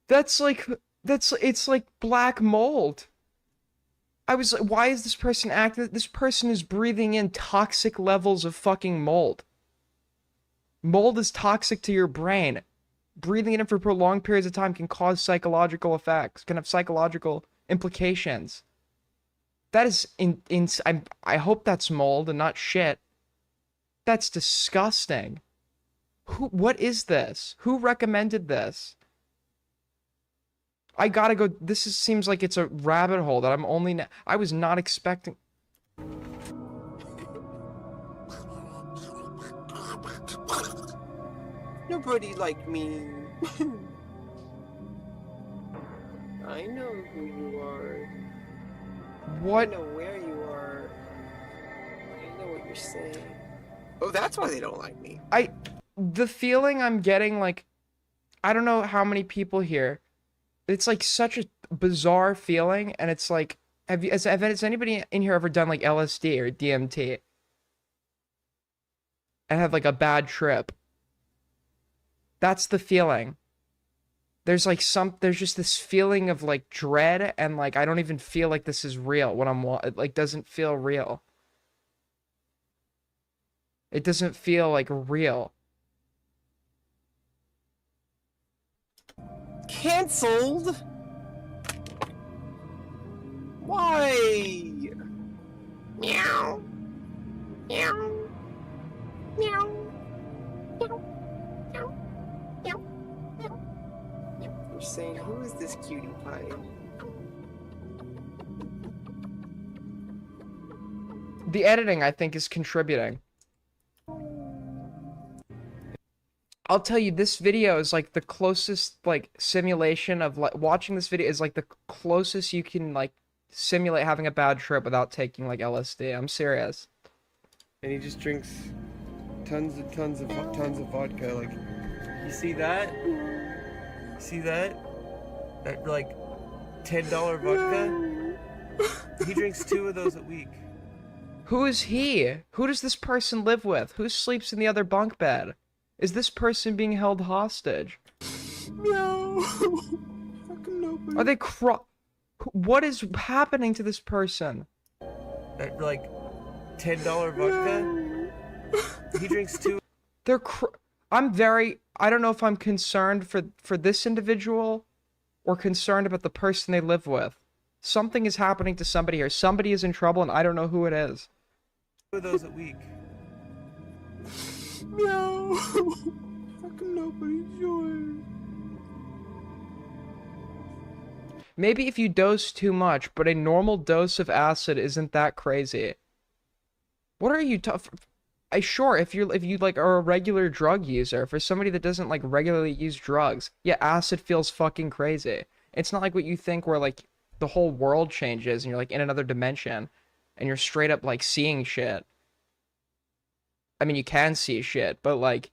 It's like black mold. I was like, why is this person acting? This person is breathing in toxic levels of fucking mold. Mold is toxic to your brain. Breathing it in for prolonged periods of time can cause psychological effects, can have psychological implications. That is I hope that's mold and not shit. That's disgusting. What is this? Who recommended this? I gotta go. Seems like it's a rabbit hole that I was not expecting. Nobody like me. I know who you are. What? I know where you are. I know what you're saying. Oh, that's why they don't like me. The feeling I'm getting, like, I don't know how many people here. It's like such a bizarre feeling, and it's like, has anybody in here ever done like LSD or DMT? And had like a bad trip? That's the feeling. There's just this feeling of like dread, and like I don't even feel like this is real when it like doesn't feel real. It doesn't feel like real. Cancelled? Why? Meow. Meow. Meow. You're saying, who is this cutie pie? The editing, I think, is contributing. I'll tell you, this video is like the closest, like, simulation of, like, watching this video is like the closest you can, like, simulate having a bad trip without taking, like, LSD. I'm serious. And he just drinks tons of vodka. Like, you see that? See that? That, like, $10 vodka? He drinks 2 of those a week. Who is he? Who does this person live with? Who sleeps in the other bunk bed? Is this person being held hostage? No. Fucking nobody. Are they What is happening to this person? That, like, $10 vodka? He drinks 2. They're I don't know if I'm concerned for this individual or concerned about the person they live with. Something is happening to somebody here. Somebody is in trouble and I don't know who it is. 2 of those a week. No. Fucking nobody's yours. Maybe if you dose too much, but a normal dose of acid isn't that crazy. What are you sure, if you like are a regular drug user, for somebody that doesn't like regularly use drugs, yeah, acid feels fucking crazy. It's not like what you think where like the whole world changes and you're like in another dimension and you're straight up like seeing shit. I mean, you can see shit, but like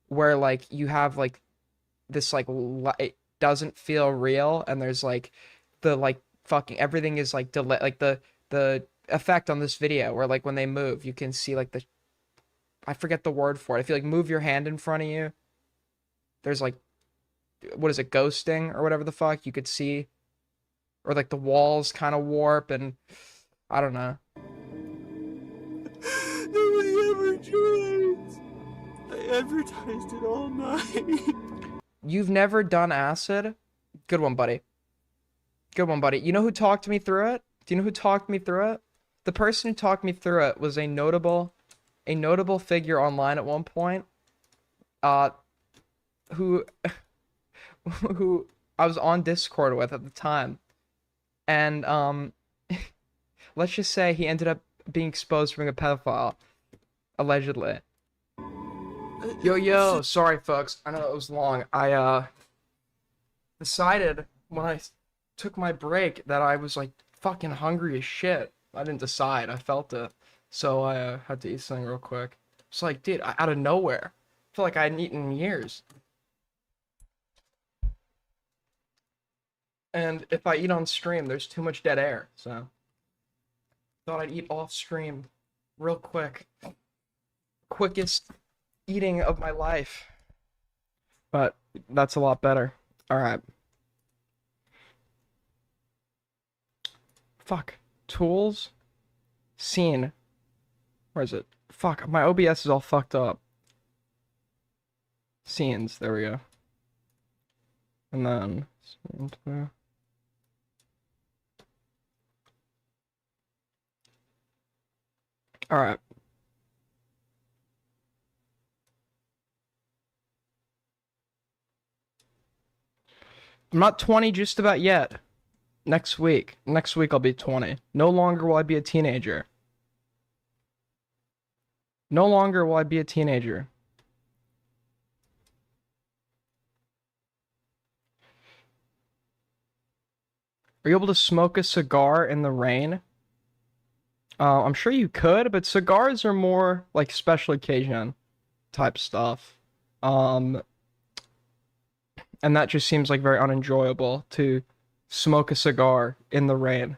where like you have like this like it doesn't feel real and there's like the like fucking everything is like delay, like the effect on this video where like when they move you can see like I forget the word for it. If you like move your hand in front of you, there's like, what is it, ghosting or whatever the fuck you could see, or like the walls kind of warp and I don't know. Nobody ever joins. I advertised it all night. You've never done acid? Good one, buddy. Good one, buddy. You know who talked me through it? Do you know who talked me through it? The person who talked me through it was a notable figure online at one point, who I was on Discord with at the time, and let's just say he ended up being exposed for being a pedophile, allegedly. Yo, sorry folks, I know it was long. I decided when I took my break that I was like fucking hungry as shit. I didn't decide, I felt it. So I had to eat something real quick. It's like, dude, out of nowhere. I feel like I hadn't eaten in years. And if I eat on stream, there's too much dead air, so thought I'd eat off stream real quick. Quickest eating of my life. But that's a lot better. Alright. Fuck. Tools. Scene. Where is it? Fuck, my OBS is all fucked up. Scenes, there we go. And then... Alright. I'm not 20 just about yet. Next week. Next week I'll be 20. No longer will I be a teenager. No longer will I be a teenager. Are you able to smoke a cigar in the rain? I'm sure you could, but cigars are more like special occasion type stuff. And that just seems like very unenjoyable to smoke a cigar in the rain.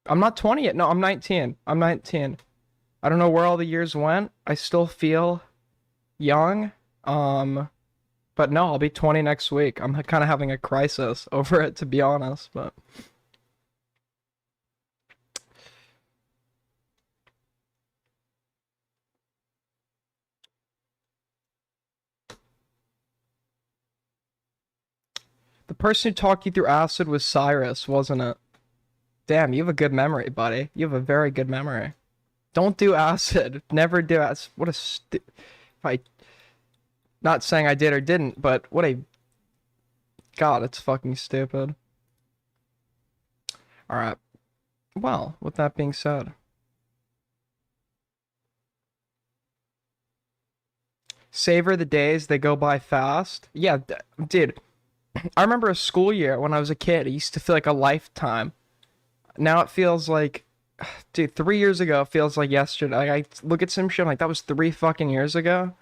I'm not 20 yet. No, I'm 19. I'm 19. I don't know where all the years went. I still feel young. But no, I'll be 20 next week. I'm kind of having a crisis over it, to be honest, but... The person who talked you through acid was Cyrus, wasn't it? Damn, you have a good memory, buddy. You have a very good memory. Don't do acid. Never do acid. What a not saying I did or didn't, but what a... God, it's fucking stupid. Alright. Well, with that being said, savor the days, they go by fast. Yeah, dude, I remember a school year when I was a kid. It used to feel like a lifetime. Now it feels like, dude, 3 years ago it feels like yesterday. Like, I look at some shit, I'm like, that was 3 fucking years ago.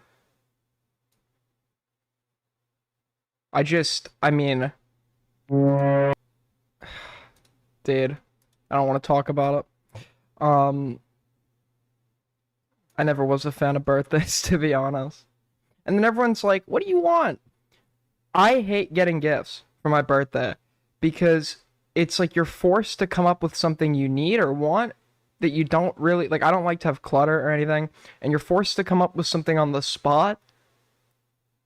I mean, dude, I don't want to talk about it. I never was a fan of birthdays, to be honest. And then everyone's like, what do you want? I hate getting gifts for my birthday because it's like you're forced to come up with something you need or want that you don't really like. I don't like to have clutter or anything, and you're forced to come up with something on the spot.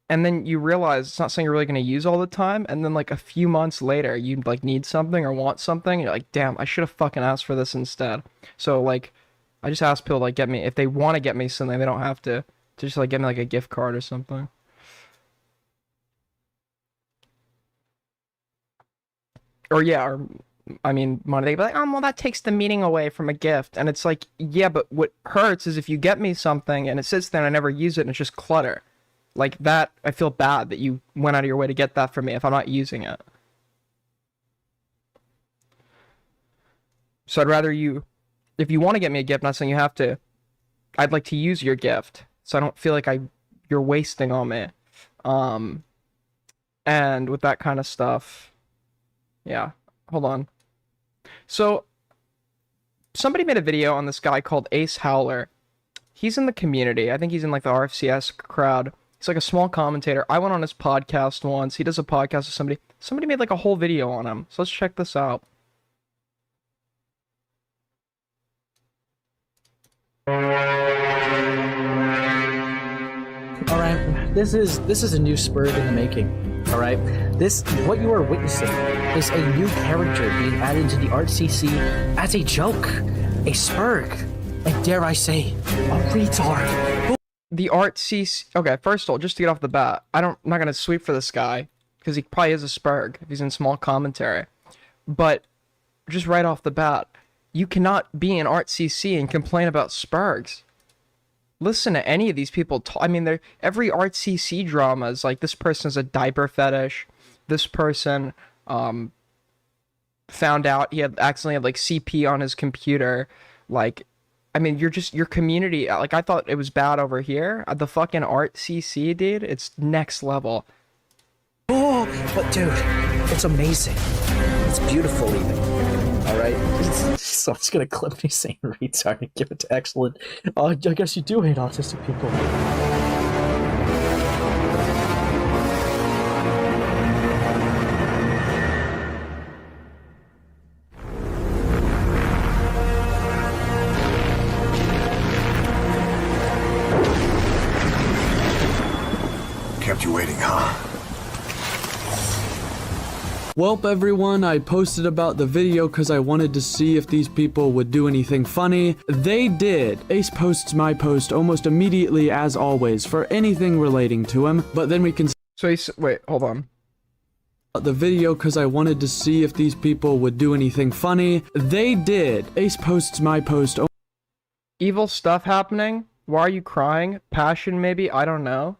And then you realize it's not something you're really going to use all the time. And then like a few months later, you like need something or want something. And you're like, damn, I should have fucking asked for this instead. So like, I just ask people to like get me, if they want to get me something, they don't have to just like get me like a gift card or something. Or yeah, or I mean, money. They'd be like, oh, well, that takes the meaning away from a gift. And it's like, yeah, but what hurts is if you get me something and it sits there and I never use it and it's just clutter. Like that, I feel bad that you went out of your way to get that for me if I'm not using it. So I'd rather you, if you want to get me a gift, not saying you have to, I'd like to use your gift. So I don't feel like you're wasting on me. And with that kind of stuff, yeah, hold on. So somebody made a video on this guy called Ace Howler. He's in the community. I think he's in like the RFCS crowd. He's like a small commentator. I went on his podcast once. He does a podcast with somebody. Somebody made like a whole video on him. So let's check this out. All right, this is a new Spurg in the making. All right, what you are witnessing is a new character being added to the ArtCC as a joke, a Spurg, and dare I say, a retard. The ArtCC. Okay, first of all, just to get off the bat, I'm not gonna sweep for this guy because he probably is a Spurg if he's in small commentary. But just right off the bat, you cannot be in ArtCC and complain about Spurgs. Listen to any of these people talk. I mean, every ArtCC drama is like, this person has a diaper fetish. This person found out he accidentally had like CP on his computer. Like, I mean, your community. Like, I thought it was bad over here. The fucking ArtCC, dude, it's next level. Oh, but dude, it's amazing. It's beautiful even. Alright? So I'm just gonna clip me saying retard and give it to excellent. I guess you do hate autistic people. Kept you waiting, huh? Welp everyone, I posted about the video because I wanted to see if these people would do anything funny. They did. Ace posts my post almost immediately as always for anything relating to him, but then we can So wait, hold on. The video because I wanted to see if these people would do anything funny. They did. Ace posts my post. Evil stuff happening? Why are you crying? Passion maybe? I don't know.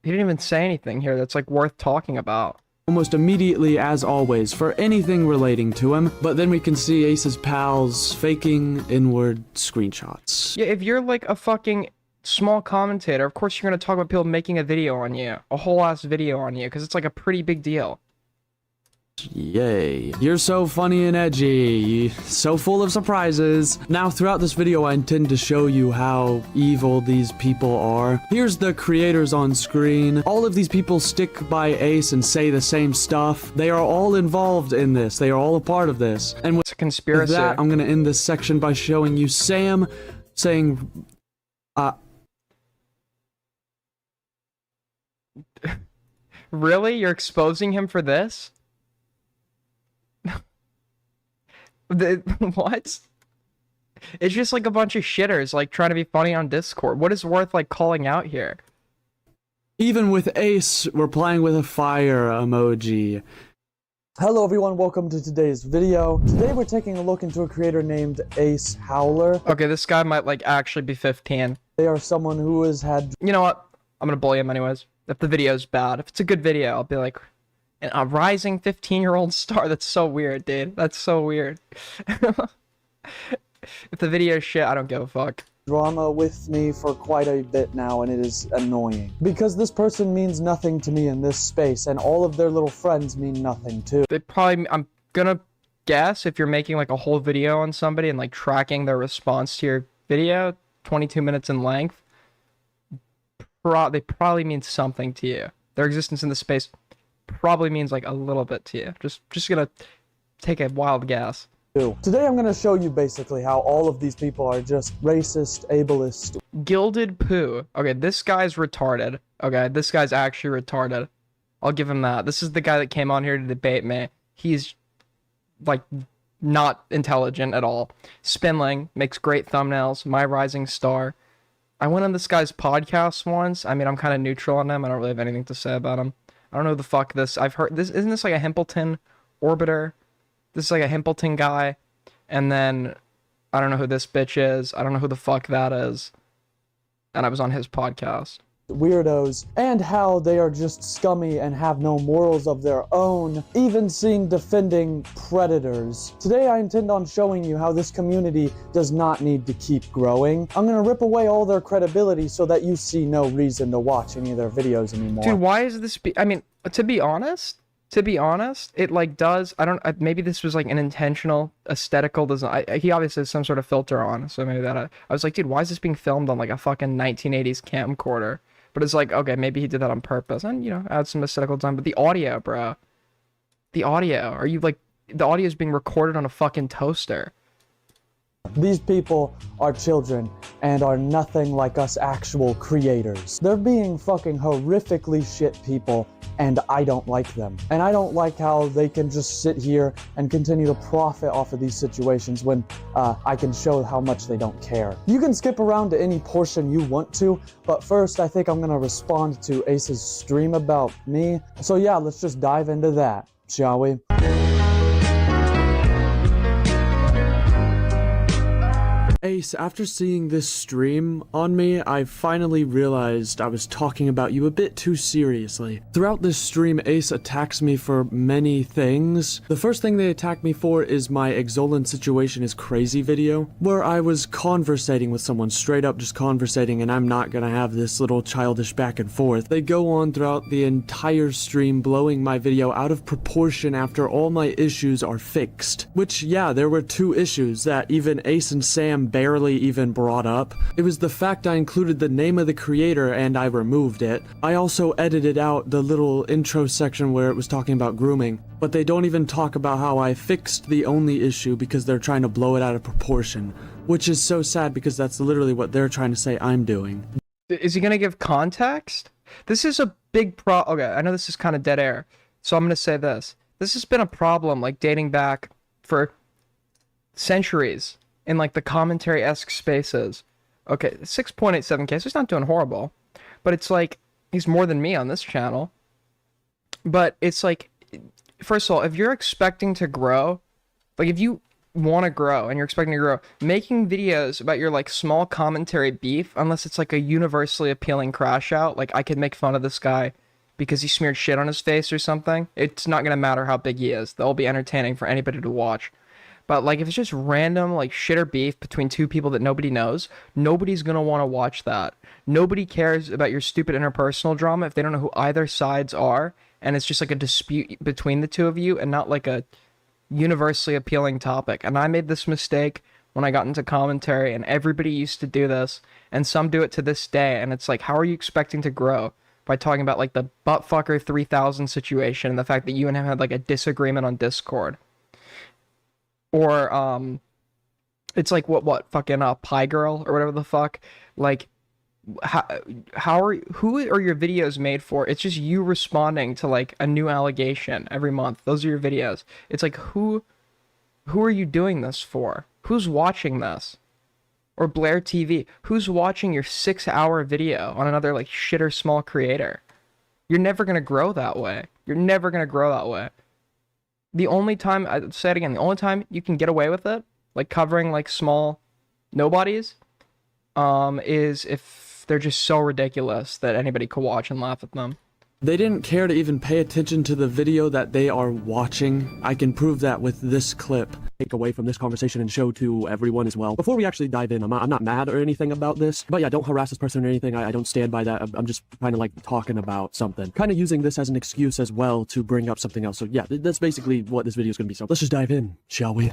He didn't even say anything here that's like worth talking about. Almost immediately as always for anything relating to him, but then we can see Ace's pals faking inward screenshots. Yeah, if you're like a fucking small commentator, of course you're gonna talk about people making a video on you, a whole ass video on you, because it's like a pretty big deal. Yay. You're so funny and edgy, so full of surprises. Now, throughout this video, I intend to show you how evil these people are. Here's the creators on screen. All of these people stick by Ace and say the same stuff. They are all involved in this. They are all a part of this. And with It's a conspiracy. that, I'm gonna end this section by showing you Sam saying, Really? You're exposing him for this? What? It's just like a bunch of shitters like trying to be funny on Discord. What is worth like calling out here? even with Ace replying with a fire emoji. Hello everyone, welcome to today's video. Today we're taking a look into a creator named Ace Howler. Okay, this guy might like actually be 15. They are someone who has had... You know what? I'm gonna bully him anyways. If the video's bad. If it's a good video, I'll be like, a rising 15-year-old star. That's so weird, dude. That's so weird. If the video's shit, I don't give a fuck. Drama with me for quite a bit now, and it is annoying. Because this person means nothing to me in this space, and all of their little friends mean nothing too. They probably, I'm gonna guess if you're making like a whole video on somebody and like tracking their response to your video, 22 minutes in length, they probably mean something to you. Their existence in the space probably means like a little bit to you. Just gonna take a wild guess. Today I'm gonna show you basically how all of these people are just racist, ableist. Gilded Poo. Okay, this guy's retarded. Okay, this guy's actually retarded. I'll give him that. This is the guy that came on here to debate me. He's like not intelligent at all. Spinling makes great thumbnails. My Rising Star. I went on this guy's podcast once. I mean, I'm kind of neutral on him. I don't really have anything to say about him. I don't know who the fuck this. I've heard this. Isn't this like a Hempleton orbiter? This is like a Hempleton guy. And then I don't know who this bitch is. I don't know who the fuck that is. And I was on his podcast. Weirdos, and how they are just scummy and have no morals of their own, even seeing defending predators. Today I intend on showing you how this community does not need to keep growing. I'm gonna rip away all their credibility so that you see no reason to watch any of their videos anymore. Dude, why is this I mean, to be honest, it like does, maybe this was like an intentional aesthetical design. He obviously has some sort of filter on, so maybe that, I was like, dude, why is this being filmed on like a fucking 1980s camcorder? But it's like, okay, maybe he did that on purpose, and, you know, add some aesthetical design. But the audio, bro. The audio. Are you like, the audio is being recorded on a fucking toaster. These people are children and are nothing like us actual creators. They're being fucking horrifically shit people, and I don't like them. And I don't like how they can just sit here and continue to profit off of these situations when I can show how much they don't care. You can skip around to any portion you want to, but first I think I'm gonna respond to Ace's stream about me. So yeah, let's just dive into that, shall we? Ace, after seeing this stream on me, I finally realized I was talking about you a bit too seriously. Throughout this stream, Ace attacks me for many things. The first thing they attack me for is my Exolan Situation is Crazy video, where I was conversating with someone, straight up just conversating, and I'm not gonna have this little childish back and forth. They go on throughout the entire stream blowing my video out of proportion after all my issues are fixed. Which, yeah, there were 2 issues that even Ace and Sam barely even brought up. It was the fact I included the name of the creator and I removed it. I also edited out the little intro section where it was talking about grooming, but they don't even talk about how I fixed the only issue because they're trying to blow it out of proportion, which is so sad because that's literally what they're trying to say I'm doing. Is he gonna give context? This is a big okay, I know this is kind of dead air, so I'm gonna say this. This has been a problem like dating back for centuries in like the commentary-esque spaces. Okay, 6.87k, so he's not doing horrible. But it's like, he's more than me on this channel. But it's like, first of all, if you're expecting to grow, like if you want to grow and you're expecting to grow, making videos about your like small commentary beef, unless it's like a universally appealing crash out, like I could make fun of this guy because he smeared shit on his face or something, it's not going to matter how big he is. They'll be entertaining for anybody to watch. But like if it's just random like shit or beef between 2 people that nobody knows, nobody's gonna want to watch that. Nobody cares about your stupid interpersonal drama if they don't know who either sides are, and it's just like a dispute between the 2 of you and not like a universally appealing topic. And I made this mistake when I got into commentary, and everybody used to do this, and some do it to this day, and it's like, how are you expecting to grow by talking about like the buttfucker 3000 situation and the fact that you and him had like a disagreement on Discord? Or, it's like, what, fucking, Pie Girl, or whatever the fuck, like, who are your videos made for? It's just you responding to, like, a new allegation every month. Those are your videos. It's like, who are you doing this for? Who's watching this? Or Blair TV, who's watching your 6-hour video on another, like, shitter small creator? You're never gonna grow that way. You're never gonna grow that way. the only time, I say it again, the only time you can get away with it, like covering like small nobodies, is if they're just so ridiculous that anybody could watch and laugh at them. They didn't care to even pay attention to the video that they are watching. I can prove that with this clip. Take away from this conversation and show to everyone as well. Before we actually dive in, I'm not mad or anything about this, but yeah, don't harass this person or anything. I don't stand by that. I'm just kind of like talking about something. Kind of using this as an excuse as well to bring up something else. So yeah, that's basically what this video is going to be. So let's just dive in, shall we?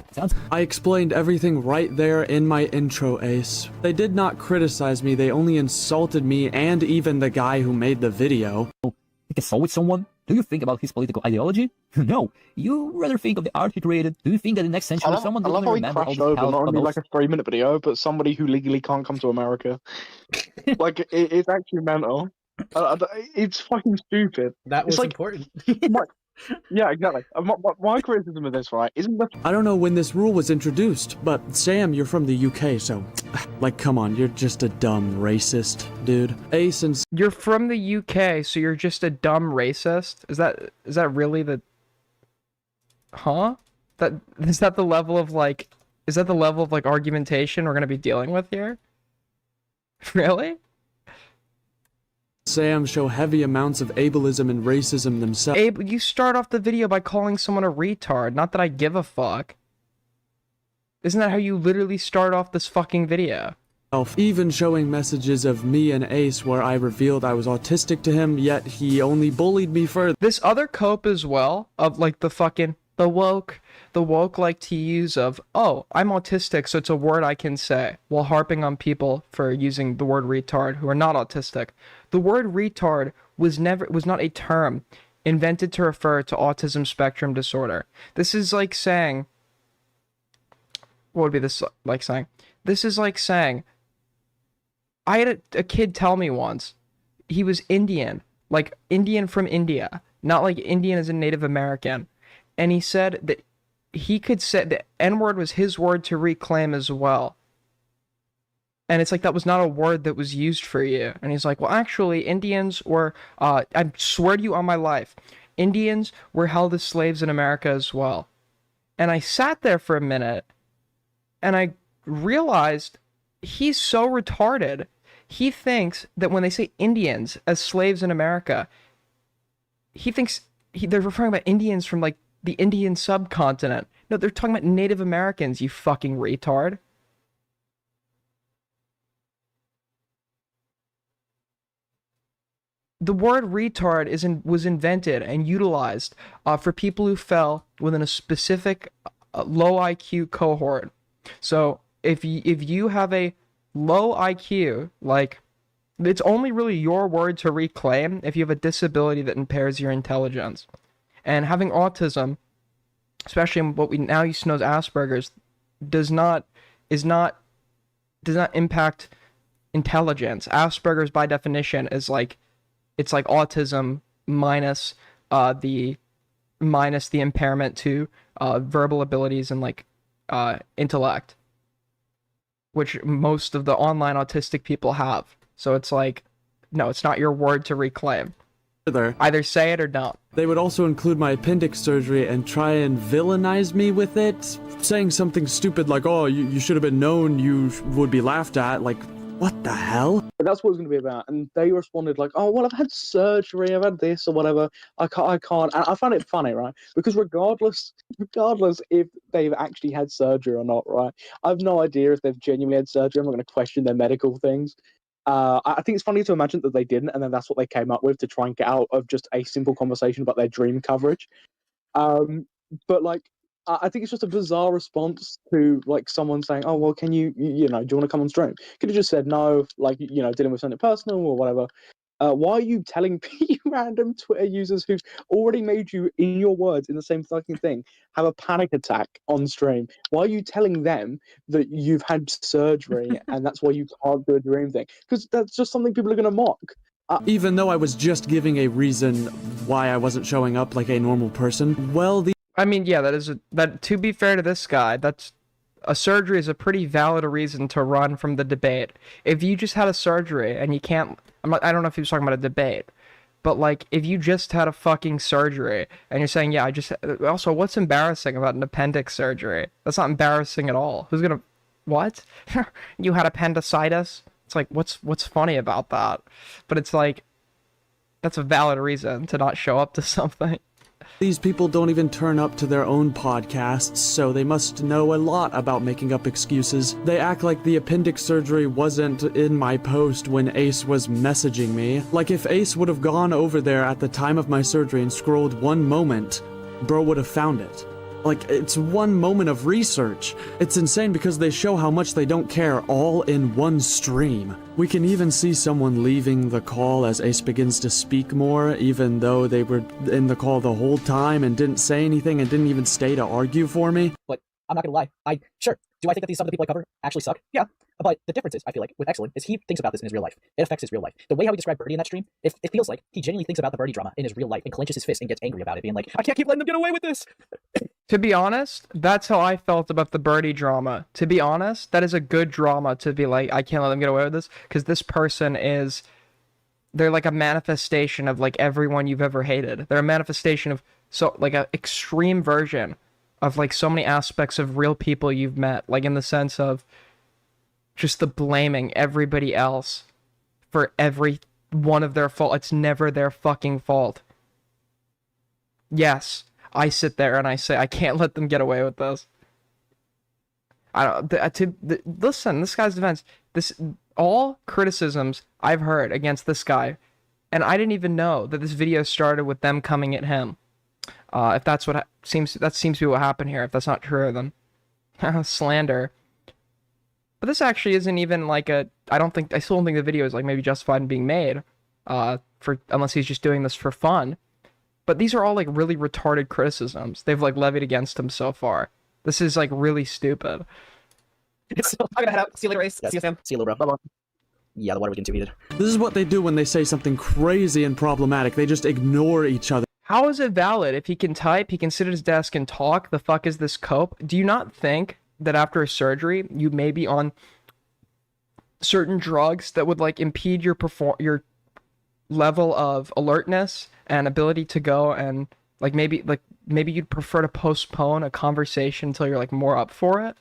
I explained everything right there in my intro, Ace. They did not criticize me. They only insulted me and even the guy who made the video. Take a soul with someone? Do you think about his political ideology? No. You rather think of the art he created. Do you think that the next century someone will remember all the not only like a 3-minute video, but somebody who legally can't come to America. Like, it's actually mental. It's fucking stupid. That was it's like, important. Yeah, exactly. My criticism of this, right, isn't the... I don't know when this rule was introduced, but Sam, you're from the UK, so... Like, come on, you're just a dumb racist, dude. Ace and... You're from the UK, so you're just a dumb racist? Is that really the... Huh? Is that the level of, like... Is that the level of, like, argumentation we're gonna be dealing with here? Really? Sam show heavy amounts of ableism and racism themselves. You start off the video by calling someone a retard. Not that I give a fuck. Isn't that how you literally start off this fucking video? Even showing messages of me and Ace where I revealed I was autistic to him, yet he only bullied me further. This other cope as well, of like the fucking, the woke like to use of, oh, I'm autistic, so it's a word I can say, while harping on people for using the word retard who are not autistic. The word retard was not a term invented to refer to autism spectrum disorder. This is like saying, what would be this like saying? This is like saying, I had a kid tell me once, he was Indian, like Indian from India, not like Indian as a Native American. And he said that he could say the N-word was his word to reclaim as well. And it's like, that was not a word that was used for you. And he's like, well, actually, Indians were, I swear to you on my life, Indians were held as slaves in America as well. And I sat there for a minute, and I realized he's so retarded. He thinks that when they say Indians as slaves in America, he thinks they're referring about Indians from, like, the Indian subcontinent. No, they're talking about Native Americans, you fucking retard. The word retard was invented and utilized for people who fell within a specific low IQ cohort. So if you have a low IQ, like, it's only really your word to reclaim if you have a disability that impairs your intelligence. And having autism, especially in what we now used to know as Asperger's, does not impact intelligence. Asperger's by definition is like, it's like autism minus the impairment to verbal abilities and like intellect, which most of the online autistic people have. So it's like, no, it's not your word to reclaim. Either say it or don't. They would also include my appendix surgery and try and villainize me with it, saying something stupid like, oh, you should have been known you would be laughed at. Like, what the hell? But that's what it's going to be about. And they responded like, oh, well, I've had surgery, I've had this or whatever. I can't. And I find it funny, right? Because regardless if they've actually had surgery or not, right? I have no idea if they've genuinely had surgery. I'm not going to question their medical things. I think it's funny to imagine that they didn't, and then that's what they came up with to try and get out of just a simple conversation about their dream coverage. But like, I think it's just a bizarre response to like someone saying, "Oh, well, can you do you want to come on stream?" Could have just said no, like dealing with something personal or whatever. Why are you telling random Twitter users who've already made you, in your words, in the same fucking thing, have a panic attack on stream? Why are you telling them that you've had surgery and that's why you can't do a dream thing? Because that's just something people are going to mock. Even though I was just giving a reason why I wasn't showing up like a normal person, well, I mean, yeah, that to be fair to this guy, a surgery is a pretty valid reason to run from the debate. If you just had a surgery and you can't, I don't know if he was talking about a debate, But like, if you just had a fucking surgery and you're saying, yeah, I just also, what's embarrassing about an appendix surgery? That's not embarrassing at all. Who's gonna, what? You had appendicitis? It's like, what's funny about that? But it's like, that's a valid reason to not show up to something. These people don't even turn up to their own podcasts, so they must know a lot about making up excuses. They act like the appendix surgery wasn't in my post when Ace was messaging me. Like if Ace would have gone over there at the time of my surgery and scrolled one moment, bro would have found it. Like, it's one moment of research. It's insane because they show how much they don't care all in one stream. We can even see someone leaving the call as Ace begins to speak more, even though they were in the call the whole time and didn't say anything and didn't even stay to argue for me. But I'm not gonna lie. Sure, do I think that some of the people I cover actually suck? Yeah. But the difference is, I feel like, with Excellent, is he thinks about this in his real life. It affects his real life. The way how he described Birdie in that stream, it feels like he genuinely thinks about the Birdie drama in his real life and clenches his fist and gets angry about it, being like, I can't keep letting them get away with this! To be honest, that's how I felt about the Birdie drama. To be honest, that is a good drama to be like, I can't let them get away with this, because this person is, they're like a manifestation of like everyone you've ever hated. They're a manifestation of, so like an extreme version of like so many aspects of real people you've met, like in the sense of just the blaming everybody else for every one of their fault. It's never their fucking fault. Yes, I sit there and I say, I can't let them get away with this. I don't, listen, this guy's defense, all criticisms I've heard against this guy, and I didn't even know that this video started with them coming at him. If that's what seems to be what happened here. If that's not true, then slander. But this actually isn't even like I still don't think the video is like maybe justified in being made, unless he's just doing this for fun. But these are all like really retarded criticisms they've like levied against him so far. This is like really stupid. I'm gonna head out. See you later, Ace. Yes. See you, Sam. See you, little bro. Bye-bye. Yeah, the water was getting too heated. This is what they do when they say something crazy and problematic. They just ignore each other. How is it valid? If he can type, he can sit at his desk and talk, the fuck is this cope? Do you not think that after a surgery, you may be on certain drugs that would like impede your level of alertness and ability to go, and like maybe you'd prefer to postpone a conversation until you're like more up for it?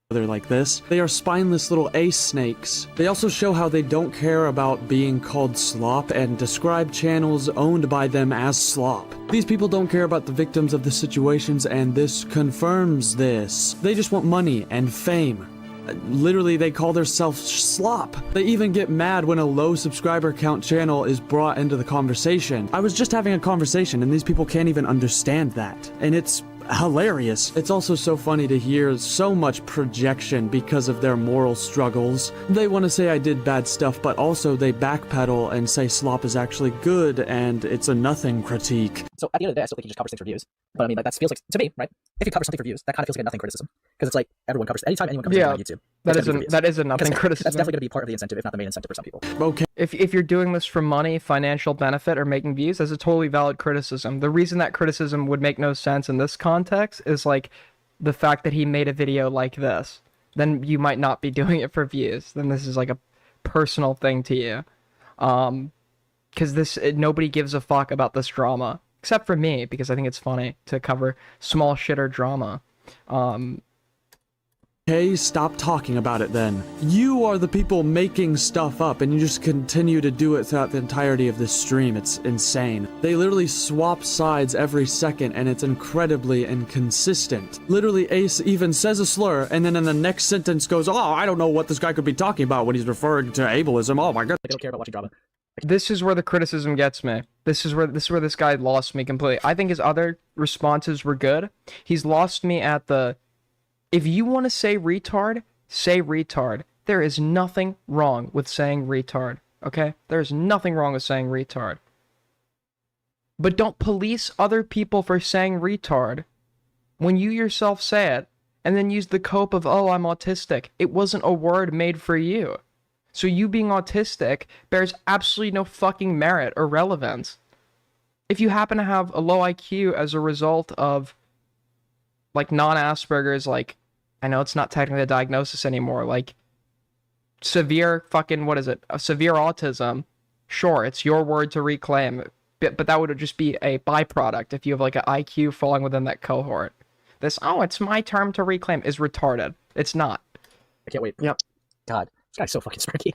They're like this. They are spineless little ace snakes. They also show how they don't care about being called slop and describe channels owned by them as slop. These people don't care about the victims of the situations, and this confirms this. They just want money and fame. Literally, they call themselves slop. They even get mad when a low subscriber count channel is brought into the conversation. I was just having a conversation and these people can't even understand that. And it's hilarious. It's also so funny to hear so much projection because of their moral struggles. They want to say I did bad stuff, but also they backpedal and say slop is actually good and it's a nothing critique. So at the end of the day, I still think he just covers things for views. But I mean, that feels like, to me, right? If you cover something for views, that kind of feels like a nothing criticism. Because it's like, anytime anyone covers anything on YouTube. That is a nothing criticism. That's definitely going to be part of the incentive, if not the main incentive for some people. Okay. If you're doing this for money, financial benefit, or making views, that's a totally valid criticism. The reason that criticism would make no sense in this context is like the fact that he made a video like this. Then you might not be doing it for views. Then this is like a personal thing to you. Because nobody gives a fuck about this drama. Except for me, because I think it's funny to cover small shitter drama. Okay, stop talking about it then. You are the people making stuff up, and you just continue to do it throughout the entirety of this stream. It's insane. They literally swap sides every second, and it's incredibly inconsistent. Literally, Ace even says a slur, and then in the next sentence goes, oh, I don't know what this guy could be talking about when he's referring to ableism. Oh my god. I don't care about watching drama. This is where the criticism gets me. This is where this guy lost me completely. I think his other responses were good. He's lost me at the, if you want to say retard, say retard. There is nothing wrong with saying retard, okay? There's nothing wrong with saying retard. But don't police other people for saying retard when you yourself say it, and then use the cope of, oh, I'm autistic. It wasn't a word made for you. So you being autistic bears absolutely no fucking merit or relevance. If you happen to have a low IQ as a result of, like, non-Asperger's, like, I know it's not technically a diagnosis anymore, like, severe fucking, severe autism, Sure, it's your word to reclaim, but that would just be a byproduct if you have like an IQ falling within that cohort. This, oh, it's my term to reclaim is retarded. It's not. I can't wait. Yep. God, this guy's so fucking smirky.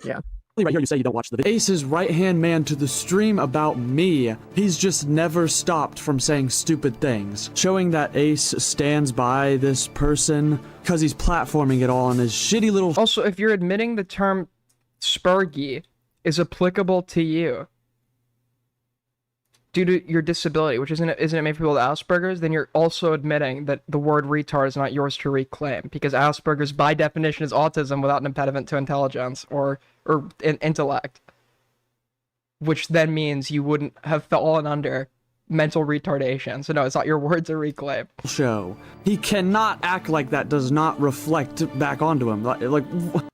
Yeah. Right here, you say you don't watch the video. Ace's right-hand man to the stream about me. He's just never stopped from saying stupid things, showing that Ace stands by this person because he's platforming it all on his shitty little... Also, if you're admitting the term Spurgy is applicable to you due to your disability, which isn't it made for people with Asperger's, then you're also admitting that the word retard is not yours to reclaim, because Asperger's by definition is autism without an impediment to intelligence or intellect, which then means you wouldn't have fallen under mental retardation. So no, it's not your word to reclaim. Show. He cannot act like that does not reflect back onto him. Like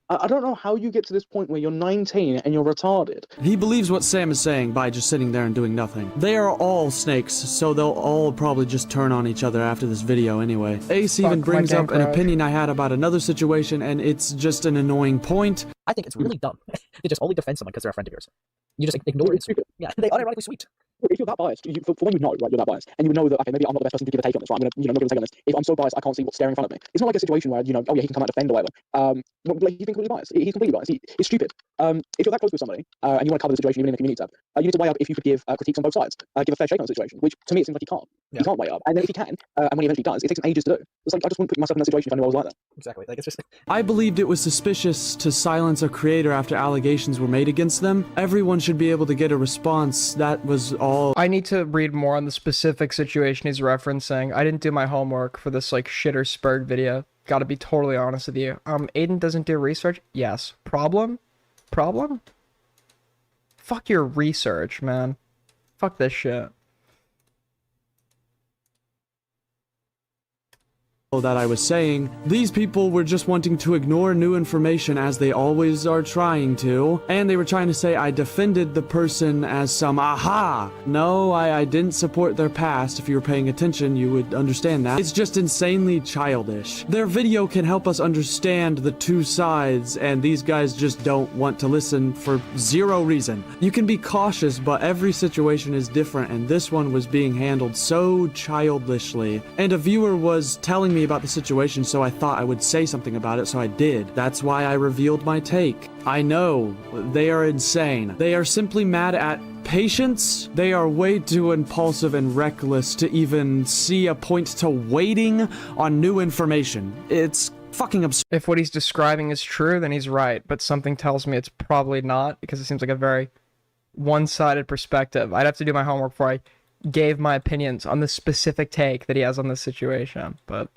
I don't know how you get to this point where you're 19 and you're retarded. he believes what Sam is saying by just sitting there and doing nothing. They are all snakes, so they'll all probably just turn on each other after this video anyway. Ace even Fuck my brings up an damn opinion I had about another situation, and it's just an annoying point. I think it's really dumb to just only defend someone because they're a friend of yours. You just ignore it. Yeah, they unironically sweet. If you're that biased, for when you know, right, you're that biased, and you would know that, okay, maybe I'm not the best person to give a take on this, right? I'm not gonna take on this. If I'm so biased, I can't see what's staring in front of me. It's not like a situation where, oh yeah, he can come out and defend or whatever. Like, he's been completely biased. He's completely biased. He's stupid. If you're that close with somebody, and you want to cover the situation even in a community tab, you need to weigh up if you could give critiques on both sides, give a fair shake on the situation, which to me it seems like he can't. Yeah. He can't weigh up. And then if he can, and when he eventually does, it takes him ages to do. It's like, I just wouldn't put myself in that situation if I knew I was like that. Exactly. Like, it's just... I believed it was suspicious to silence a creator after allegations were made against them. Everyone should be able to get a response. That was all. I need to read more on the specific situation he's referencing. I didn't do my homework for this like shitter Spurg video. Gotta be totally honest with you. Aiden doesn't do research? Yes. Problem? Problem? Fuck your research, man. Fuck this shit. That I was saying, these people were just wanting to ignore new information as they always are trying to, and they were trying to say I defended the person as some aha. No, I didn't support their past. If you were paying attention, you would understand that. It's just insanely childish. Their video can help us understand the two sides, and these guys just don't want to listen for zero reason. You can be cautious, but every situation is different, and this one was being handled so childishly. And a viewer was telling me about the situation, so I thought I would say something about it, so I did. That's why I revealed my take. I know, they are insane. They are simply mad at patience. They are way too impulsive and reckless to even see a point to waiting on new information. It's fucking absurd. If what he's describing is true, then he's right, but something tells me it's probably not, because it seems like a very one-sided perspective. I'd have to do my homework before I gave my opinions on the specific take that he has on this situation, but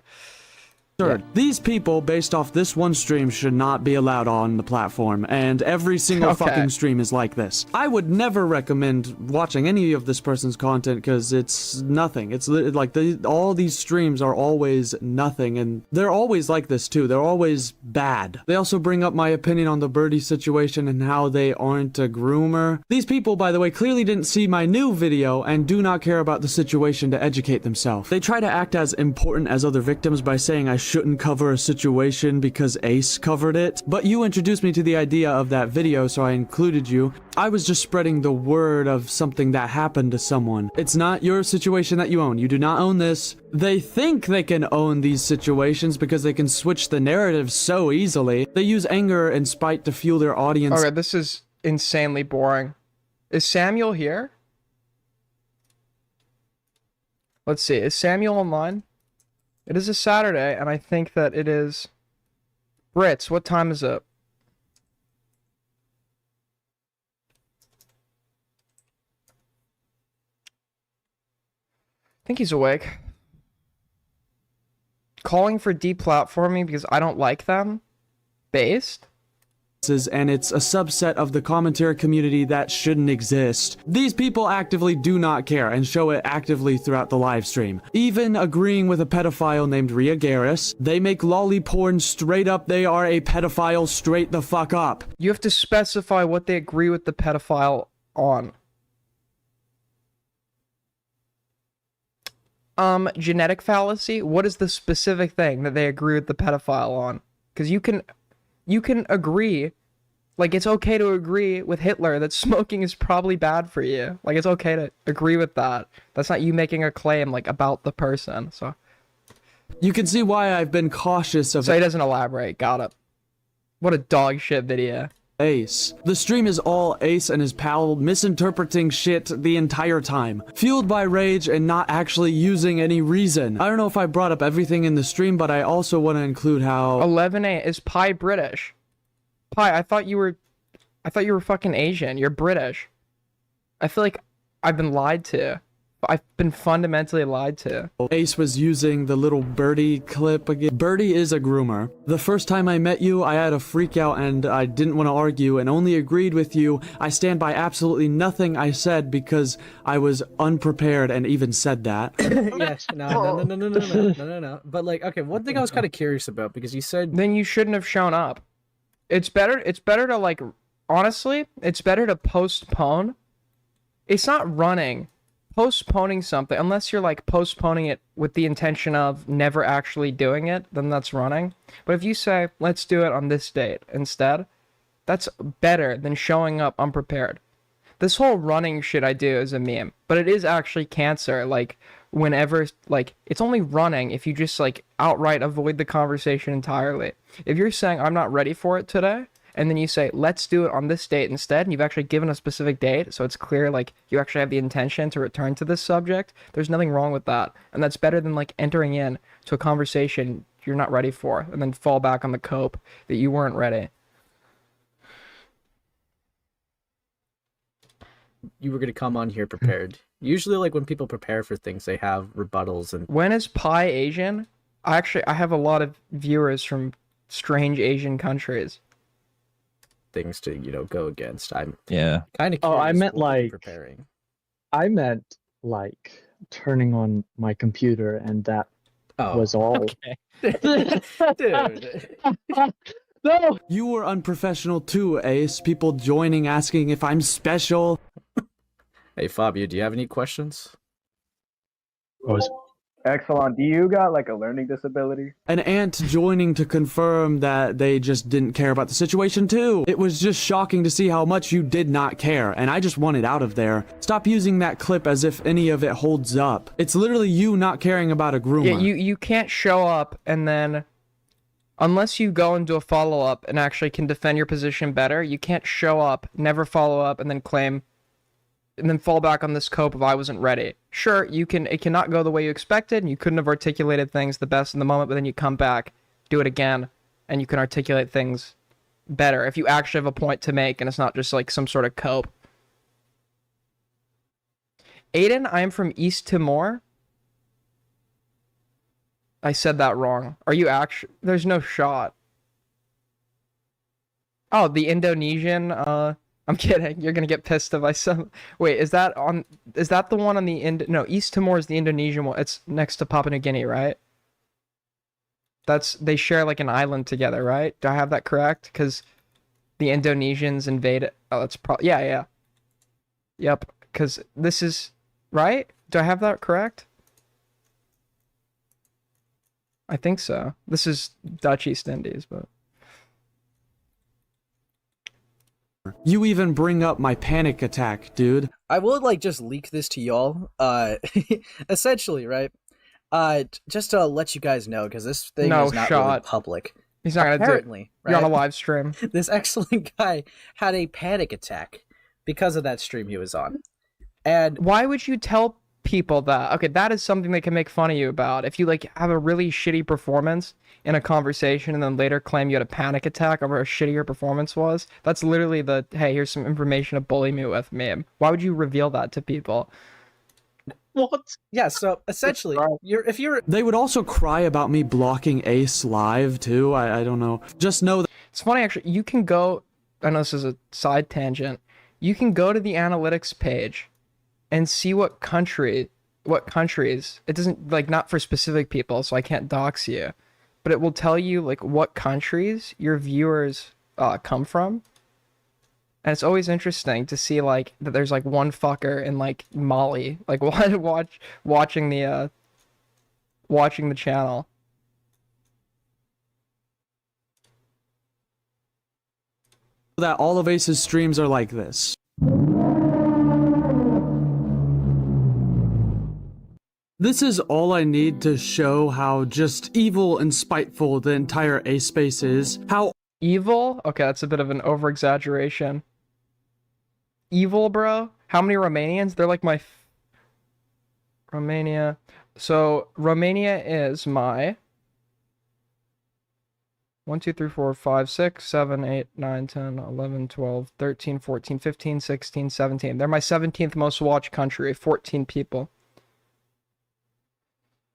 Third, these people, based off this one stream, should not be allowed on the platform, and every single fucking stream is like this. I would never recommend watching any of this person's content because it's nothing. It's like all these streams are always nothing, and they're always like this too. They're always bad. They also bring up my opinion on the Birdie situation and how they aren't a groomer. These people, by the way, clearly didn't see my new video and do not care about the situation to educate themselves. They try to act as important as other victims by saying I shouldn't cover a situation because Ace covered it, but you introduced me to the idea of that video, so I included you. I was just spreading the word of something that happened to someone. It's not your situation that you own. You do not own this. They think they can own these situations because they can switch the narrative so easily. They use anger and spite to fuel their audience. Okay, this is insanely boring. Is Samuel here? Let's see, is Samuel online? It is a Saturday, and I think that it is... Brits, what time is it? I think he's awake. Calling for deplatforming because I don't like them? Based? And it's a subset of the commentary community that shouldn't exist. These people actively do not care and show it actively throughout the live stream. Even agreeing with a pedophile named Ria Garris, they make lolly porn straight up. They are a pedophile straight the fuck up. You have to specify what they agree with the pedophile on. Genetic fallacy? What is the specific thing that they agree with the pedophile on? Because you can agree Like, it's okay to agree with Hitler that smoking is probably bad for you. Like, it's okay to agree with that. That's not you making a claim, like, about the person, so. You can see why I've been cautious of So he doesn't elaborate, got it. What a dog shit video. Ace. The stream is all Ace and his pal misinterpreting shit the entire time, fueled by rage and not actually using any reason. I don't know if I brought up everything in the stream, but I also want to include how 11A, is Pi British? Pi, I thought you were fucking Asian. You're British. I feel like I've been lied to. I've been fundamentally lied to. Ace was using the little Birdie clip again. Birdie is a groomer. The first time I met you, I had a freak out and I didn't want to argue and only agreed with you. I stand by absolutely nothing I said because I was unprepared and even said that. Yes, no. But like, okay, one thing I was kind of curious about, because you said Then you shouldn't have shown up. It's better to like, honestly, it's better to postpone. It's not running. Postponing something, unless you're like postponing it with the intention of never actually doing it, then that's running. But if you say, let's do it on this date instead, that's better than showing up unprepared. This whole running shit I do is a meme, but it is actually cancer. Like, whenever, like, it's only running if you just like outright avoid the conversation entirely. If you're saying, I'm not ready for it today, and then you say, let's do it on this date instead, and you've actually given a specific date, so it's clear, like, you actually have the intention to return to this subject, there's nothing wrong with that. And that's better than, like, entering in to a conversation you're not ready for, and then fall back on the cope that you weren't ready. you were going to come on here prepared. Usually, like, when people prepare for things, they have rebuttals and... When is Pi Asian? I have a lot of viewers from strange Asian countries. Things to, you know, go against. I'm Yeah. kind of Oh, I meant what you're like preparing. I meant like turning on my computer, and that Oh, was all. okay. Dude. No. You were unprofessional too, Ace. People joining asking if I'm special. Hey, Fabio, do you have any questions? Excellent. Do you got like a learning disability? An aunt joining to confirm that they just didn't care about the situation too. It was just shocking to see how much you did not care, and I just wanted out of there. Stop using that clip as if any of it holds up. It's literally you not caring about a groomer. Yeah, you can't show up and then, unless you go and do a follow-up and actually can defend your position better, you can't show up, never follow up, and then claim, and then fall back on this cope of I wasn't ready. Sure, it cannot go the way you expected, and you couldn't have articulated things the best in the moment, but then you come back, do it again, and you can articulate things better if you actually have a point to make and it's not just like some sort of cope. Aiden, I am from East Timor. I said that wrong. Are you actually? There's no shot. Oh, the Indonesian, I'm kidding. You're gonna get pissed if I said. Wait, is that the one on the no, East Timor is the Indonesian one. It's next to Papua New Guinea, right? They share like an island together, right? Do I have that correct? Because the Indonesians invaded. Oh, that's probably yeah. Yep. Because this is right. Do I have that correct? I think so. This is Dutch East Indies, but. You even bring up my panic attack, dude. I will, like, just leak this to y'all. Essentially, right? Just to let you guys know, because this thing is not really public. He's not gonna Apparently, do it. You're on a live stream. This excellent guy had a panic attack because of that stream he was on. And why would you tell people that? Okay, that is something they can make fun of you about. If you like have a really shitty performance in a conversation and then later claim you had a panic attack over how shitty your performance was, that's literally the hey, here's some information to bully me with meme. Why would you reveal that to people? What? Yeah, so essentially, They would also cry about me blocking Ace live too. I don't know. Just know that it's funny actually. You can go. I know this is a side tangent. You can go to the analytics page and see what countries. It doesn't like not for specific people, so I can't dox you, but it will tell you like what countries your viewers come from. And it's always interesting to see like that there's like one fucker in like Mali, like watching the channel. that all of Ace's streams are like this. This is all I need to show how just evil and spiteful the entire Ace space is. How evil? Okay, that's a bit of an over-exaggeration. Evil, bro? How many Romanians? They're like my... Romania. So, Romania is my... 1, 2, 3, 4, 5, 6, 7, 8, 9, 10, 11, 12, 13, 14, 15, 16, 17. They're my 17th most watched country. 14 people.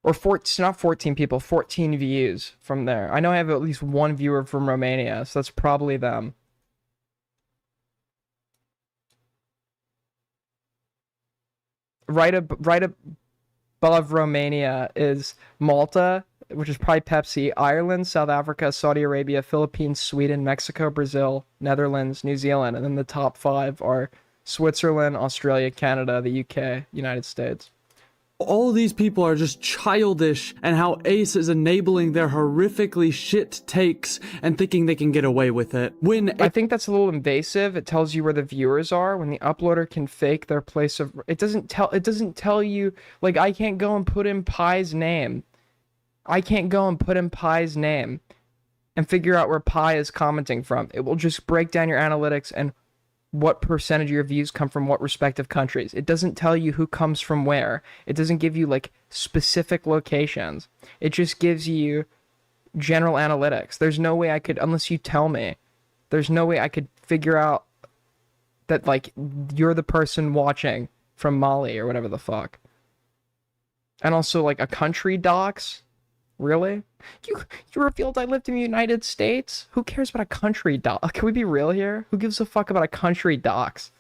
Or not 14 people, 14 views from there. I know I have at least one viewer from Romania, so that's probably them. Right above Romania is Malta, which is probably Pepsi, Ireland, South Africa, Saudi Arabia, Philippines, Sweden, Mexico, Brazil, Netherlands, New Zealand, and then the top 5 are Switzerland, Australia, Canada, the UK, United States. all these people are just childish and how Ace is enabling their horrifically shit takes and thinking they can get away with it. I think that's a little invasive. It tells you where the viewers are when the uploader can fake their place of... It doesn't tell you, like, I can't go and put in Pi's name. I can't go and put in Pi's name and figure out where Pi is commenting from. It will just break down your analytics and what percentage of your views come from what respective countries. It doesn't tell you who comes from where. It doesn't give you, like, specific locations. It just gives you general analytics. There's no way I could, unless you tell me, there's no way I could figure out that, like, you're the person watching from Mali or whatever the fuck. And also, like, a country docs? Really? You revealed I lived in the United States? Who cares about a country doc? Can we be real here? Who gives a fuck about a country docs?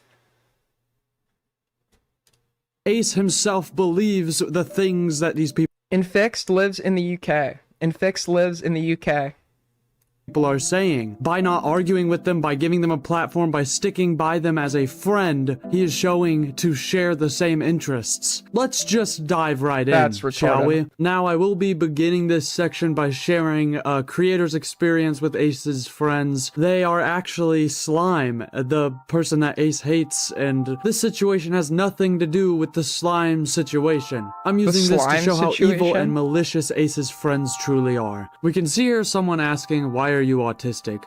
Ace himself believes the things that these people... Infixed lives in the UK. Infixed lives in the UK. People are saying. By not arguing with them, by giving them a platform, by sticking by them as a friend, he is showing to share the same interests. Let's just dive right in, shall we? Now, I will be beginning this section by sharing a creator's experience with Ace's friends. They are actually Slime, the person that Ace hates, and this situation has nothing to do with the Slime situation. I'm using this to show how evil and malicious Ace's friends truly are. We can see here someone asking, why are you autistic?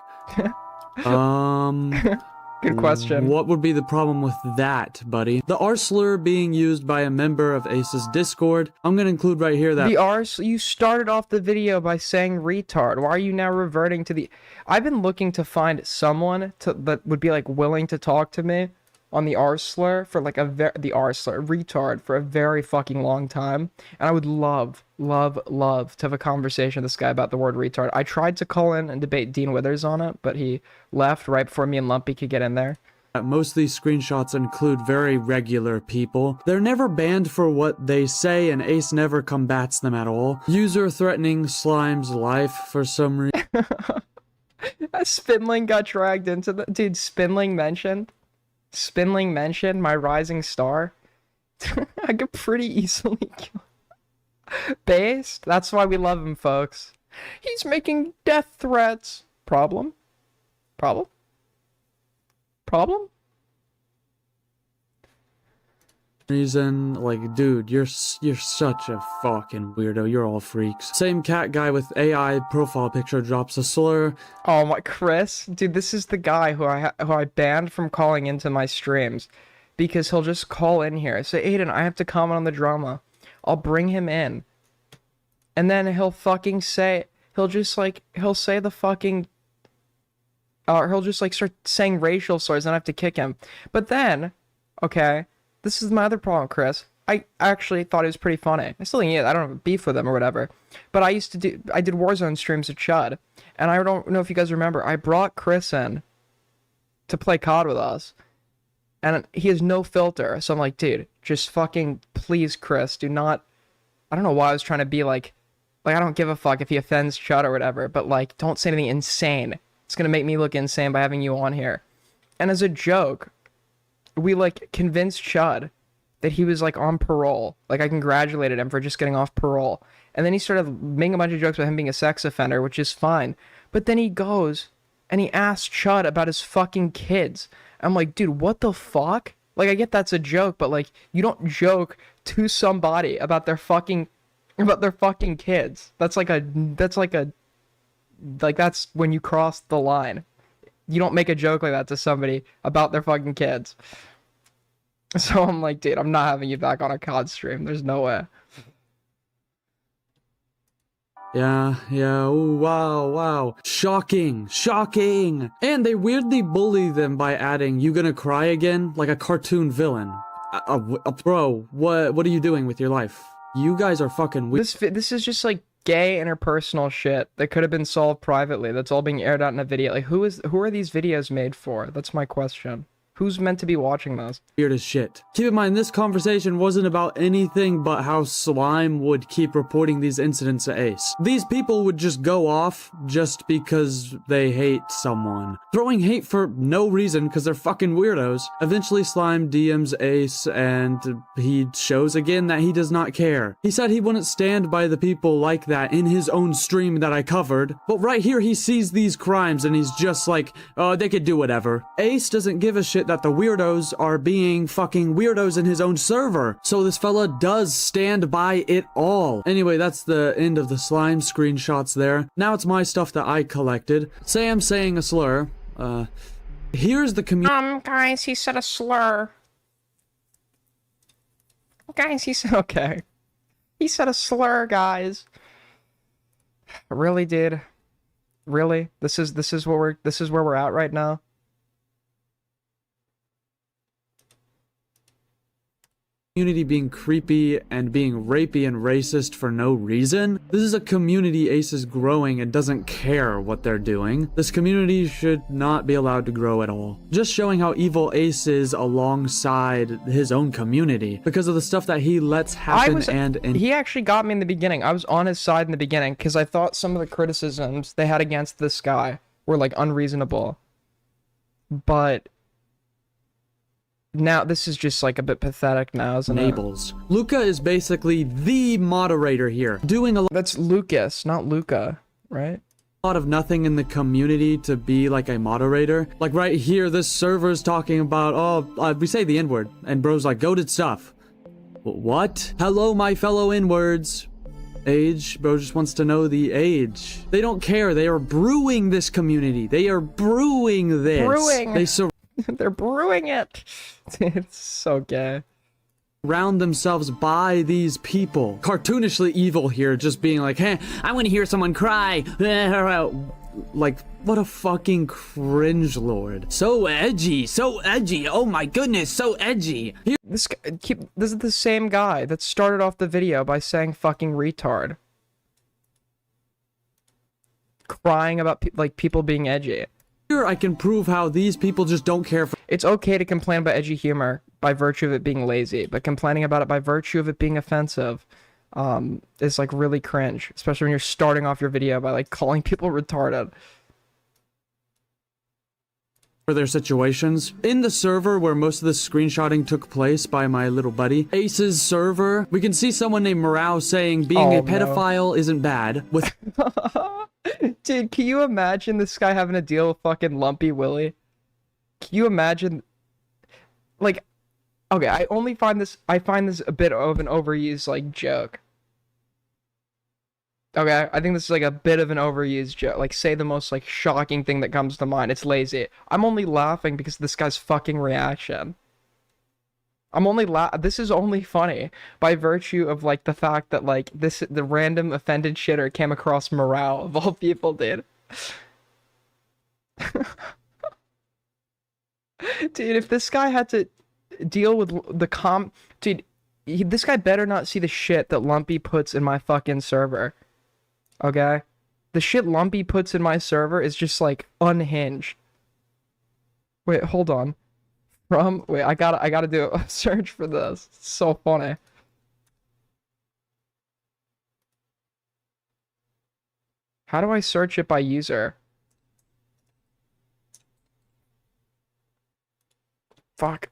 Good question. What would be the problem with that, buddy? The R slur being used by a member of Ace's Discord. I'm gonna include right here that... The R... You started off the video by saying retard. Why are you now reverting to the... I've been looking to find someone that would be, like, willing to talk to me on the R slur for, like, the R slur, retard, for a very fucking long time. And I would love to have a conversation with this guy about the word retard. I tried to call in and debate Dean Withers on it, but he left right before me and Lumpy could get in there. Most of these screenshots include very regular people. They're never banned for what they say, and Ace never combats them at all. User threatening Slime's life for some reason. Spinling got dragged into the... Dude, Spinling mentioned my rising star. I could pretty easily kill Based? That's why we love him, folks. He's making death threats. Problem? Reason, like, dude, you're such a fucking weirdo. You're all freaks. Same cat guy with AI profile picture drops a slur. Oh my, Chris, dude, this is the guy who I banned from calling into my streams because he'll just call in here. Say, Aiden, I have to comment on the drama. I'll bring him in, and then he'll fucking say, he'll say the fucking, he'll just, like, start saying racial slurs and I have to kick him. But then, okay. This is my other problem, Chris. I actually thought it was pretty funny. I still think it is. I don't have beef with him or whatever. But I did Warzone streams with Chud. And I don't know if you guys remember, I brought Chris in to play COD with us. And he has no filter. So I'm like, dude, just fucking please, Chris, do not... I don't know why I was trying to be like, I don't give a fuck if he offends Chud or whatever. But, like, don't say anything insane. It's going to make me look insane by having you on here. And as a joke... we, like, convinced Chud that he was, like, on parole. Like, I congratulated him for just getting off parole. And then he started making a bunch of jokes about him being a sex offender, which is fine. But then he goes and he asked Chud about his fucking kids. I'm like, dude, what the fuck? Like, I get that's a joke, but like, you don't joke to somebody about their fucking kids. That's when you cross the line. You don't make a joke like that to somebody about their fucking kids. So I'm like, dude, I'm not having you back on a COD stream. There's no way. Yeah, ooh, wow. Shocking. And they weirdly bully them by adding, "You gonna cry again?" like a cartoon villain. Bro, what are you doing with your life? You guys are fucking weird. This is just like gay interpersonal shit that could have been solved privately. That's all being aired out in a video. Like, who are these videos made for? That's my question. Who's meant to be watching those? Weird as shit. Keep in mind, this conversation wasn't about anything but how Slime would keep reporting these incidents to Ace. These people would just go off just because they hate someone. Throwing hate for no reason because they're fucking weirdos. Eventually, Slime DMs Ace and he shows again that he does not care. He said he wouldn't stand by the people like that in his own stream that I covered. But right here, he sees these crimes and he's just like, oh, they could do whatever. Ace doesn't give a shit that the weirdos are being fucking weirdos in his own server. So this fella does stand by it all. Anyway, that's the end of the Slime screenshots there. Now it's my stuff that I collected. Say I'm saying a slur. Here's the community. Guys, he said a slur. Guys, he said, okay. He said a slur, guys. Really, dude? Really? This is where we're at right now? Community being creepy and being rapey and racist for no reason. This is a community Ace is growing and doesn't care what they're doing. This community should not be allowed to grow at all. Just showing how evil Ace is alongside his own community because of the stuff that he lets happen he actually got me in the beginning. I was on his side in the beginning because I thought some of the criticisms they had against this guy were like unreasonable. But now this is just like a bit pathetic now, isn't it? Luca is basically the moderator here, doing a lot. That's Lucas, not Luca, right? A lot of nothing in the community to be like a moderator. Like right here, this server's talking about, we say the N-word, and bro's like, goated stuff. What? Hello, my fellow N-words. Age, bro just wants to know the age. They don't care. They are brewing this community. They are brewing this. They're brewing it. It's so gay. Surround themselves by these people. Cartoonishly evil here, just being like, hey, I want to hear someone cry. Like, what a fucking cringe lord. So edgy, oh my goodness, so edgy. This is the same guy that started off the video by saying fucking retard. Crying about people being edgy. Here I can prove how these people just don't care for— It's okay to complain about edgy humor by virtue of it being lazy, but complaining about it by virtue of it being offensive is like really cringe, especially when you're starting off your video by like calling people retarded. For their situations. In the server where most of the screenshotting took place by my little buddy, Ace's server, we can see someone named Morale saying being a pedophile isn't bad. With Dude, can you imagine this guy having to deal with fucking Lumpy Willie? Can you imagine? Like, okay, I find this a bit of an overused, like, joke. Okay, I think this is, like, a bit of an overused joke. Like, say the most, like, shocking thing that comes to mind. It's lazy. I'm only laughing because of this guy's fucking reaction. This is only funny by virtue of, like, the fact that, like, the random offended shitter came across Morale, of all people, dude. Dude, if this guy had to deal with dude, this guy better not see the shit that Lumpy puts in my fucking server. Okay? The shit Lumpy puts in my server is just, like, unhinged. Wait, hold on. Wait, I gotta do a search for this. It's so funny. How do I search it by user? Fuck.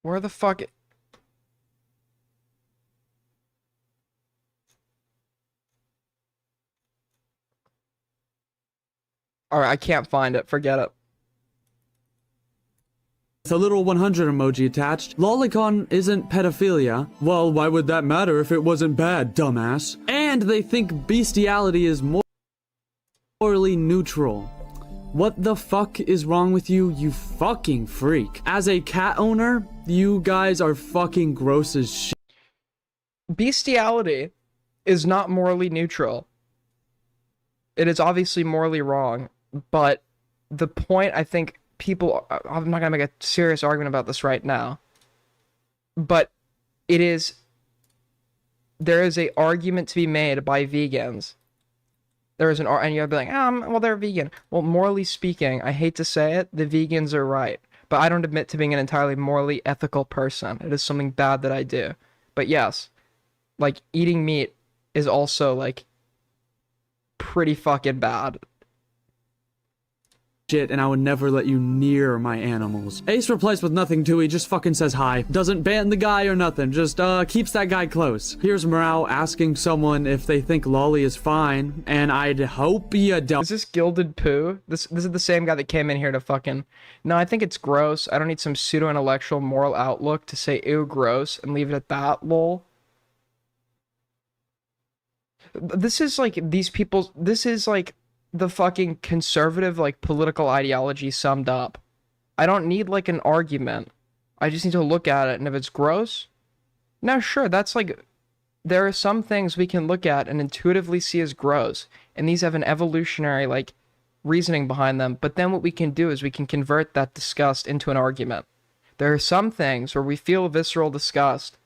Where the fuck? Alright, I can't find it. Forget it. With a little 100 emoji attached. Lolicon isn't pedophilia. Well, why would that matter if it wasn't bad, dumbass? And they think bestiality is morally neutral. What the fuck is wrong with you, you fucking freak? As a cat owner, you guys are fucking gross as shit. Bestiality is not morally neutral. It is obviously morally wrong, but the point I think people, I'm not gonna make a serious argument about this right now, but there is a argument to be made by vegans. There is and you'll be like, well, they're vegan. Well, morally speaking, I hate to say it, the vegans are right, but I don't admit to being an entirely morally ethical person. It is something bad that I do. But yes, like, eating meat is also, like, pretty fucking bad. Shit, and I would never let you near my animals. Ace replies with nothing too, he just fucking says hi. Doesn't ban the guy or nothing, just keeps that guy close. Here's Morale asking someone if they think Lolly is fine, and I'd hope you don't. Is this Gilded Poo? This is the same guy that came in here to fucking... No, I think it's gross. I don't need some pseudo-intellectual moral outlook to say ew gross and leave it at that, lol. This is like these people's... This is like the fucking conservative, like, political ideology summed up. I don't need, like, an argument. I just need to look at it, and if it's gross, now sure, that's like... There are some things we can look at and intuitively see as gross, and these have an evolutionary, like, reasoning behind them, but then what we can do is we can convert that disgust into an argument. There are some things where we feel visceral disgust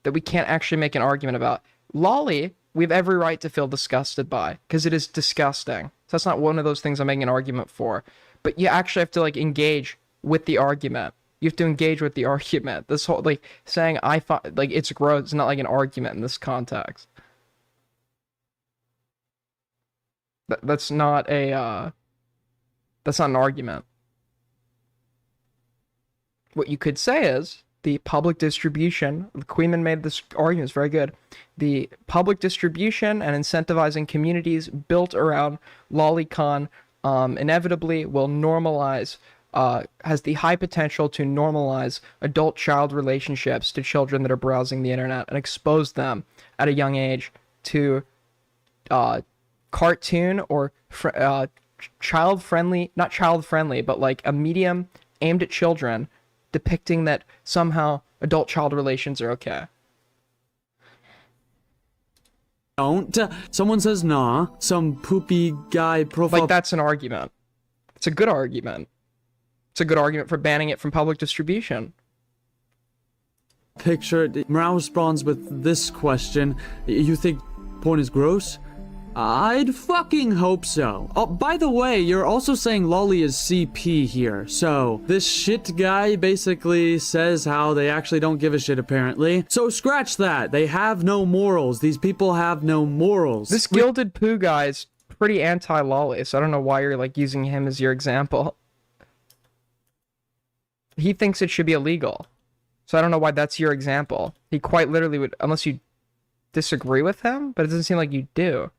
that we can't actually make an argument about. Lolly, we have every right to feel disgusted by, because it is disgusting. So that's not one of those things I'm making an argument for. But you actually have to, like, engage with the argument. You have to engage with the argument. This whole, like, saying like, it's gross is not like an argument in this context. That's not an argument. What you could say is, the public distribution, Queenman made this argument, it's very good. The public distribution and incentivizing communities built around Lolicon inevitably will normalize, has the high potential to normalize adult-child relationships to children that are browsing the internet and expose them at a young age to cartoon or child-friendly, not child-friendly, but like a medium aimed at children depicting that somehow adult-child relations are okay. Don't. Someone says nah. Some poopy guy profile... Like, that's an argument. It's a good argument. It's a good argument for banning it from public distribution. Picture. Morale responds with this question. You think porn is gross? I'd fucking hope so. Oh, by the way, you're also saying Lolly is CP here. So, this shit guy basically says how they actually don't give a shit, apparently. So, scratch that. They have no morals. These people have no morals. This Gilded Poo guy is pretty anti-Lolly, so I don't know why you're, like, using him as your example. He thinks it should be illegal. So I don't know why that's your example. He quite literally would, unless you disagree with him, but it doesn't seem like you do.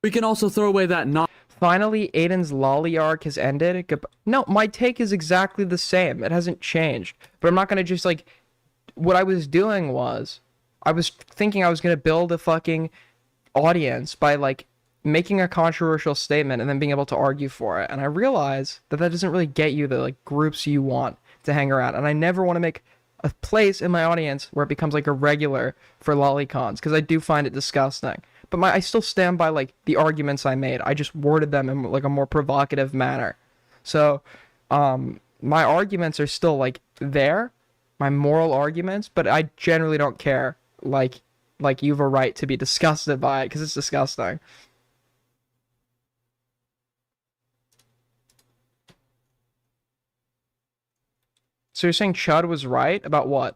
We can also throw away that not. Finally, Aiden's Lolly arc has ended. No, my take is exactly the same. It hasn't changed. But I'm not gonna just, like... What I was doing was... I was thinking I was gonna build a fucking audience by, like, making a controversial statement and then being able to argue for it. And I realized that that doesn't really get you the, like, groups you want to hang around. And I never want to make a place in my audience where it becomes, like, a regular for lolicons, because I do find it disgusting. But I still stand by, like, the arguments I made. I just worded them in, like, a more provocative manner. So, my arguments are still, like, there. My moral arguments. But I generally don't care. Like you have a right to be disgusted by it, because it's disgusting. So you're saying Chud was right? About what?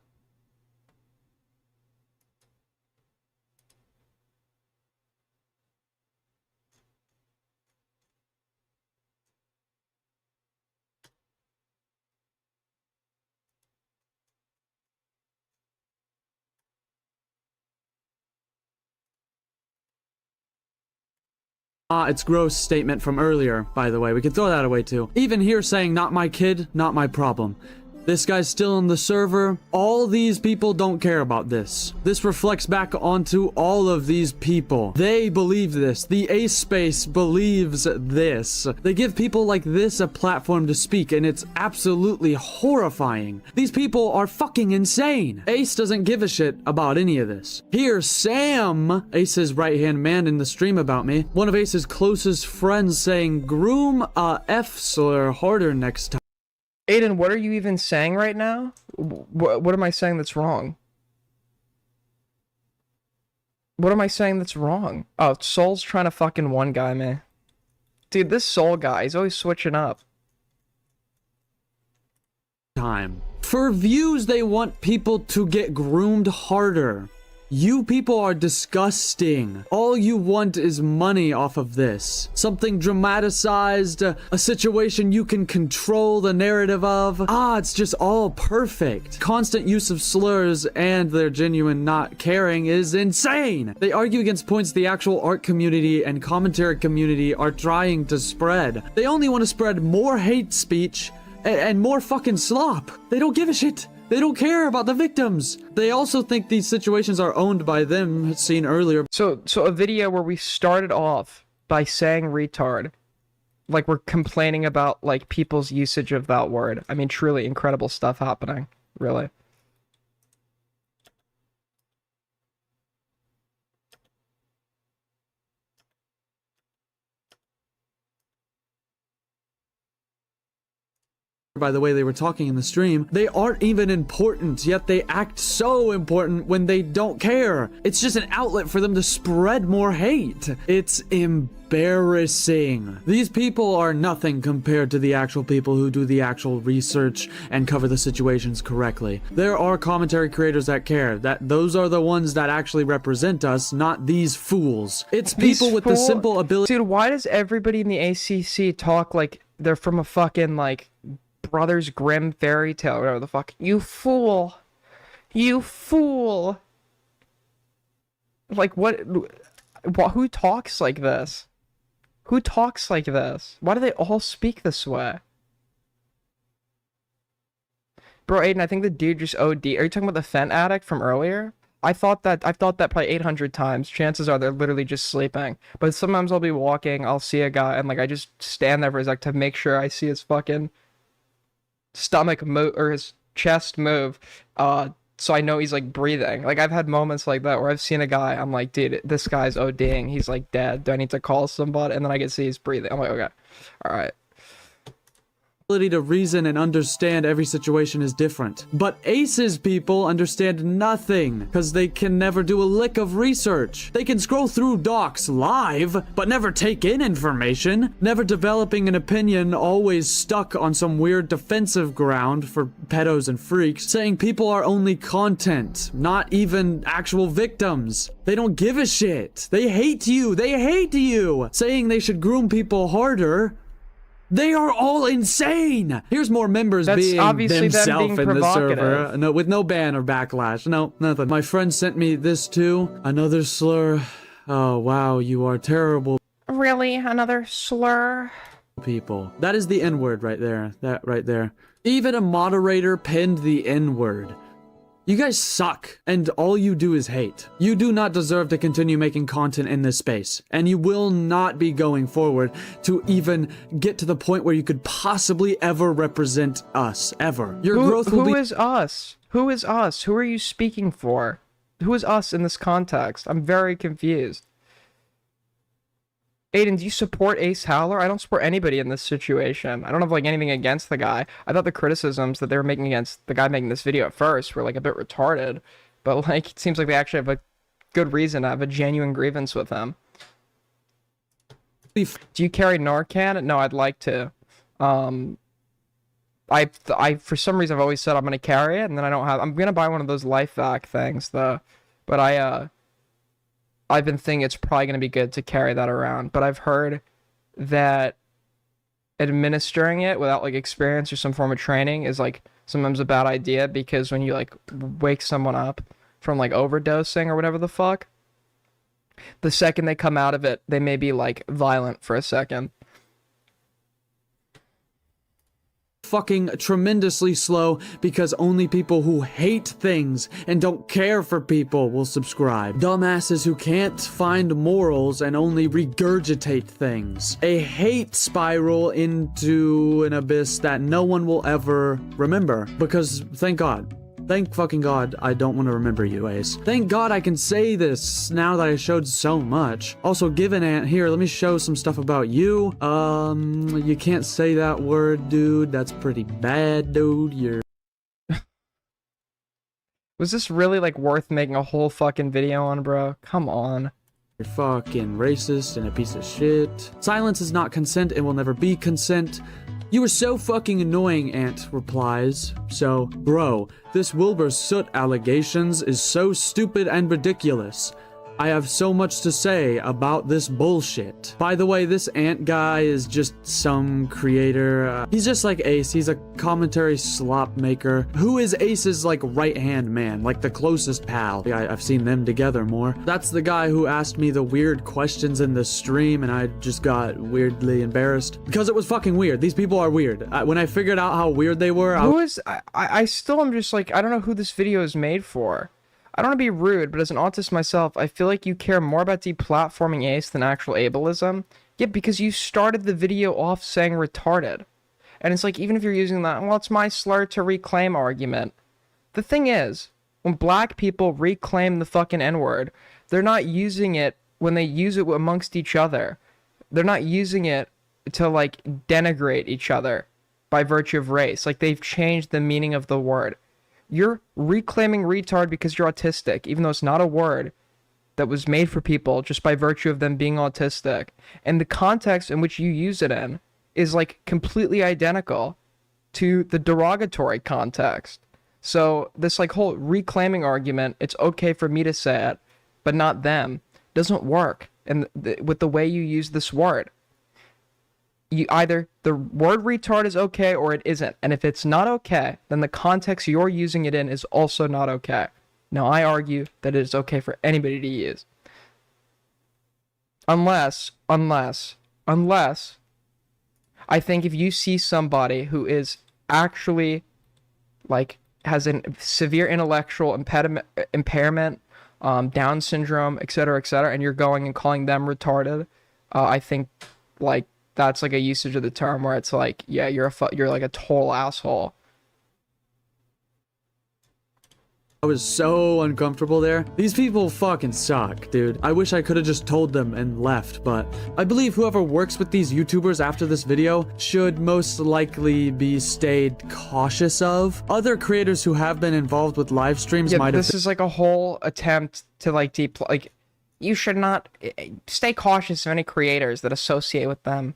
It's gross statement from earlier, by the way. We could throw that away too. Even here saying, not my kid, not my problem. This guy's still in the server. All these people don't care about this. This reflects back onto all of these people. They believe this. The Ace Space believes this. They give people like this a platform to speak, and it's absolutely horrifying. These people are fucking insane. Ace doesn't give a shit about any of this. Here's Sam, Ace's right-hand man in the stream about me, one of Ace's closest friends, saying, groom a F-slur harder next time. Aiden, what are you even saying right now? What am I saying that's wrong? What am I saying that's wrong? Oh, Soul's trying to fucking one guy me. Dude, this Soul guy, he's always switching up. For views, they want people to get groomed harder. You people are disgusting. All you want is money off of this. Something dramatized, a situation you can control the narrative of. It's just all perfect. Constant use of slurs and their genuine not caring is insane. They argue against points the actual art community and commentary community are trying to spread. They only want to spread more hate speech and more fucking slop. They don't give a shit. They don't care about the victims. They also think these situations are owned by them, seen earlier. So a video where we started off by saying retard. Like we're complaining about like people's usage of that word. I mean, truly incredible stuff happening. Really. By the way they were talking in the stream, they aren't even important, yet they act so important when they don't care. It's just an outlet for them to spread more hate. It's embarrassing. These people are nothing compared to the actual people who do the actual research and cover the situations correctly. There are commentary creators that care. Those are the ones that actually represent us, not these fools. It's people with the simple ability. Dude, why does everybody in the ACC talk like they're from a fucking like Brothers Grimm fairy tale, whatever the fuck? You fool. You fool. Like, what? Who talks like this? Who talks like this? Why do they all speak this way? Bro, Aiden, I think the dude just OD. Are you talking about the Fent addict from earlier? I've thought that probably 800 times. Chances are they're literally just sleeping. But sometimes I'll be walking, I'll see a guy, and like I just stand there for a sec to make sure I see his fucking stomach move or his chest move, so I know he's like breathing. Like I've had moments like that where I've seen a guy, I'm like, dude, this guy's ODing, he's like dead. Do I need to call somebody? And then I can see he's breathing. I'm like, okay, all right. To reason and understand every situation is different. But Ace's people understand nothing because they can never do a lick of research. They can scroll through docs live, but never take in information, never developing an opinion, always stuck on some weird defensive ground for pedos and freaks, saying people are only content, not even actual victims. They don't give a shit. They hate you. They hate you. Saying they should groom people harder. They are all insane. Here's more members being themselves in the server. No, with no ban or backlash. No, nothing. My friend sent me this too. Another slur. Oh, wow, you are terrible. Really? Another slur? People. That is the N-word right there. That right there. Even a moderator penned the N-word. You guys suck, and all you do is hate. You do not deserve to continue making content in this space, and you will not be going forward to even get to the point where you could possibly ever represent us, ever. Your growth will be- Who is us? Who is us? Who are you speaking for? Who is us in this context? I'm very confused. Aiden, do you support Ace Howler? I don't support anybody in this situation. I don't have like anything against the guy. I thought the criticisms that they were making against the guy making this video at first were like a bit retarded, but like it seems like they actually have a good reason to have a genuine grievance with him. Do you carry Narcan? No, I'd like to. I for some reason I've always said I'm gonna carry it, and then I don't have. I'm gonna buy one of those life vac things though, but I've been thinking it's probably going to be good to carry that around, but I've heard that administering it without like experience or some form of training is like sometimes a bad idea, because when you like wake someone up from like overdosing or whatever the fuck, The second they come out of it, they may be like violent for a second. Fucking tremendously slow because only people who hate things and don't care for people will subscribe. Dumbasses who can't find morals and only regurgitate things. A hate spiral into an abyss that no one will ever remember. Because, thank God. Thank fucking God I don't want to remember you, Ace. Thank God I can say this now that I showed so much. Also, Given Ant, here, let me show some stuff about you. You can't say that word, dude. That's pretty bad, dude. You're... Was this really, like, worth making a whole fucking video on, bro? Come on. You're fucking racist and a piece of shit. Silence is not consent and will never be consent. You are so fucking annoying, Ant replies. So, bro, this Wilbur Soot allegations is so stupid and ridiculous. I have so much to say about this bullshit. By the way, this Ant guy is just some creator. He's just like Ace. He's a commentary slop maker. Who is Ace's, like, right-hand man? Like, the closest pal. I've seen them together more. That's the guy who asked me the weird questions in the stream, and I just got weirdly embarrassed. Because it was fucking weird. These people are weird. When I figured out how weird they were, I still am just like, I don't know who this video is made for. I don't want to be rude, but as an autist myself, I feel like you care more about deplatforming Ace than actual ableism. Yeah, because you started the video off saying retarded. And it's like, even if you're using that, well, it's my slur to reclaim argument. The thing is, when black people reclaim the fucking N-word, they're not using it when they use it amongst each other. They're not using it to, like, denigrate each other by virtue of race. Like, they've changed the meaning of the word. You're reclaiming retard because you're autistic, even though it's not a word that was made for people just by virtue of them being autistic. And the context in which you use it in is, like, completely identical to the derogatory context. So this, like, whole reclaiming argument, it's okay for me to say it, but not them, doesn't work with the way you use this word. You either the word retard is okay or it isn't. And if it's not okay, then the context you're using it in is also not okay. Now, I argue that it is okay for anybody to use. Unless, I think if you see somebody who is actually, like, has a severe intellectual impairment, Down syndrome, etc., and you're going and calling them retarded, I think, like, that's like a usage of the term where it's like, yeah, you're like a total asshole. I was so uncomfortable there. These people fucking suck, dude. I wish I could have just told them and left, but I believe whoever works with these YouTubers after this video should most likely be stayed cautious of. Other creators who have been involved with live streams might have. This is like a whole attempt to like you should not stay cautious of any creators that associate with them.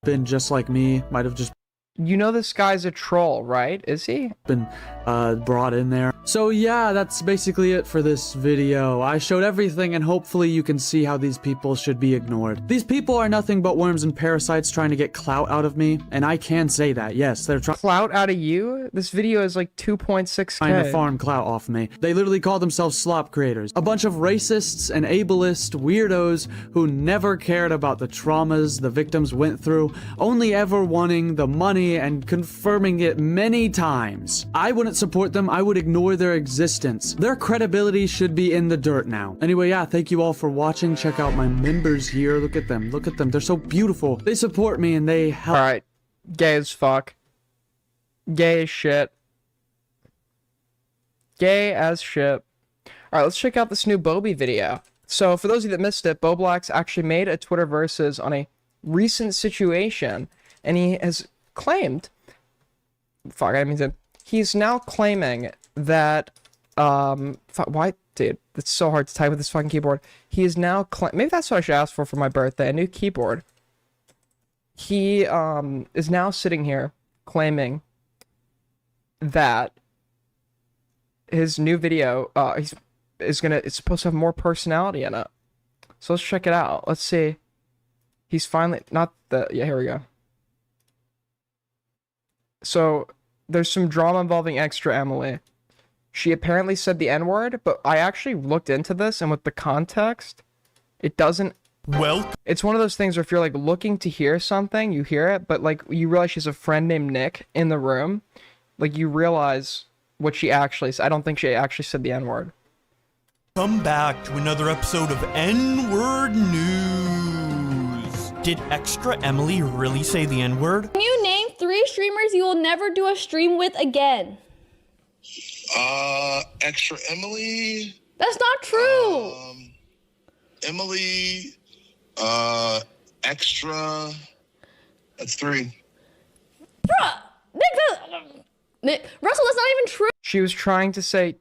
Been just like me, might have just You know this guy's a troll, right? Is he? Been brought in there. So yeah, that's basically it for this video. I showed everything and hopefully you can see how these people should be ignored. These people are nothing but worms and parasites trying to get clout out of me, and I can say that. Yes, they're trying clout out of you? This video is like 2.6K. Trying to farm clout off me. They literally call themselves slop creators. A bunch of racists and ableist weirdos who never cared about the traumas the victims went through, only ever wanting the money and confirming it many times. I wouldn't support them. I would ignore their existence. Their credibility should be in the dirt now. Anyway, yeah, thank you all for watching. Check out my members here. Look at them. Look at them. They're so beautiful. They support me and they help. Alright. Gay as fuck. Gay as shit. Gay as shit. Alright, let's check out this new Bobby video. So, for those of you that missed it, Boblax actually made a Twitter Versus on a recent situation, and he has claimed, he's now claiming that, why, dude, it's so hard to type with this fucking keyboard. He is now, maybe that's what I should ask for my birthday, a new keyboard. He, is now sitting here claiming that his new video, it's supposed to have more personality in it. So let's check it out. Let's see. He's finally, yeah, here we go. So there's some drama involving Extra Emily. She apparently said the N-word, but I actually looked into this, and with the context, it doesn't. Well, it's one of those things where if you're like looking to hear something, you hear it, but like you realize she's a friend named Nick in the room, like you realize what she actually said. I don't think she actually said the N-word. Come back to another episode of N-word news. Did Extra Emily really say the N-word? Can you name 3 streamers you will never do a stream with again? Extra Emily. That's not true. Emily, Extra. That's 3. Bruh, Nick, Russell, that's not even true. She was trying to say,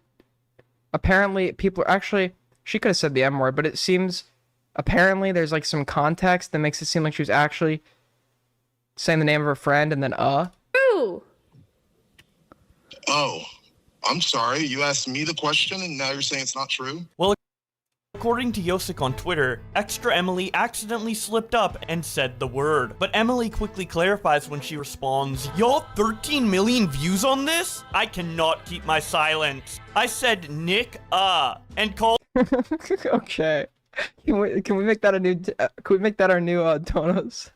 apparently people are actually, she could have said the M-word, but it seems, apparently there's like some context that makes it seem like she was actually saying the name of her friend and then True. Oh, I'm sorry. You asked me the question and now you're saying it's not true? Well, according to Yosik on Twitter, Extra Emily accidentally slipped up and said the word. But Emily quickly clarifies when she responds, "Y'all 13 million views on this? I cannot keep my silence. I said Nick, and called..." Okay. Can we make that a new, can we make that our new, donuts?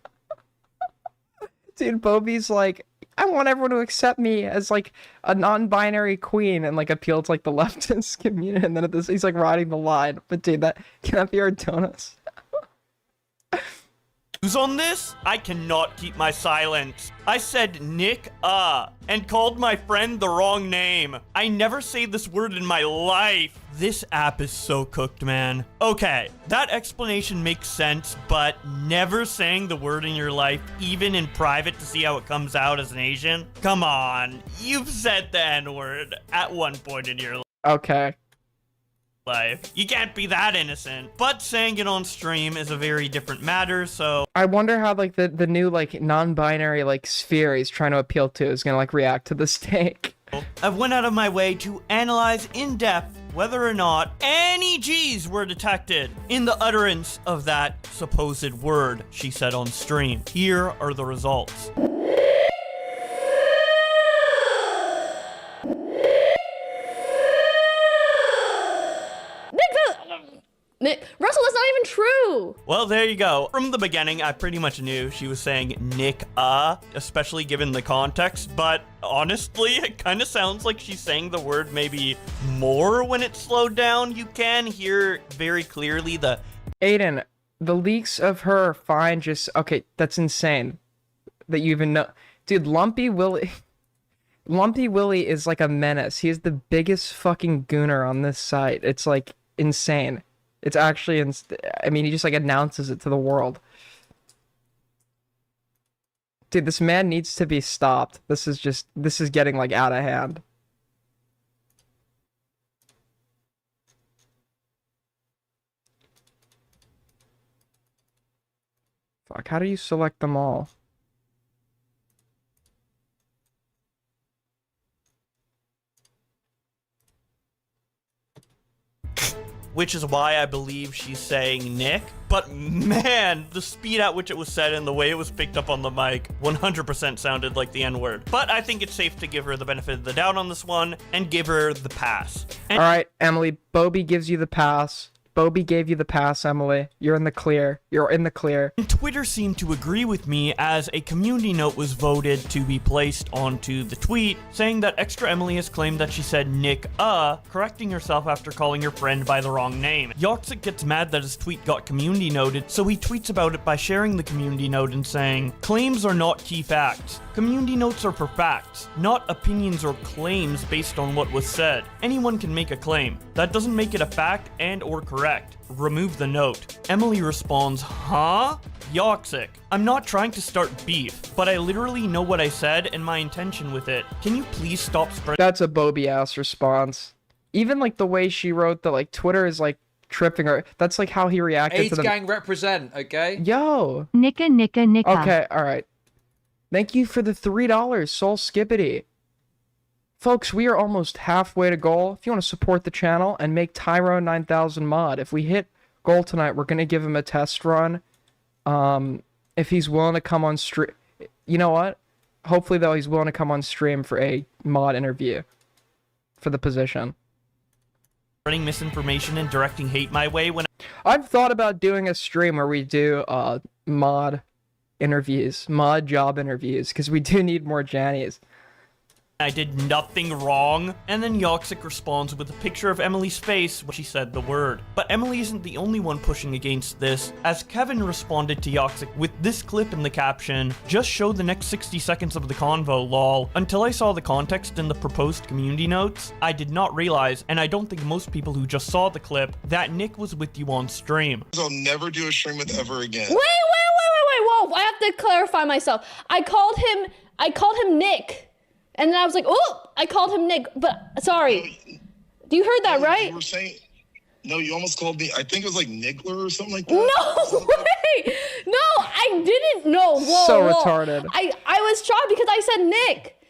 Dude, Bobby's like, I want everyone to accept me as like a non-binary queen and like appeal to like the leftist community, and then at this he's like riding the line. But dude, can that be our donuts? Who's on this? I cannot keep my silence. I said Nick, and called my friend the wrong name. I never say this word in my life. This app is so cooked, man. Okay, that explanation makes sense, but never saying the word in your life, even in private to see how it comes out as an Asian? Come on, you've said the N-word at one point in your life. Okay. You can't be that innocent. But saying it on stream is a very different matter, so... I wonder how like the new like non-binary like sphere he's trying to appeal to is gonna like react to this take. I went out of my way to analyze in depth whether or not any G's were detected in the utterance of that supposed word she said on stream. Here are the results. Nick, Russell, that's not even true. Well, there you go. From the beginning, I pretty much knew she was saying Nick, especially given the context, but honestly, it kind of sounds like she's saying the word maybe more when it's slowed down. You can hear very clearly the... Aiden, the leaks of her are fine, just... Okay, that's insane. That you even know... Dude, Lumpy Willy... Lumpy Willy is like a menace. He is the biggest fucking gooner on this site. It's like insane. It's actually, I mean, he just like announces it to the world. Dude, this man needs to be stopped. This is getting like out of hand. Fuck, how do you select them all? Which is why I believe she's saying Nick. But man, the speed at which it was said and the way it was picked up on the mic 100% sounded like the N-word. But I think it's safe to give her the benefit of the doubt on this one and give her the pass. All right, Emily, Bobby gives you the pass. Bobby gave you the pass, Emily. You're in the clear. You're in the clear. And Twitter seemed to agree with me as a community note was voted to be placed onto the tweet, saying that Extra Emily has claimed that she said Nick, correcting herself after calling her friend by the wrong name. Yoxic gets mad that his tweet got community noted, so he tweets about it by sharing the community note and saying, "Claims are not key facts. Community notes are for facts, not opinions or claims based on what was said. Anyone can make a claim. That doesn't make it a fact and or correct. Remove the note." Emily responds, "Huh? Yoxic, I'm not trying to start beef, but I literally know what I said and my intention with it. Can you please stop spreading..." That's a Bobby-ass response. Even like the way she wrote that like Twitter is like tripping her. That's like how he reacted AIDS to the gang represent, okay? Yo. Nicka, nicka, nicka. Okay, alright. Thank you for the $3, Soul Skippity. Folks, we are almost halfway to goal. If you want to support the channel and make Tyrone 9000 mod, if we hit goal tonight, we're going to give him a test run. If he's willing to come on stream. You know what? Hopefully, though, he's willing to come on stream for a mod interview for the position. Spreading misinformation and directing hate my way when I've thought about doing a stream where we do mod interviews, mod job interviews, because we do need more Jannies. I did nothing wrong. And then Yoxic responds with a picture of Emily's face when she said the word. But Emily isn't the only one pushing against this, as Kevin responded to Yoxic with this clip in the caption, "Just show the next 60 seconds of the convo, lol. Until I saw the context in the proposed community notes, I did not realize, and I don't think most people who just saw the clip, that Nick was with you on stream." I'll never do a stream with ever again. Wait, whoa, I have to clarify myself. I called him Nick. And then I was like, oh, I called him Nick, but sorry. You heard that, right? You were saying, no, you almost called me, I think it was like Niggler or something like that. No way! No, I didn't know. Whoa, So whoa. retarded. I was shocked because I said Nick.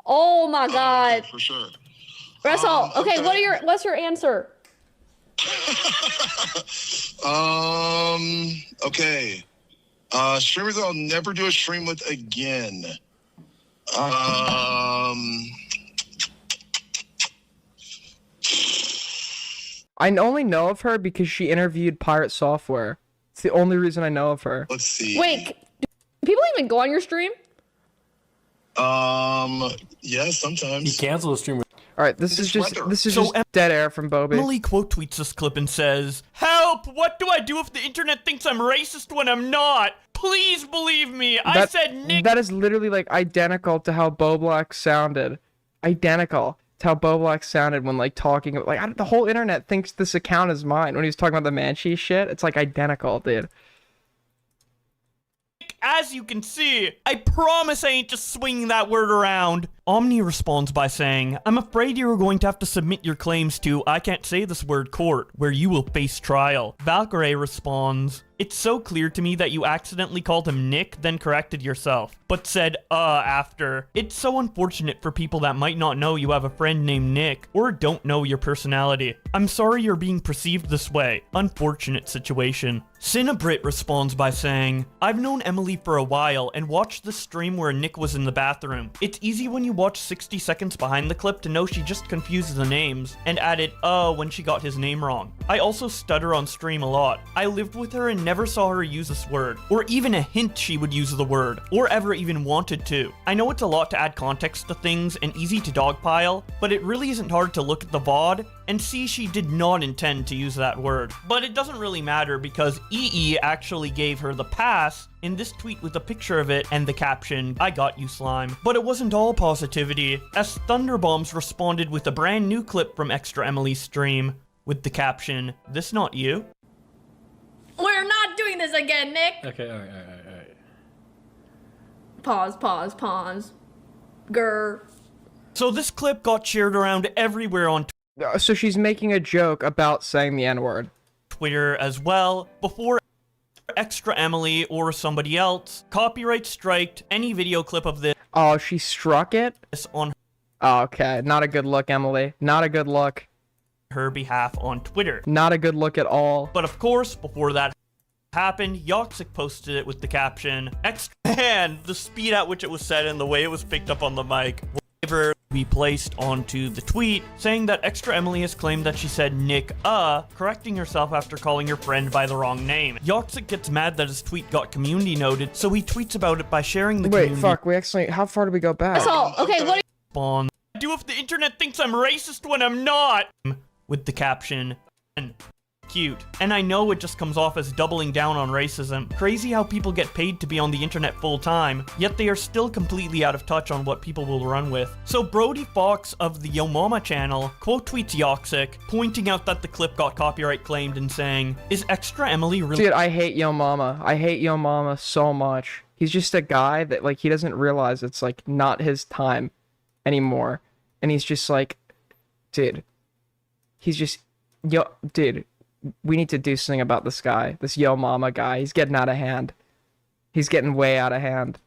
Oh my god. Okay, for sure. Russell, okay, what's your answer? Okay. Streamers I'll never do a stream with again. I only know of her because she interviewed Pirate Software. It's the only reason I know of her. Let's see. Wait, do people even go on your stream? Yeah, sometimes. He canceled the stream. All right, this is just dead air from Bobby. Emily quote tweets this clip and says, "Help! What do I do if the internet thinks I'm racist when I'm not? Please believe me. I said Nick." That is literally like identical to how Boblack sounded. Identical to how Boblack sounded when like talking like the whole internet thinks this account is mine when he was talking about the Manchi shit. It's like identical, dude. As you can see, I promise I ain't just swinging that word around. Omni responds by saying, "I'm afraid you're going to have to submit your claims to, I can't say this word, court, where you will face trial." Valkyrie responds, "It's so clear to me that you accidentally called him Nick, then corrected yourself, but said, after. It's so unfortunate for people that might not know you have a friend named Nick, or don't know your personality. I'm sorry you're being perceived this way. Unfortunate situation." Cinnabrit responds by saying, "I've known Emily for a while and watched the stream where Nick was in the bathroom. It's easy when you watch 60 seconds behind the clip to know she just confuses the names and added when she got his name wrong. I also stutter on stream a lot. I lived with her and never saw her use this word, or even a hint she would use the word, or ever even wanted to. I know it's a lot to add context to things and easy to dogpile, but it really isn't hard to look at the VOD and see she did not intend to use that word. But it doesn't really matter because EE actually gave her the pass in this tweet with a picture of it and the caption, 'I got you, slime.' But it wasn't all positivity, as Thunderbombs responded with a brand new clip from Extra Emily's stream with the caption, 'This not you?' We're not doing this again, Nick. Okay, alright. Pause. Grr. So this clip got shared around everywhere on So she's making a joke about saying the N-word. Twitter as well, before Extra Emily or somebody else copyright striked any video clip of this. Oh, she struck it? On Oh, okay, not a good look, Emily. Not a good look. Her behalf on Twitter. Not a good look at all. But of course, before that happened, Yoxic posted it with the caption, "Extra," and the speed at which it was said and the way it was picked up on the mic will be placed onto the tweet, saying that Extra Emily has claimed that she said Nick, correcting herself after calling her friend by the wrong name. Yoxic gets mad that his tweet got community noted, so he tweets about it by sharing the community. Wait, fuck, we actually, how far do we go back? So, okay, what Spawn. I do if the internet thinks I'm racist when I'm not, with the caption, cute. And I know it just comes off as doubling down on racism. Crazy how people get paid to be on the internet full time, yet they are still completely out of touch on what people will run with. So Brody Fox of the Yo Mama channel quote tweets Yoxic, pointing out that the clip got copyright claimed and saying, "Is Extra Emily really— Dude, I hate Yo Mama. I hate Yo Mama so much. He's just a guy that, like, he doesn't realize it's, like, not his time anymore. And he's just like, dude, he's just, dude, we need to do something about this guy, this Yo Mama guy. He's getting out of hand. He's getting way out of hand.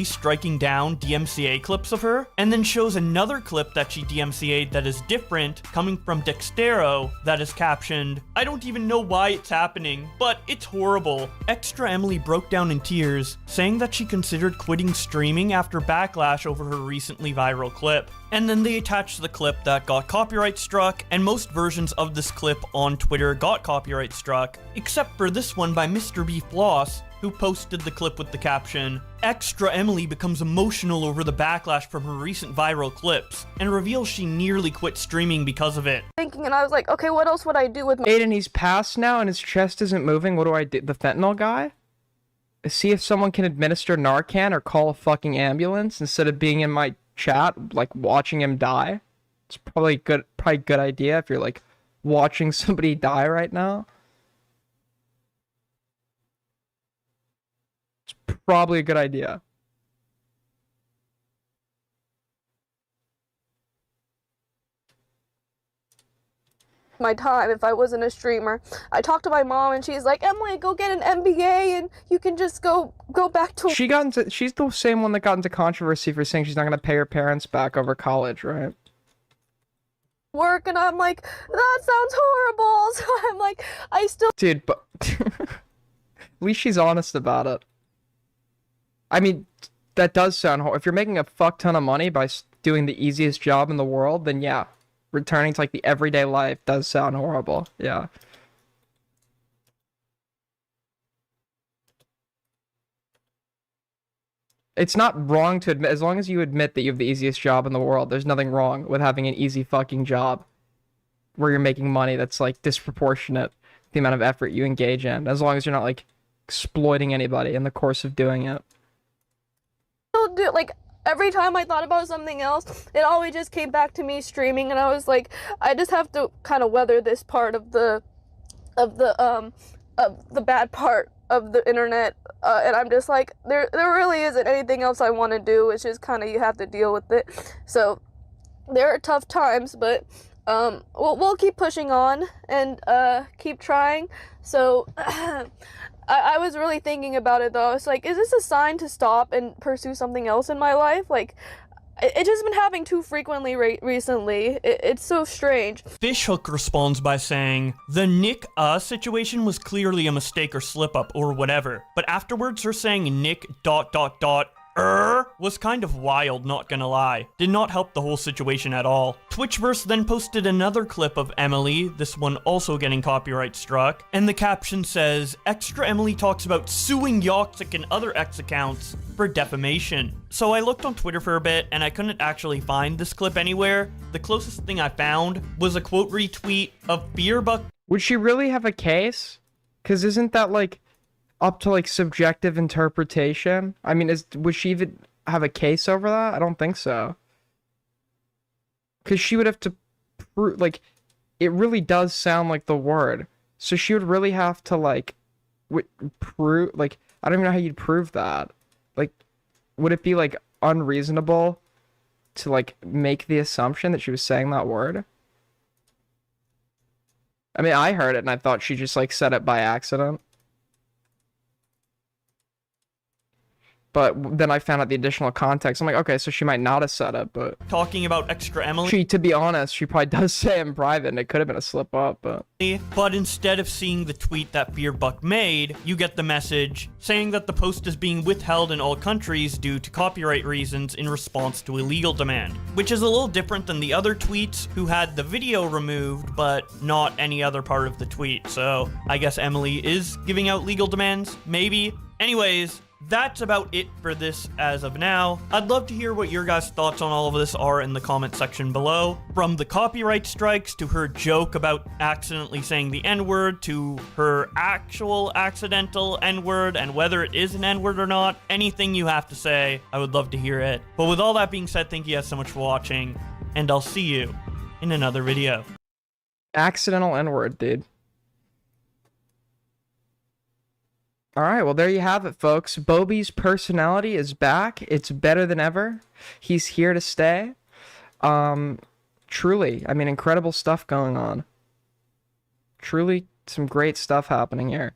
striking down DMCA clips of her, and then shows another clip that she DMCA'd that is different, coming from Dextero, that is captioned, "I don't even know why it's happening, but it's horrible." Extra Emily broke down in tears, saying that she considered quitting streaming after backlash over her recently viral clip. And then they attached the clip that got copyright struck, and most versions of this clip on Twitter got copyright struck, except for this one by Mr. B Floss, who posted the clip with the caption, "Extra Emily becomes emotional over the backlash from her recent viral clips, and reveals she nearly quit streaming because of it." Thinking, and I was like, okay, what else would I do with my— Aiden, he's passed now and his chest isn't moving. What do I do? The fentanyl guy? See if someone can administer Narcan or call a fucking ambulance instead of being in my chat, like watching him die. It's probably a good idea if you're like watching somebody die right now. It's probably a good idea. my time if I wasn't a streamer. I talked to my mom and she's like, Emily, go get an MBA and you can just go back to— She's the same one that got into controversy for saying she's not gonna pay her parents back over college, right? work. And I'm like, that sounds horrible. So I'm like, I still— Dude, but at least she's honest about it. I mean, that does sound horrible. If you're making a fuck ton of money by doing the easiest job in the world, then yeah, returning to like the everyday life does sound horrible. Yeah. It's not wrong to admit, as long as you admit that you have the easiest job in the world, there's nothing wrong with having an easy fucking job where you're making money that's like disproportionate to the amount of effort you engage in, as long as you're not like exploiting anybody in the course of doing it. do, like, every time I thought about something else, it always just came back to me streaming, and I was like, I just have to kind of weather this part of the bad part of the internet, and I'm just like, there really isn't anything else I want to do. It's just kind of, you have to deal with it. So there are tough times, but we'll keep pushing on and keep trying. So I was really thinking about it though. I was like, is this a sign to stop and pursue something else in my life? Like, it's just been happening too frequently recently. It's so strange. Fishhook responds by saying, the Nick situation was clearly a mistake or slip up or whatever, but afterwards her saying Nick ... was kind of wild, not gonna lie. Did not help the whole situation at all. Twitchverse then posted another clip of Emily, this one also getting copyright struck, and the caption says, Extra Emily talks about suing Yoxic and other X accounts for defamation. So I looked on Twitter for a bit and I couldn't actually find this clip anywhere. The closest thing I found was a quote retweet of Beerbuck. Would she really have a case? Because isn't that like up to like subjective interpretation? I mean, would she even have a case over that? I don't think so. Because she would have to prove, like, it really does sound like the word. So she would really have to like prove, like, I don't even know how you'd prove that. Like, would it be like unreasonable to like make the assumption that she was saying that word? I mean, I heard it and I thought she just like said it by accident. But then I found out the additional context. I'm like, okay, so she might not have said it, but... Talking about Extra Emily... To be honest, she probably does say it in private, and it could have been a slip-up, but... But instead of seeing the tweet that Beerbuck made, you get the message saying that the post is being withheld in all countries due to copyright reasons in response to a legal demand. Which is a little different than the other tweets who had the video removed, but not any other part of the tweet. So, I guess Emily is giving out legal demands? Maybe? Anyways... That's about it for this as of now. I'd love to hear what your guys' thoughts on all of this are in the comment section below. From the copyright strikes to her joke about accidentally saying the N-word to her actual accidental N-word and whether it is an N-word or not, anything you have to say, I would love to hear it. But with all that being said, thank you guys so much for watching, and I'll see you in another video. Accidental N-word, dude. Alright, well there you have it, folks. Bobby's personality is back. It's better than ever. He's here to stay. Truly, I mean, incredible stuff going on. Truly, some great stuff happening here.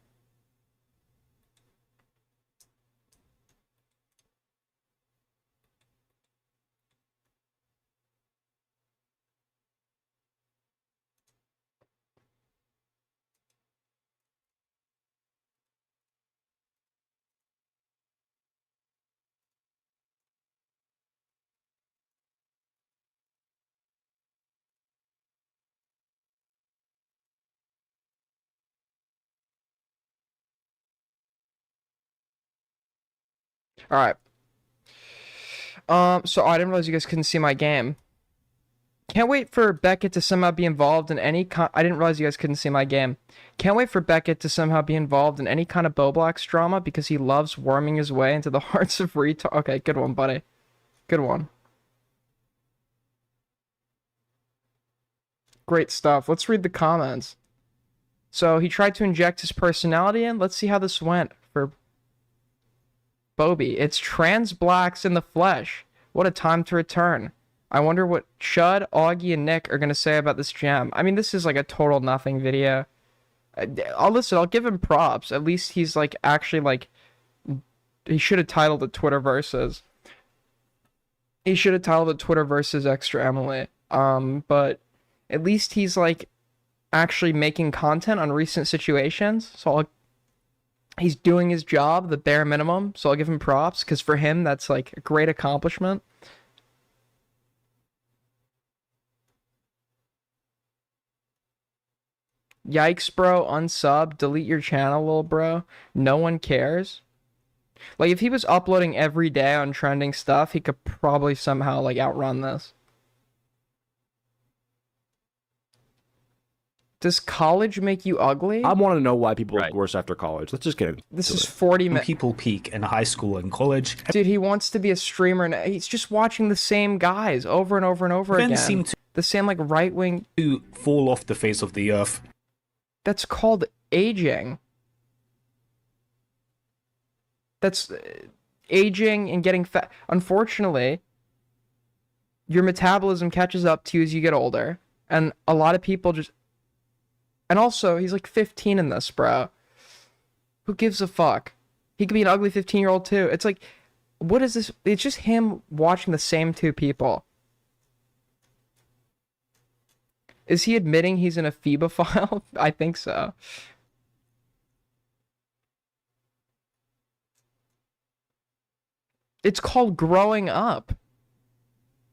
All right. So I didn't realize you guys couldn't see my game. Can't wait for Beckett to somehow be involved in any I didn't realize you guys couldn't see my game. Can't wait for Beckett to somehow be involved in any kind of Boblox drama because he loves worming his way into the hearts of retard. Okay, good one, buddy. Good one. Great stuff. Let's read the comments. So he tried to inject his personality in. Let's see how this went for Bobby. It's trans blacks in the flesh. What a time to return. I wonder what Chud, Augie, and Nick are going to say about this gem. I mean, this is like a total nothing video. I'll give him props. At least he's like actually like, he should have titled it Twitter versus. He should have titled it Twitter versus Extra Emily. But at least he's like actually making content on recent situations. So he's doing his job, the bare minimum. So I'll give him props because for him, that's like a great accomplishment. Yikes, bro. Unsub. Delete your channel, little bro. No one cares. Like, if he was uploading every day on trending stuff, he could probably somehow, like, outrun this. Does college make you ugly? I want to know why people look worse after college. Let's just get it. This is 40 minutes. People peak in high school and college. Dude, he wants to be a streamer, and he's just watching the same guys over and over and over again. Seem to the same, like, right-wing... to fall off the face of the earth. That's called aging. That's aging and getting fat. Unfortunately, your metabolism catches up to you as you get older. And a lot of people just... And also, he's like 15 in this, bro. Who gives a fuck? He could be an ugly 15-year-old too. It's like, what is this? It's just him watching the same two people. Is he admitting he's an ephebophile? I think so. It's called growing up.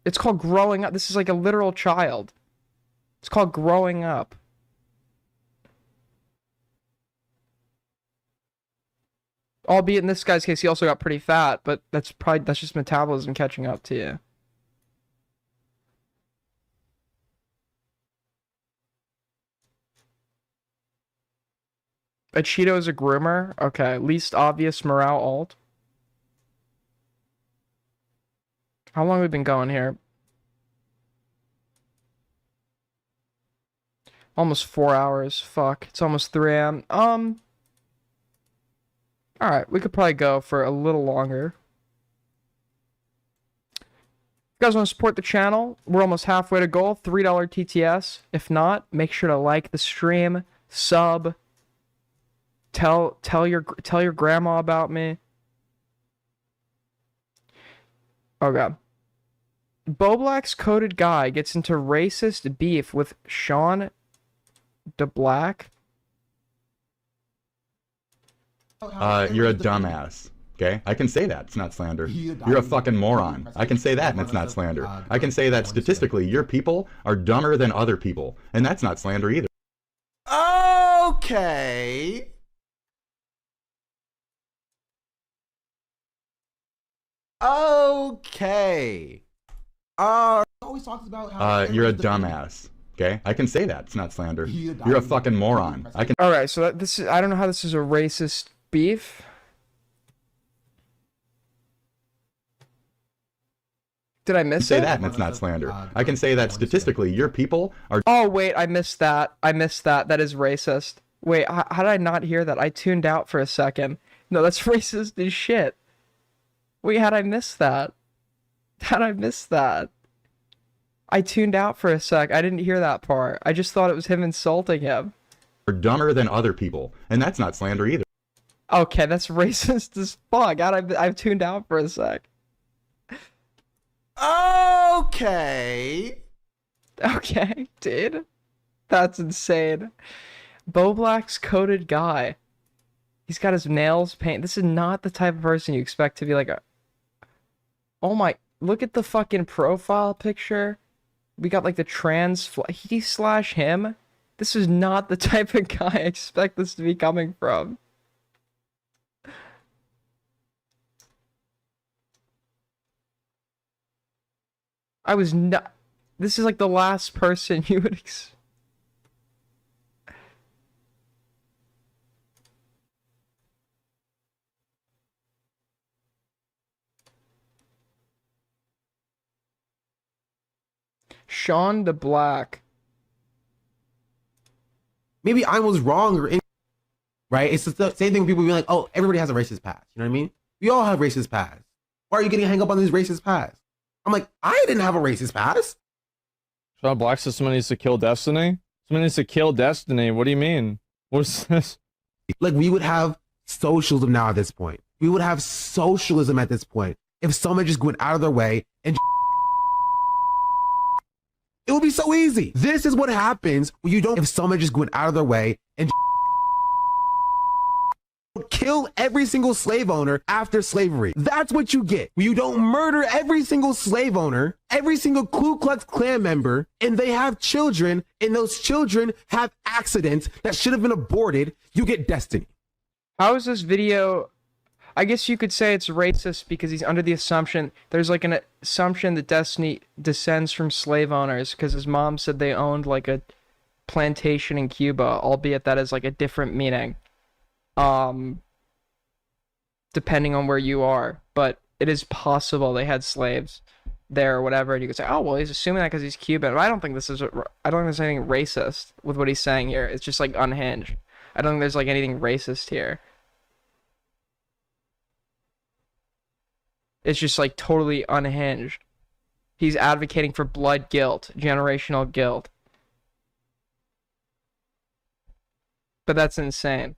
It's called growing up. This is like a literal child. It's called growing up. Albeit in this guy's case, he also got pretty fat, but that's just metabolism catching up to you. A Cheeto is a groomer? Okay, least obvious morale alt. How long have we been going here? Almost 4 hours. Fuck, it's almost 3 a.m. Alright, we could probably go for a little longer. If you guys want to support the channel, we're almost halfway to goal. $3 TTS. If not, make sure to like the stream, sub, tell your grandma about me. Okay. Boblack's coded guy gets into racist beef with Sean DeBlack. You're a dumbass. Okay? I can say that. It's not slander. You're a fucking moron. I can say that and it's not slander. I can say that statistically, your people are dumber than other people. And that's not slander either. Okay. Okay. Always talks about how you're a dumbass. Okay? I can say that. It's not slander. You're a fucking moron. I can. All right, so this is, I don't know how this is a racist beef. Did I miss say it? that and it's not slander. I can say that statistically, your people are. Oh wait, I missed that. I missed that. That is racist. Wait, how did I not hear that? I tuned out for a second. No, that's racist as shit. Wait, how'd I miss that? How'd I miss that? I tuned out for a sec. I didn't hear that part. I just thought it was him insulting him. Are dumber than other people, and that's not slander either. Okay, that's racist as fuck. I've tuned out for a sec. Okay. Okay, dude. That's insane. Boblack's coded guy. He's got his nails painted. This is not the type of person you expect to be like a... Oh my... Look at the fucking profile picture. We got like the trans... He slash him. This is not the type of guy I expect this to be coming from. I was not. This is like the last person you would. Sean the Black. Maybe I was wrong or right? It's the same thing. People be like, "Oh, everybody has a racist past." You know what I mean? We all have racist past. Why are you getting hung up on these racist past? I'm like, I didn't have a racist past. Sean Black says someone needs to kill Destiny. Someone needs to kill Destiny. What do you mean? What's this? Like, we would have socialism now at this point. We would have socialism at this point if someone just went out of their way and it would be so easy. This is what happens when you don't, if someone just went out of their way and kill every single slave owner after slavery. That's what you get. When you don't murder every single slave owner, every single Ku Klux Klan member, and they have children, and those children have accidents that should have been aborted, you get Destiny. How is this video? I guess you could say it's racist because he's under the assumption, there's like an assumption that Destiny descends from slave owners because his mom said they owned like a plantation in Cuba, albeit that is like a different meaning. Depending on where you are, but it is possible they had slaves there or whatever, and you could say, oh, well, he's assuming that because he's Cuban. But I don't think this is, I don't think there's anything racist with what he's saying here. It's just like unhinged. I don't think there's like anything racist here. It's just like totally unhinged. He's advocating for blood guilt, generational guilt. But that's insane.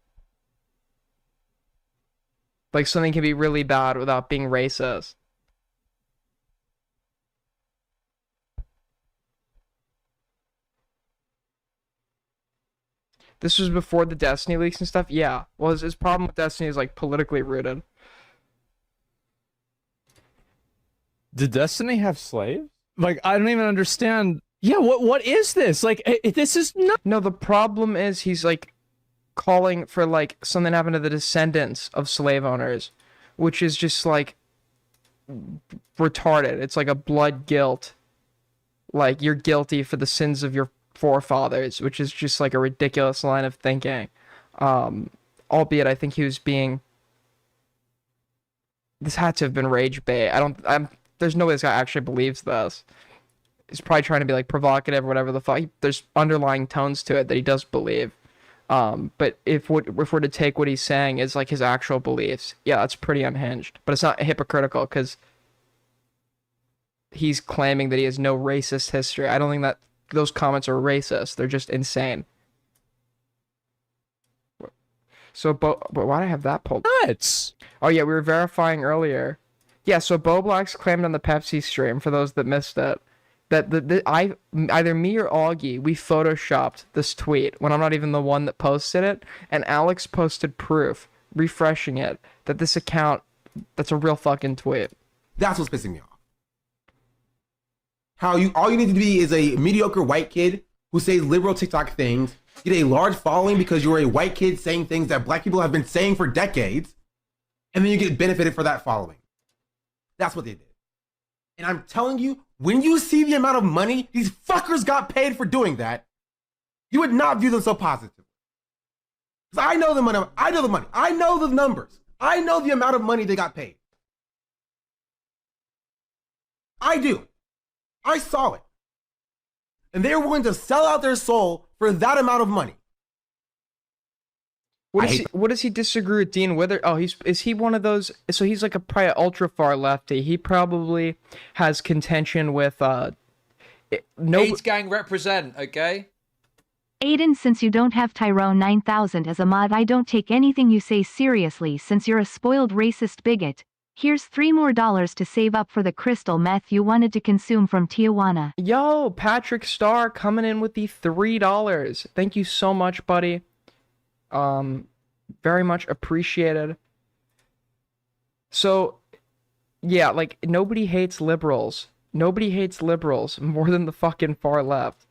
Like, something can be really bad without being racist. This was before the Destiny leaks and stuff? Yeah. Well, his problem with Destiny is, like, politically rooted. Did Destiny have slaves? Like, I don't even understand. Yeah, what is this? Like, this is not... No, the problem is he's, like, calling for like something happened to the descendants of slave owners, which is just like retarded. It's like a blood guilt, like you're guilty for the sins of your forefathers, which is just like a ridiculous line of thinking. Albeit I think he was being, this had to have been rage bait. There's no way this guy actually believes this. He's probably trying to be like provocative or whatever the fuck. There's underlying tones to it that he does believe. But if we're to take what he's saying as like his actual beliefs, yeah, that's pretty unhinged. But it's not hypocritical because he's claiming that he has no racist history. I don't think that those comments are racist. They're just insane. So, but why do I have that pulled? Nuts. Oh yeah, we were verifying earlier. Yeah, so Bo Black's claimed on the Pepsi stream, for those that missed it, that either me or Augie, we photoshopped this tweet when I'm not even the one that posted it, and Alex posted proof, refreshing it, that this account, that's a real fucking tweet. That's what's pissing me off. All you need to be is a mediocre white kid who says liberal TikTok things, get a large following because you're a white kid saying things that black people have been saying for decades, and then you get benefited for that following. That's what they did. And I'm telling you, when you see the amount of money these fuckers got paid for doing that, you would not view them so positively. Because I know the money. I know the money. I know the numbers. I know the amount of money they got paid. I do. I saw it. And they're willing to sell out their soul for that amount of money. What does he disagree with Dean Wither? Oh, is he one of those? So he's like probably ultra far lefty. He probably has contention with AIDS gang represent, okay? Aiden, since you don't have Tyrone 9000 as a mod, I don't take anything you say seriously since you're a spoiled racist bigot. Here's $3 more to save up for the crystal meth you wanted to consume from Tijuana. Yo, Patrick Starr coming in with the $3. Thank you so much, buddy. Very much appreciated. So, yeah, like, nobody hates liberals. Nobody hates liberals more than the fucking far left.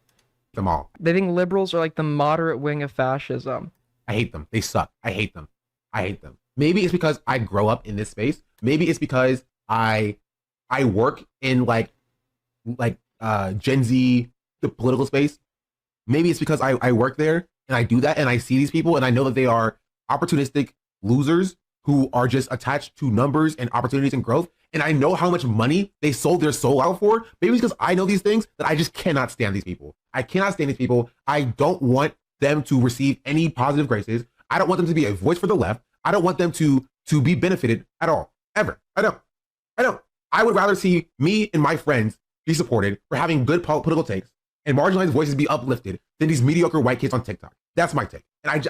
Them all. They think liberals are like the moderate wing of fascism. I hate them. They suck. I hate them. I hate them. Maybe it's because I grow up in this space. Maybe it's because I work in like Gen Z, the political space. Maybe it's because I work there and I do that and I see these people and I know that they are opportunistic losers who are just attached to numbers and opportunities and growth. And I know how much money they sold their soul out for. Maybe it's because I know these things that I just cannot stand these people. I cannot stand these people. I don't want them to receive any positive graces. I don't want them to be a voice for the left. I don't want them to be benefited at all, ever. I don't. I would rather see me and my friends be supported for having good political takes and marginalized voices be uplifted than these mediocre white kids on TikTok. That's my take. And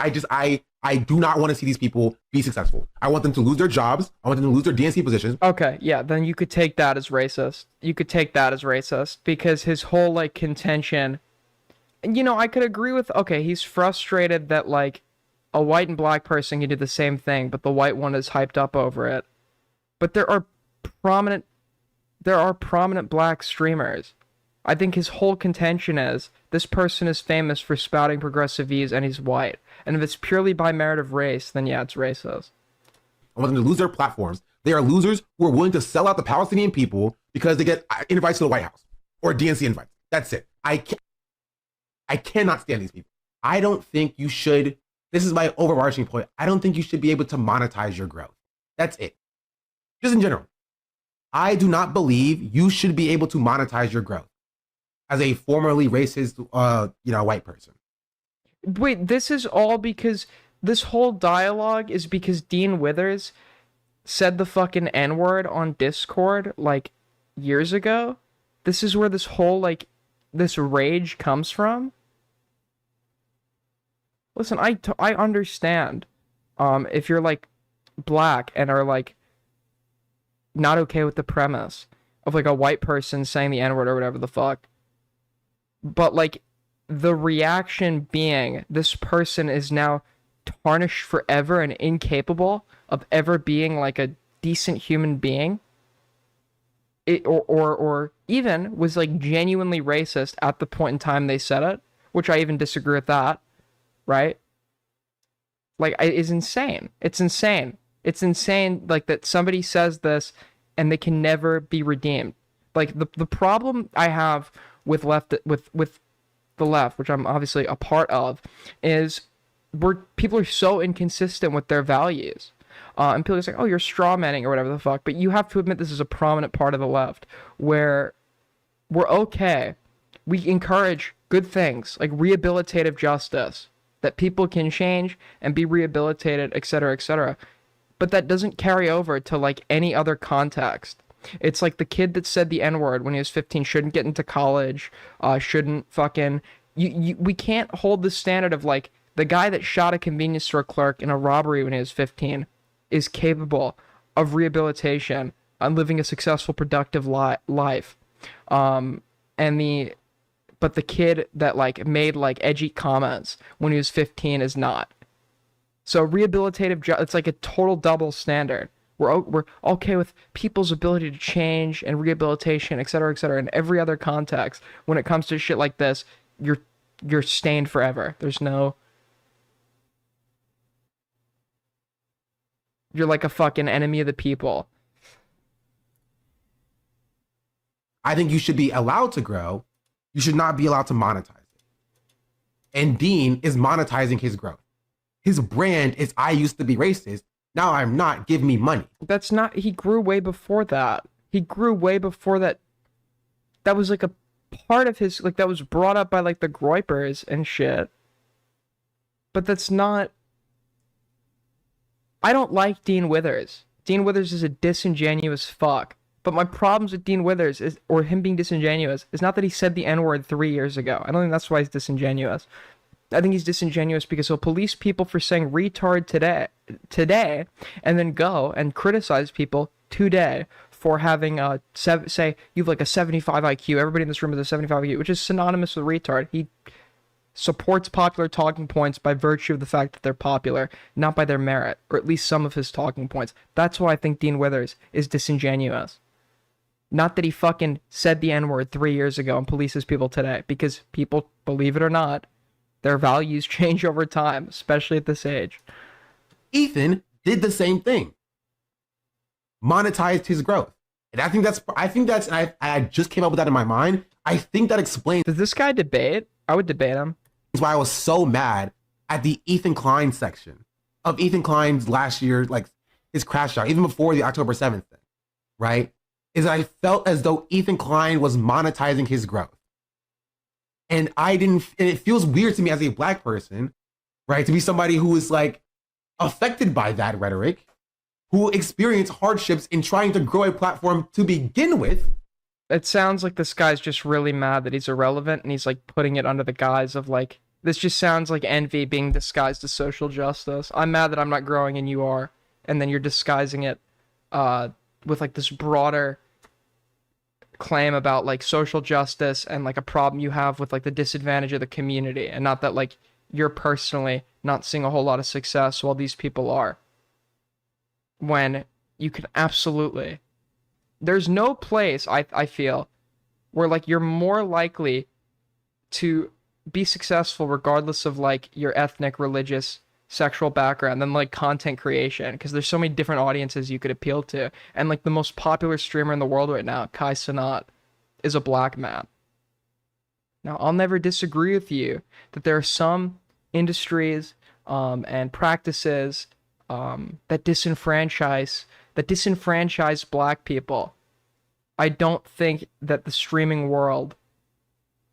I do not want to see these people be successful. I want them to lose their jobs. I want them to lose their DNC positions. Okay, yeah, then you could take that as racist. You could take that as racist because his whole like contention, you know, I could agree with, okay, he's frustrated that like a white and black person can do the same thing, but the white one is hyped up over it. But there are prominent black streamers. I think his whole contention is this person is famous for spouting progressive views and he's white. And if it's purely by merit of race, then yeah, it's racist. I want them to lose their platforms. They are losers who are willing to sell out the Palestinian people because they get invites to the White House or DNC invites. That's it. I cannot stand these people. I don't think you should, this is my overarching point, I don't think you should be able to monetize your growth. That's it. Just in general. I do not believe you should be able to monetize your growth as a formerly racist, white person. Wait, this is all because this whole dialogue is because Dean Withers said the fucking N-word on Discord like years ago? This is where this whole like this rage comes from? Listen, I understand if you're like black and are like not okay with the premise of like a white person saying the N-word or whatever the fuck. But like the reaction being this person is now tarnished forever and incapable of ever being like a decent human being. Or even was like genuinely racist at the point in time they said it, which I even disagree with that, right? Like, is insane. It's insane. It's insane, like, that somebody says this and they can never be redeemed. Like, the problem I have with the left, which I'm obviously a part of, is where people are so inconsistent with their values. And people are like, oh, you're strawmanning or whatever the fuck. But you have to admit this is a prominent part of the left where we're okay. We encourage good things like rehabilitative justice, that people can change and be rehabilitated, etc., etc. But that doesn't carry over to like any other context. It's like the kid that said the N-word when he was 15 shouldn't get into college, shouldn't fucking... we can't hold the standard of like the guy that shot a convenience store clerk in a robbery when he was 15 is capable of rehabilitation and living a successful, productive life. But the kid that like made like edgy comments when he was 15 is not. So rehabilitative, it's like a total double standard. We're okay with people's ability to change and rehabilitation, et cetera, in every other context. When it comes to shit like this, you're stained forever. There's no... You're like a fucking enemy of the people. I think you should be allowed to grow. You should not be allowed to monetize it. And Dean is monetizing his growth. His brand is, I used to be racist. Now I'm not. Give me money. That's not... He grew way before that. He grew way before that. That was like a part of his... Like, that was brought up by like the Groypers and shit. But that's not... I don't like Dean Withers. Dean Withers is a disingenuous fuck. But my problems with Dean Withers is, or him being disingenuous, is not that he said the N-word 3 years ago. I don't think that's why he's disingenuous. I think he's disingenuous because he'll police people for saying retard today, and then go and criticize people today for having say you have like a 75 IQ. Everybody in this room is a 75 IQ, which is synonymous with retard. He supports popular talking points by virtue of the fact that they're popular, not by their merit, or at least some of his talking points. That's why I think Dean Withers is disingenuous. Not that he fucking said the N-word 3 years ago and polices people today, because people, believe it or not, their values change over time, especially at this age. Ethan did the same thing. Monetized his growth. And I think that's, and I just came up with that in my mind. I think that explains. Does this guy debate? I would debate him. That's why I was so mad at the Ethan Klein section of Ethan Klein's last year, like his crash out, even before the October 7th thing, right? Is I felt as though Ethan Klein was monetizing his growth. And and it feels weird to me as a black person, right? To be somebody who is like affected by that rhetoric, who experienced hardships in trying to grow a platform to begin with. It sounds like this guy's just really mad that he's irrelevant and he's like putting it under the guise of like, this just sounds like envy being disguised as social justice. I'm mad that I'm not growing and you are. And then you're disguising it with like this broader claim about like social justice and like a problem you have with like the disadvantage of the community, and not that like you're personally not seeing a whole lot of success while these people are. When you can absolutely, there's no place I feel where like you're more likely to be successful regardless of like your ethnic, religious, sexual background than like content creation, because there's so many different audiences you could appeal to. And like the most popular streamer in the world right now, Kai Cenat, is a black man. Now I'll never disagree with you that there are some industries and practices that disenfranchise black people. I don't think that the streaming world,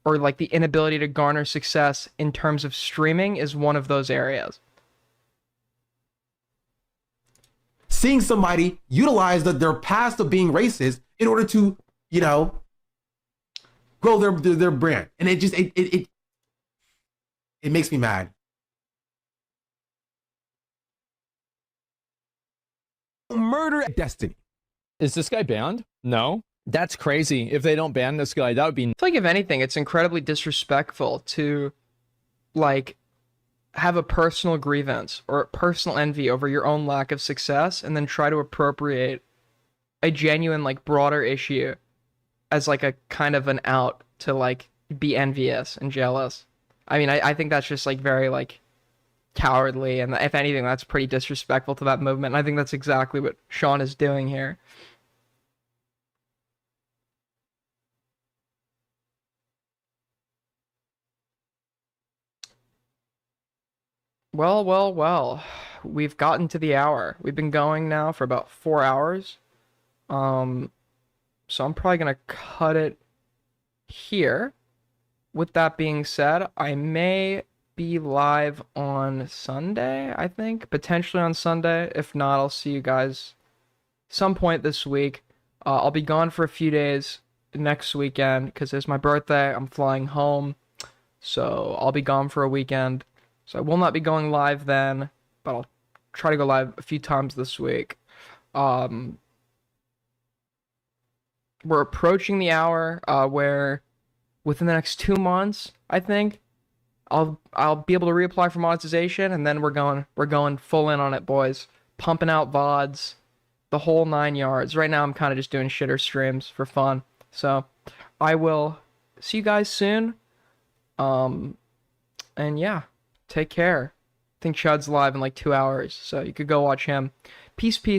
or like the inability to garner success in terms of streaming, is one of those areas. Seeing somebody utilize their past of being racist in order to, you know, grow their brand. And it just, it makes me mad. Murder Destiny. Is this guy banned? No. That's crazy. If they don't ban this guy, that would be... I feel like if anything, it's incredibly disrespectful to, like, have a personal grievance or personal envy over your own lack of success and then try to appropriate a genuine, like, broader issue as, like, a kind of an out to, like, be envious and jealous. I mean, I think that's just, like, very, like, cowardly, and if anything, that's pretty disrespectful to that movement, and I think that's exactly what Sean is doing here. Well, we've gotten to the hour. We've been going now for about 4 hours. So I'm probably gonna cut it here. With that being said, I may be live on Sunday, I think. Potentially on Sunday. If not, I'll see you guys some point this week. I'll be gone for a few days next weekend because it's my birthday. I'm flying home. So I'll be gone for a weekend. So I will not be going live then, but I'll try to go live a few times this week. We're approaching the hour where within the next 2 months, I think, I'll be able to reapply for monetization, and then we're going full in on it, boys. Pumping out VODs, the whole 9 yards. Right now I'm kind of just doing shitter streams for fun. So I will see you guys soon. And yeah. Take care. I think Chud's live in like 2 hours, so you could go watch him. Peace, peace.